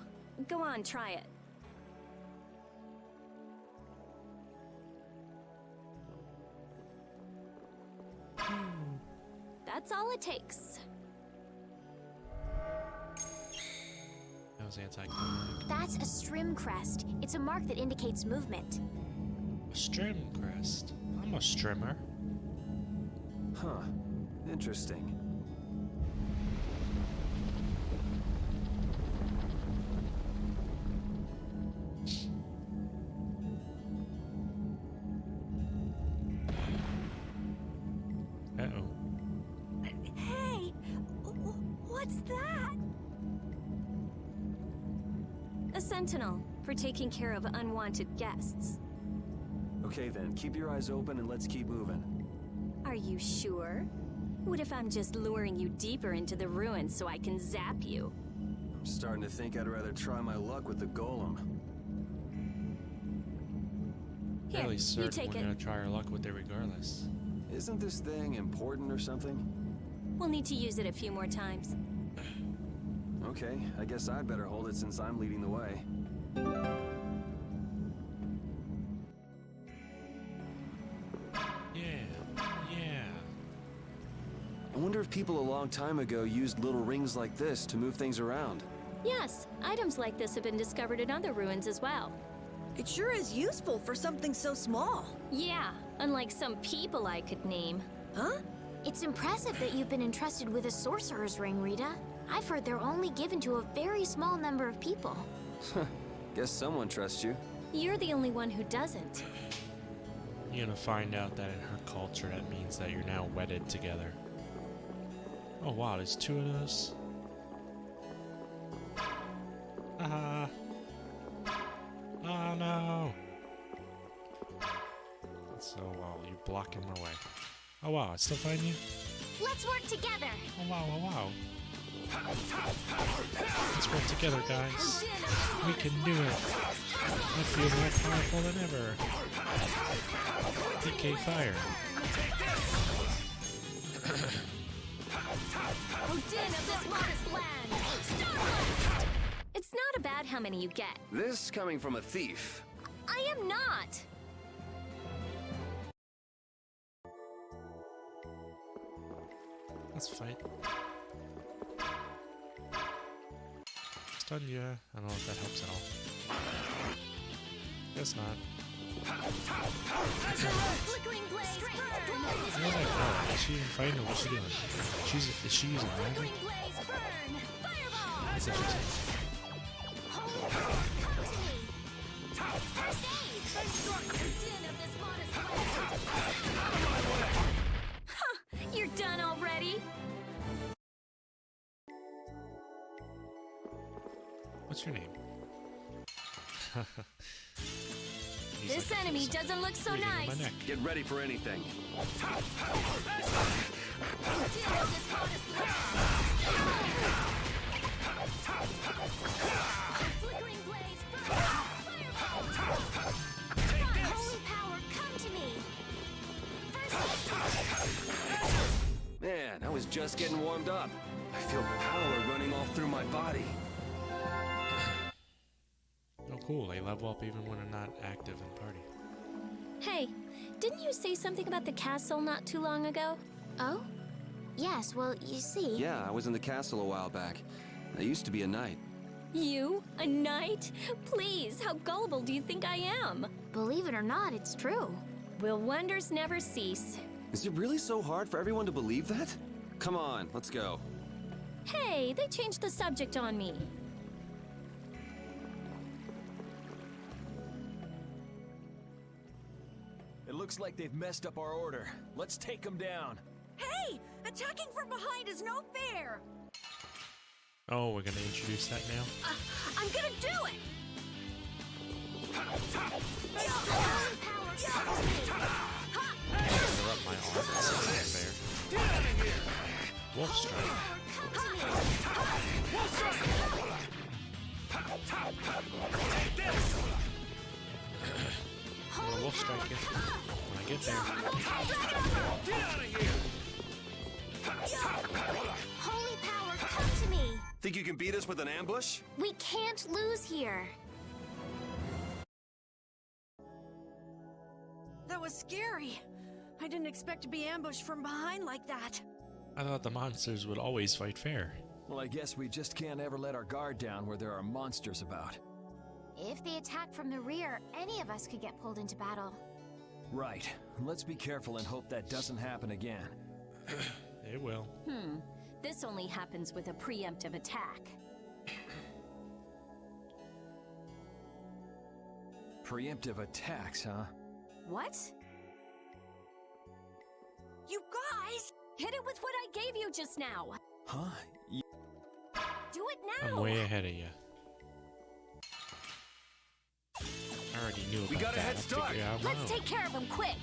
Go on, try it. That's all it takes. That was anticlimactic. That's a strim crest. It's a mark that indicates movement. A strim crest. I'm a strimmer. Huh. Interesting. Uh-oh. Hey! What's that? A sentinel for taking care of unwanted guests. Okay then, keep your eyes open and let's keep moving. Are you sure? What if I'm just luring you deeper into the ruins so I can zap you? I'm starting to think I'd rather try my luck with the golem. Here, Fairly you certain take we're it. gonna try our luck with it regardless. Isn't this thing important or something? We'll need to use it a few more times. Okay, I guess I'd better hold it since I'm leading the way. Yeah. I wonder if people a long time ago used little rings like this to move things around. Yes, items like this have been discovered in other ruins as well. It sure is useful for something so small. Yeah, unlike some people I could name. Huh? It's impressive that you've been entrusted with a sorcerer's ring, Rita. I've heard they're only given to a very small number of people. Guess someone trusts you. You're the only one who doesn't. You're gonna find out that in her culture that means that you're now wedded together. Oh wow, there's two of those. Haha. Oh no. So you're blocking my way. Oh wow, I still find you? Let's work together. Oh wow, oh wow. Let's work together, guys. We can do it. I feel more powerful than ever. DK fire. Odin of this modest land! Starlight! It's not about how many you get. This coming from a thief. I am not! Let's fight. Stun you. I don't know if that helps at all. Guess not. Flickering blaze burn! Where's that girl? Is she even fighting or what's she doing? Is she using magic? Flickering blaze burn! Fireball! That's interesting. Hold on! Come to me! First aid! Odin of this modest land! Huh! You're done already? What's your name? he's This like, enemy doesn't look so breathing in nice. my neck. Get ready for anything. Flickering blaze, fireball! Holy power, come to me! Man, I was just getting warmed up. I feel power running all through my body. Oh, cool. They level up even when they're not active in party. Hey, didn't you say something about the castle not too long ago? Oh? Yes, well, you see... Yeah, I was in the castle a while back. I used to be a knight. You? A knight? Please, how gullible do you think I am? Believe it or not, it's true. Will wonders never cease? Is it really so hard for everyone to believe that? Come on, let's go. Hey, they changed the subject on me. It looks like they've messed up our order. Let's take them down. Hey! Attacking from behind is no fair! Oh, we're gonna introduce that now? I'm gonna do it! Interrupt my arm. This isn't fair. Wolf strike. Wolf strike it when I get there. Get out of here! Holy power, come to me! Think you can beat us with an ambush? We can't lose here. That was scary. I didn't expect to be ambushed from behind like that. I thought the monsters would always fight fair. Well, I guess we just can't ever let our guard down where there are monsters about. If they attack from the rear, any of us could get pulled into battle. Right. Let's be careful and hope that doesn't happen again. It will. This only happens with a preemptive attack. Preemptive attacks, huh? What? You guys! Hit it with what I gave you just now! Huh? Do it now! I'm way ahead of you. I already knew about that. We got a head start. Let's take care of him quick!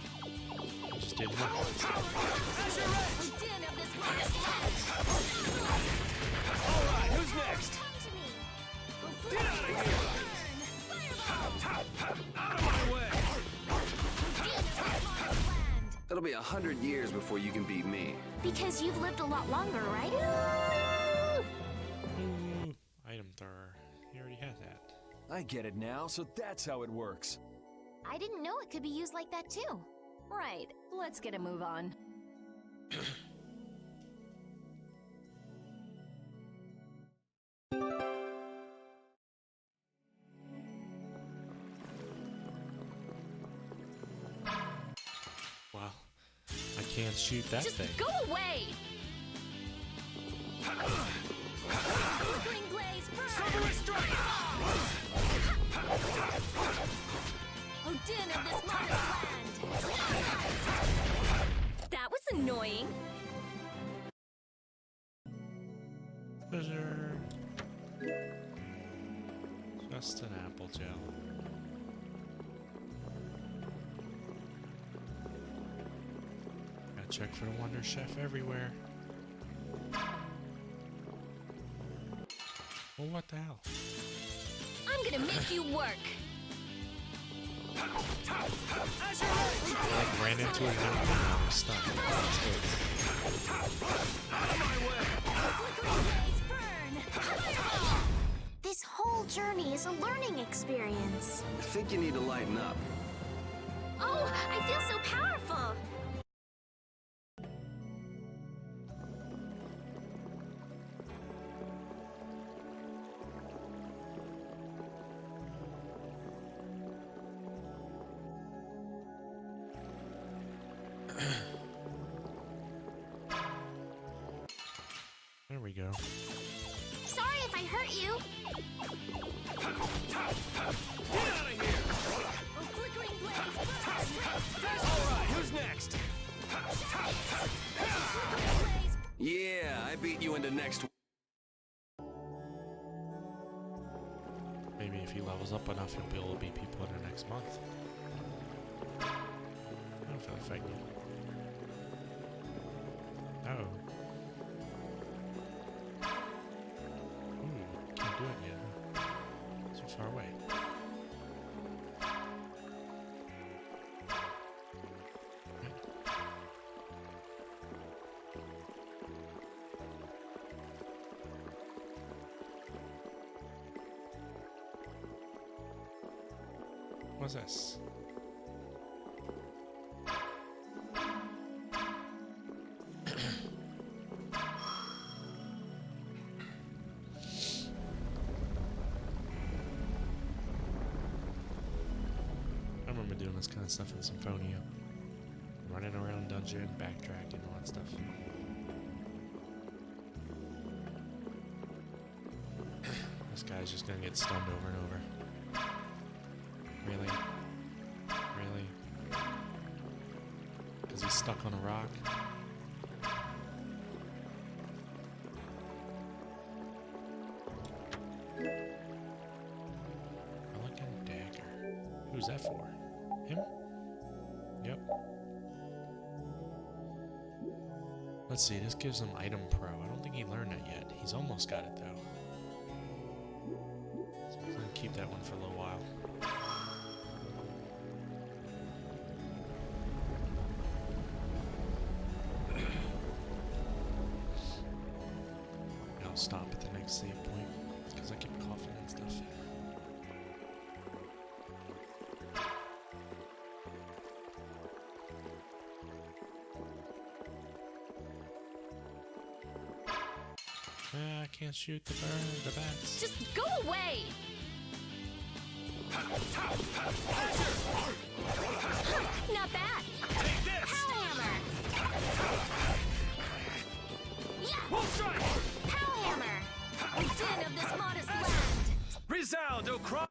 I just didn't know. Din of this monster! Alright, who's next? Come to me! Get out of here! Out of my way! It'll be 100 years before you can beat me. Because you've lived a lot longer, right? Ooh, item thrower. He already had that. I get it now, so that's how it works. I didn't know it could be used like that too. Right, let's get a move on. Wow. I can't shoot that Just thing. go away! Flickering blaze, burn! Oh, din of this modest land! That was annoying. Blizzard. Just an apple gel. Gotta check for the Wonder Chef everywhere. Well, what the hell? I'm gonna make you work. I like ran into it and I was stuck. This whole journey is a learning experience. I think you need to lighten up. Oh, I feel so powerful! There we go. Sorry if I hurt you. Get out of here! Oh, flickering blaze, Alright, who's next? Yeah, I beat you into next. Maybe if he levels up enough, he'll be able to beat people in the next month. feel like fighting you. Oh. Ooh, can't do it yet. So far away. What's this? I remember doing this kind of stuff in Symphonia. Running around dungeon, backtracking, all that stuff. This guy's just gonna get stunned over and over. Really? Really? Because he's stuck on a rock? Elegant dagger. Who's that for? Him? Yep. Let's see, this gives him item pro. I don't think he learned it yet. He's almost got it though. So I'm gonna keep that one for a little while. I'll stop at the next save point because I keep coughing and stuff. I can't shoot the bats. Just go away! Not bad! Power hammer! Yeah! Power hammer! Den of this modest land! Resound, O cry!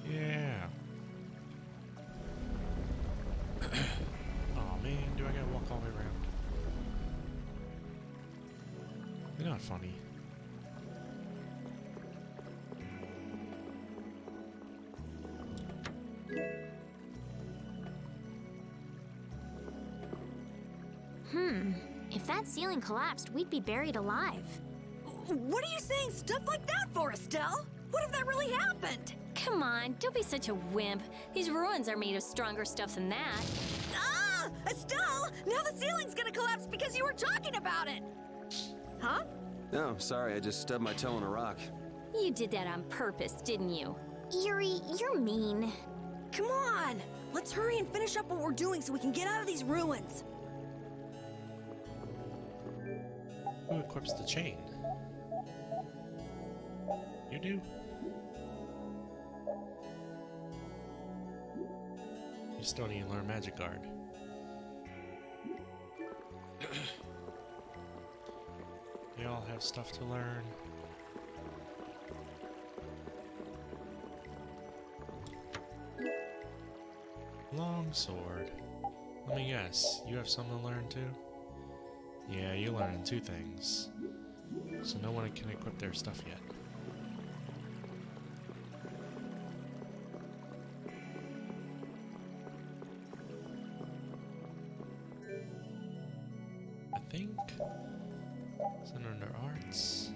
Yeah. Oh man, do I gotta walk all the way around? They're not funny. If that ceiling collapsed, we'd be buried alive. What are you saying stuff like that for, Estelle? What if that really happened? Come on, don't be such a wimp. These ruins are made of stronger stuff than that. Ah! Estelle! Now the ceiling's gonna collapse because you were talking about it! Huh? No, sorry, I just stubbed my toe on a rock. You did that on purpose, didn't you? Yuri, you're mean. Come on! Let's hurry and finish up what we're doing so we can get out of these ruins. Who equips the chain? You do? You still need to learn Magic Guard. They all have stuff to learn. Longsword. Let me guess, you have something to learn too? Yeah, you're learning two things. So no one can equip their stuff yet. I think it's under arts.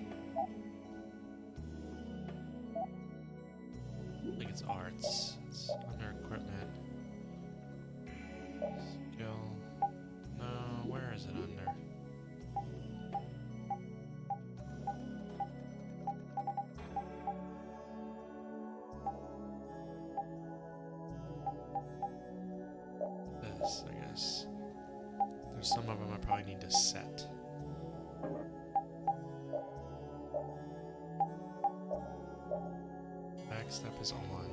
I think it's arts. It's under equipment. Skill. No, where is it under? This, I guess. There's some of them I probably need to set. Backstep is on.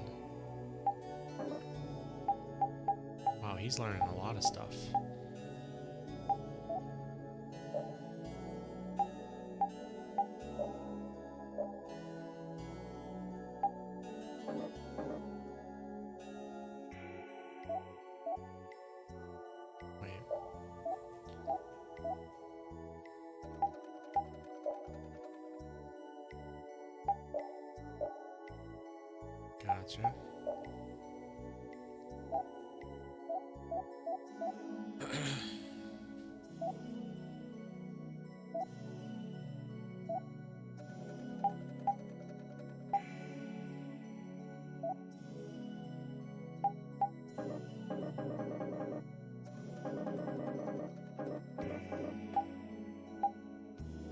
Wow, he's learning a lot of stuff. Gotcha.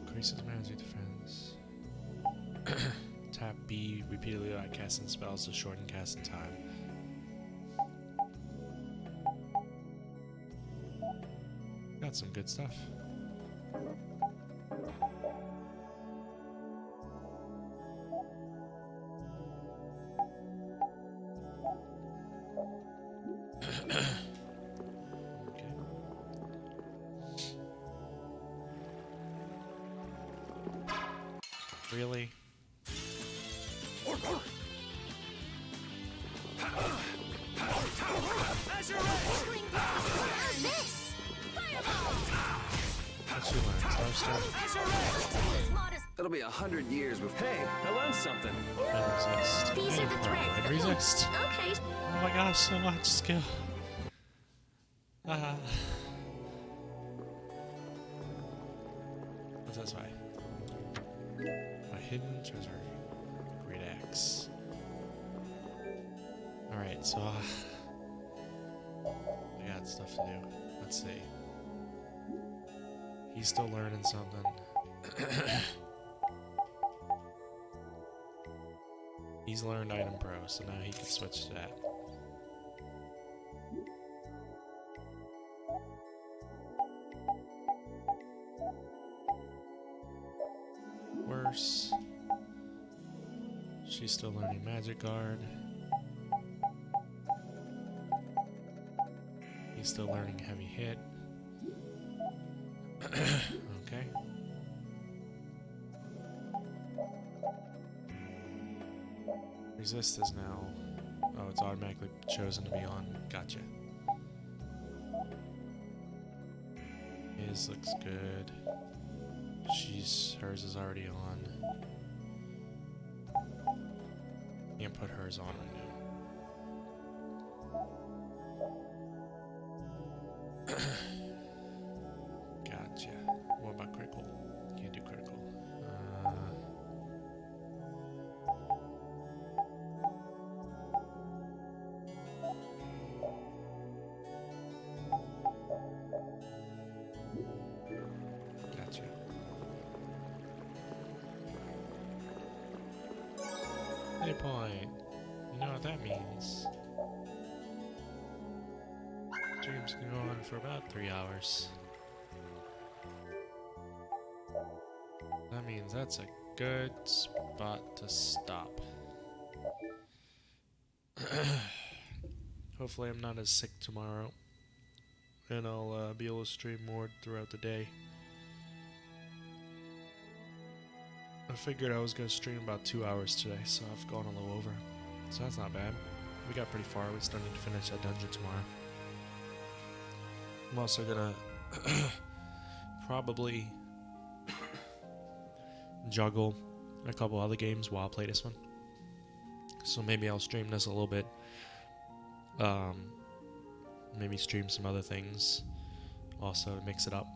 Increases magic defense. Tap B repeatedly while casting spells to shorten casting time. Got some good stuff. Really? How's this? What's your line? Star stuff? It'll be 100 years before. Hey, I learned something. Resist. These are the threads that Resist. Okay. Oh my gosh, so much skill. What's this way? A hidden treasure. Great axe. Alright, so I got stuff to do. Let's see. He's still learning something. He's learned Item Pro, so now he can switch to that. Worse. She's still learning Magic Guard. He's still learning Heavy Hit. Okay. Resist is now... Oh, it's automatically chosen to be on. Gotcha. His looks good. Hers is already on. Can't put hers on right now. Gotcha. What about critical? Can't do critical. Gotcha. Hey, point. You know what that means? Streams can go on for about 3 hours. That means that's a good spot to stop. Hopefully I'm not as sick tomorrow, and I'll be able to stream more throughout the day. I figured I was going to stream about 2 hours today, so I've gone a little over. So that's not bad. We got pretty far. We still need to finish that dungeon tomorrow. I'm also going to probably juggle a couple other games while I play this one. So maybe I'll stream this a little bit. Maybe stream some other things also to mix it up.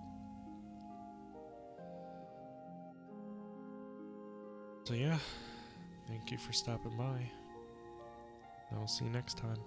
So yeah, thank you for stopping by. I will see you next time.